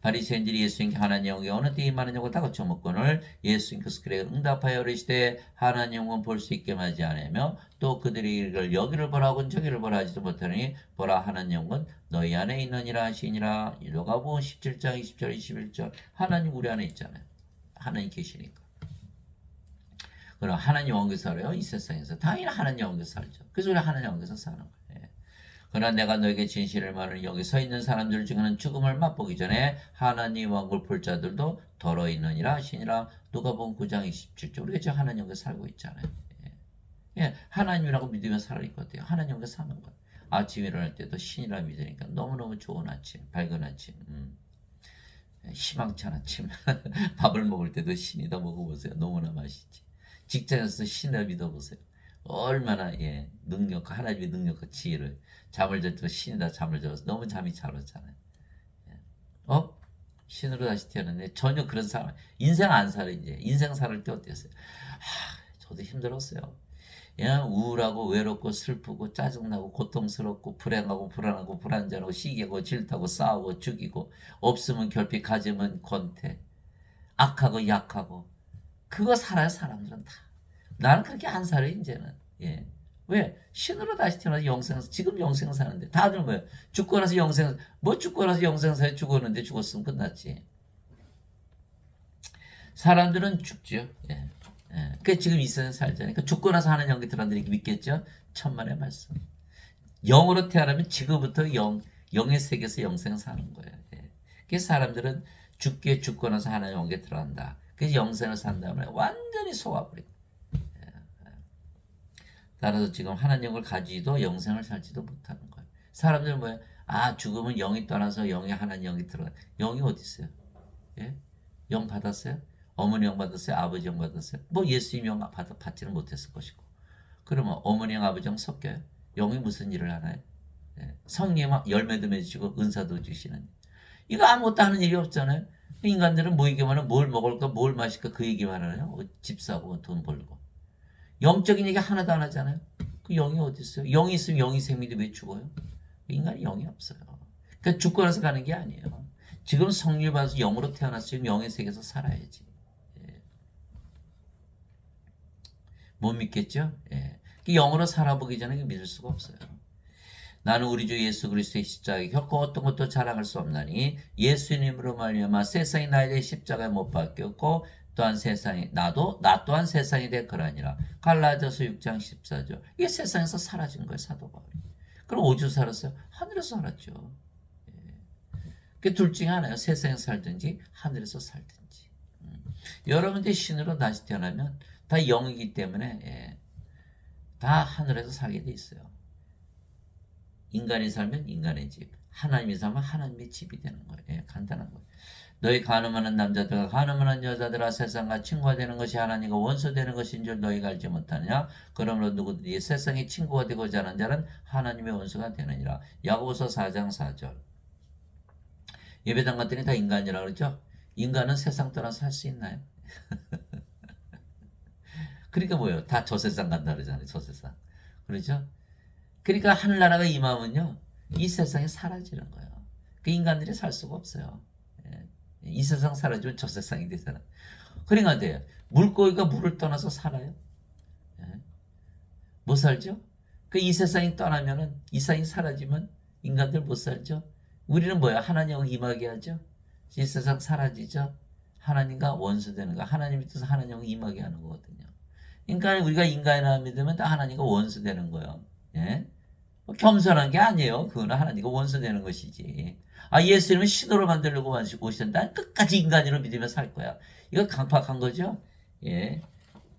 바리새인들이 예수님께 하나님 영이 어느 때 임하느냐고 다그쳐 묻거늘 예수님께서 그래 응답하여 이르시되 하나님 영은 볼 수 있게 하지 않으며 또 그들이 이를 여기를 보라고 저기를 보라 하지도 못하니 보라 하나님 영은 너희 안에 있느니라 하시니라. 요한복음 17장 20절 21절. 하나님 우리 안에 있잖아요. 하나님 계시니까. 그럼 하나님 왕국에서 살아요. 이 세상에서 당연히 하나님 왕국에서 살죠. 그래서 우리 하나님 왕국에서 사는 거예요. 그러나 내가 너에게 진실을 말하는 여기 서 있는 사람들 중에는 죽음을 맛보기 전에 하나님 왕국을 볼 자들도 더러 있느니라 하시니라. 누가복음 9장 27절. 우리가 지금 하나님 왕국에 살고 있잖아요. 예, 하나님이라고 믿으면 살아있 거예요. 하나님 왕국에 사는 거예요. 아침 일어날 때도 신이라 믿으니까 너무너무 좋은 아침, 밝은 아침, 희망찬 아침. 밥을 먹을 때도 신이다 먹어보세요. 너무나 맛있지. 직장에서 신이라 믿어보세요. 얼마나 능력, 하나님의 능력과 지혜를. 잠을 잘 때 신이다 잠을 자서 너무 잠이 잘 왔잖아요. 신으로 다시 태어났네. 전혀 그런 사람 인생 안 살아. 이제 인생 살을 때 어땠어요? 저도 힘들었어요. 예, 우울하고 외롭고 슬프고 짜증나고 고통스럽고 불행하고 불안하고 불안전하고 시기하고 질투하고 싸우고 죽이고 없으면 결핍 가지면 권태 악하고 약하고 그거 살아요 사람들은 다. 나는 그렇게 안 살아 이제는. 예. 왜? 신으로 다시 태어나서 영생 지금 영생 사는데 다들 뭐예요? 죽고 나서 영생 뭐 죽고 나서 영생 사에 죽었는데 죽었으면 끝났지. 사람들은 죽죠. 예. 예. 그 지금 이 세상 살잖아요. 그 죽고 나서 하는 영이 들어들이 믿겠죠? 천만의 말씀. 영으로 태어나면 지금부터 영의 세계에서 영생 사는 거예요. 예. 그 사람들은 죽고 나서 하나님 영에 들어간다. 그래서 영생을 산다면 완전히 속아버려. 따라서 지금 하나님 영을 가지도 영생을 살지도 못하는 거예요. 사람들은 뭐예요? 아 죽으면 영이 떠나서 영이 하나님 영이 들어가. 영이 어디 있어요? 예? 영 받았어요? 어머니 영 받았어요? 아버지 영 받았어요? 뭐 예수님 영 받지는 못했을 것이고. 그러면 어머니 영 아버지 영 섞여요? 영이 무슨 일을 하나요? 예. 성령 열매도 맺으시고 은사도 주시는. 이거 아무것도 하는 일이 없잖아요. 인간들은 뭐 얘기만 하면 뭘 먹을까 뭘 마실까 그 얘기만 하나요? 집 사고 돈 벌고. 영적인 얘기 하나도 안 하잖아요. 그 영이 어디 있어요? 영이 있으면 영이 생명인데 왜 죽어요? 인간이 영이 없어요. 그러니까 죽고 나서 가는 게 아니에요. 지금 성령 받아서 영으로 태어났으면 영의 세계에서 살아야지. 예. 못 믿겠죠? 예. 영으로 살아보기 전에 믿을 수가 없어요. 나는 우리 주 예수 그리스도의 십자가에 결코 어떤 것도 자랑할 수 없나니 예수님으로 말미암아 세상이 나에 대해 십자가에 못 박혔고 또한 세상이 나 또한 세상에 대해 그러하니라. 갈라디아서 6장 14절. 이게 세상에서 사라진 거예요 사도 바울이. 그럼 어디서 살았어요? 하늘에서 살았죠. 그 둘 중에 하나예요. 세상에서 살든지 하늘에서 살든지. 여러분들이 신으로 다시 태어나면 다 영이기 때문에 다 하늘에서 살게 돼 있어요. 인간이 살면 인간의 집, 하나님이 살면 하나님의 집이 되는 거예요. 예, 간단한 거예요. 너희 가늠하는 남자들과 가늠하는 여자들아 세상과 친구가 되는 것이 하나님과 원수 되는 것인 줄 너희가 알지 못하느냐? 그러므로 누구든지 세상의 친구가 되고자 하는 자는 하나님의 원수가 되느니라. 야고보서 4장 4절. 예배당 갔더니 다 인간이라고 그러죠? 인간은 세상 떠나서 살 수 있나요? 그러니까 뭐예요? 다 저 세상 간다 그러잖아요. 저 세상. 그렇죠? 그러니까 하늘나라가 임하면요. 이 세상이 사라지는 거예요. 그 인간들이 살 수가 없어요. 예. 이 세상 사라지면 저 세상이 되잖아. 그러니까 돼요. 물고기가 물을 떠나서 살아요. 예. 못 살죠? 그 이 세상이 떠나면은 이 세상이 사라지면 인간들 못 살죠? 우리는 뭐야? 하나님 임하게 하죠? 이 세상 사라지죠? 하나님과 원수되는 거. 하나님이 뜻은 하나님 임하게 하는 거거든요. 그러니까 우리가 인간이라 믿으면 다 하나님과 원수되는 거예요. 예? 겸손한 게 아니에요. 그거는 하나님과 원수되는 것이지. 아, 예수님은 신으로 만들려고 오셨다. 끝까지 인간으로 믿으며 살 거야. 이거 강팍한 거죠? 예.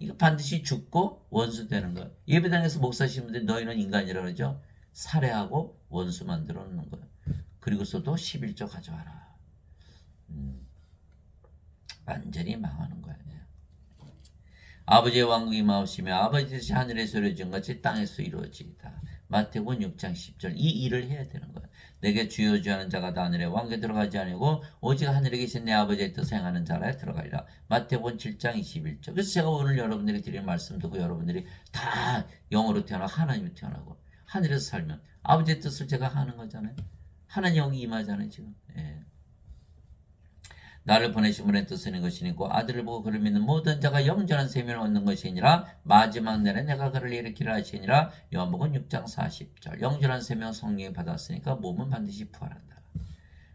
이거 반드시 죽고 원수되는 거예요. 예배당에서 목사신 분들 너희는 인간이라 그러죠? 살해하고 원수 만들어 놓는 거예요. 그리고서도 11조 가져와라. 완전히 망하는 거예요. 아버지의 왕국이 마옵시며 아버지 뜻이 하늘에서 이루어진 같이 땅에서 이루어지이다. 마태복음 6장 10절. 이 일을 해야 되는 거야. 내게 주여 주여 하는 자가 다 하늘에 왕국에 들어가지 아니고 오직 하늘에 계신 내 아버지의 뜻을 행하는 자라에 들어가리라. 마태복음 7장 21절. 그래서 제가 오늘 여러분들이 드리는 말씀 듣고 여러분들이 다 영으로 태어나고 하나님으로 태어나고 하늘에서 살면 아버지의 뜻을 제가 하는 거잖아요. 하나님 영이 임하잖아요 지금. 예. 나를 보내신 분의 뜻은 것이니고 아들을 보고 그를 믿는 모든 자가 영전한 생명을 얻는 것이니라. 마지막 날에 내가 그를 일으키라 하시니라. 요한복음 6장 40절. 영전한 생명 성령이 받았으니까 몸은 반드시 부활한다.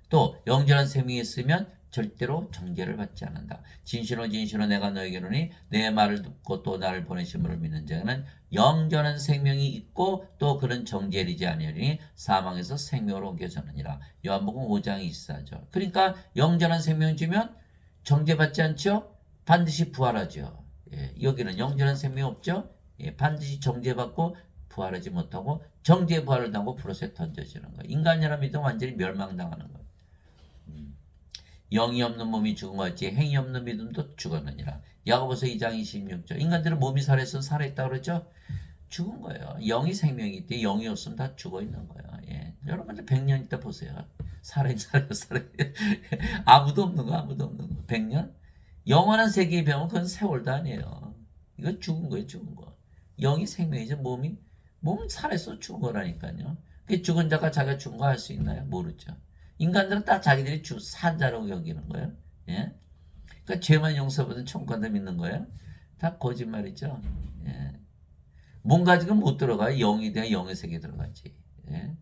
또 영전한 생명이 있으면 절대로 정죄를 받지 않는다. 진실로 진실로 내가 너에게 이르노니 내 말을 듣고 또 나를 보내신 분을 믿는 자는 영전한 생명이 있고 또 그런 정죄이지 아니하리니 사망에서 생명으로 옮겨졌느니라. 요한복음 5장 24절. 그러니까 영전한 생명 주면 정죄받지 않죠? 반드시 부활하죠. 예, 여기는 영전한 생명이 없죠? 예, 반드시 정죄받고 부활하지 못하고 정죄 부활을 당하고 불옷에 던져지는 거예요. 인간이라 믿으면 완전히 멸망당하는 거예요. 영이 없는 몸이 죽은 것 같이 행위 없는 믿음도 죽었느니라. 야고보서 2장 26절. 인간들은 몸이 살아있으면 살아있다고 그러죠? 죽은 거예요. 영이 생명이 있대. 영이 없으면 다 죽어 있는 거예요. 예. 여러분들 100년 있다 보세요. 살아있는 아무도 없는 거 아무도 없는 거. 100년? 영원한 세계의 병은 그건 세월도 아니에요. 이거 죽은 거예요. 죽은 거. 영이 생명이죠. 몸은 살아서 죽은 거라니까요. 그 죽은 자가 자기가 죽은 거 알 수 있나요? 모르죠. 인간들은 다 자기들이 산 자라고 여기는 거예요. 예? 그러니까 죄만 용서받은 천국 간다 믿는 거예요. 다 거짓말이죠. 예. 몸 가지고 못 들어가요. 영이 돼야 영의 세계에 들어가지. 예.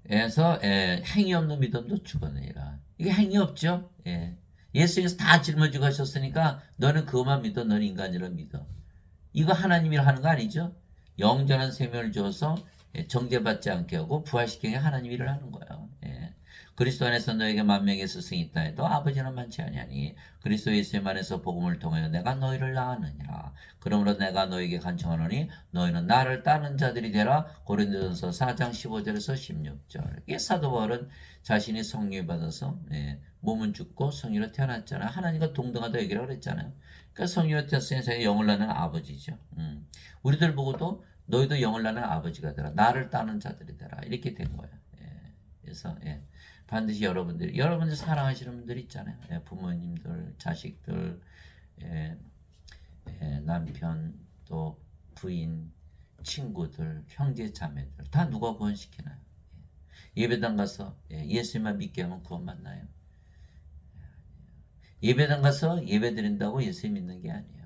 그래서 행위 없는 믿음도 죽어내라. 이게 행위 없죠. 예. 예수님께서 다 짊어지고 하셨으니까 너는 그것만 믿어. 너는 인간이라 믿어. 이거 하나님이라 하는 거 아니죠. 영전한 생명을 주어서 정죄받지 않게 하고 부활시키는 게 하나님 일을 하는 거예요. 예. 그리스도 안에서 너에게 만명의 스승이 있다 해도 아버지는 많지 아니하니 그리스도 예수님 안에서 복음을 통하여 내가 너희를 낳았느니라. 그러므로 내가 너에게 간청하노니 너희는 나를 따르는 자들이 되라. 고린도전서 4장 15절에서 16절. 이게 사도 바울은 자신이 성령을 받아서 몸은 죽고 성령으로 태어났잖아요. 하나님과 동등하다 얘기를 그랬잖아요. 그러니까 성령으로 태어났으니 자기가 영을 낳는 아버지죠. 우리들 보고도 너희도 영을 낳는 아버지가 되라. 나를 따르는 자들이 되라. 이렇게 된 거예요. 그래서 반드시 여러분들 사랑하시는 분들 있잖아요. 부모님들, 자식들, 남편, 또 부인, 친구들, 형제, 자매들 다 누가 구원시키나요? 예배당 가서 예수님만 믿게 하면 구원 받나요? 예배당 가서 예배 드린다고 예수님 믿는 게 아니에요.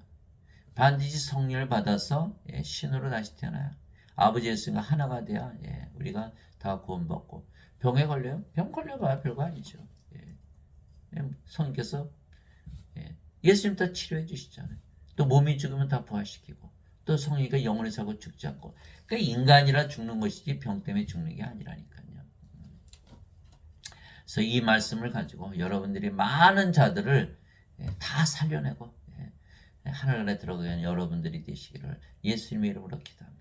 반드시 성령을 받아서 신으로 다시 태어나요. 아버지 예수님과 하나가 돼야 우리가 다 구원받고 병에 걸려요? 병 걸려봐야 별거 아니죠. 성령께서 예수님 다 치료해 주시잖아요. 또 몸이 죽으면 다 부활시키고 또 성령이가 영원히 살고 죽지 않고 그러니까 인간이라 죽는 것이지 병 때문에 죽는 게 아니라니까요. 그래서 이 말씀을 가지고 여러분들이 많은 자들을 다 살려내고 하늘나라에 들어가는 여러분들이 되시기를 예수님의 이름으로 기도합니다.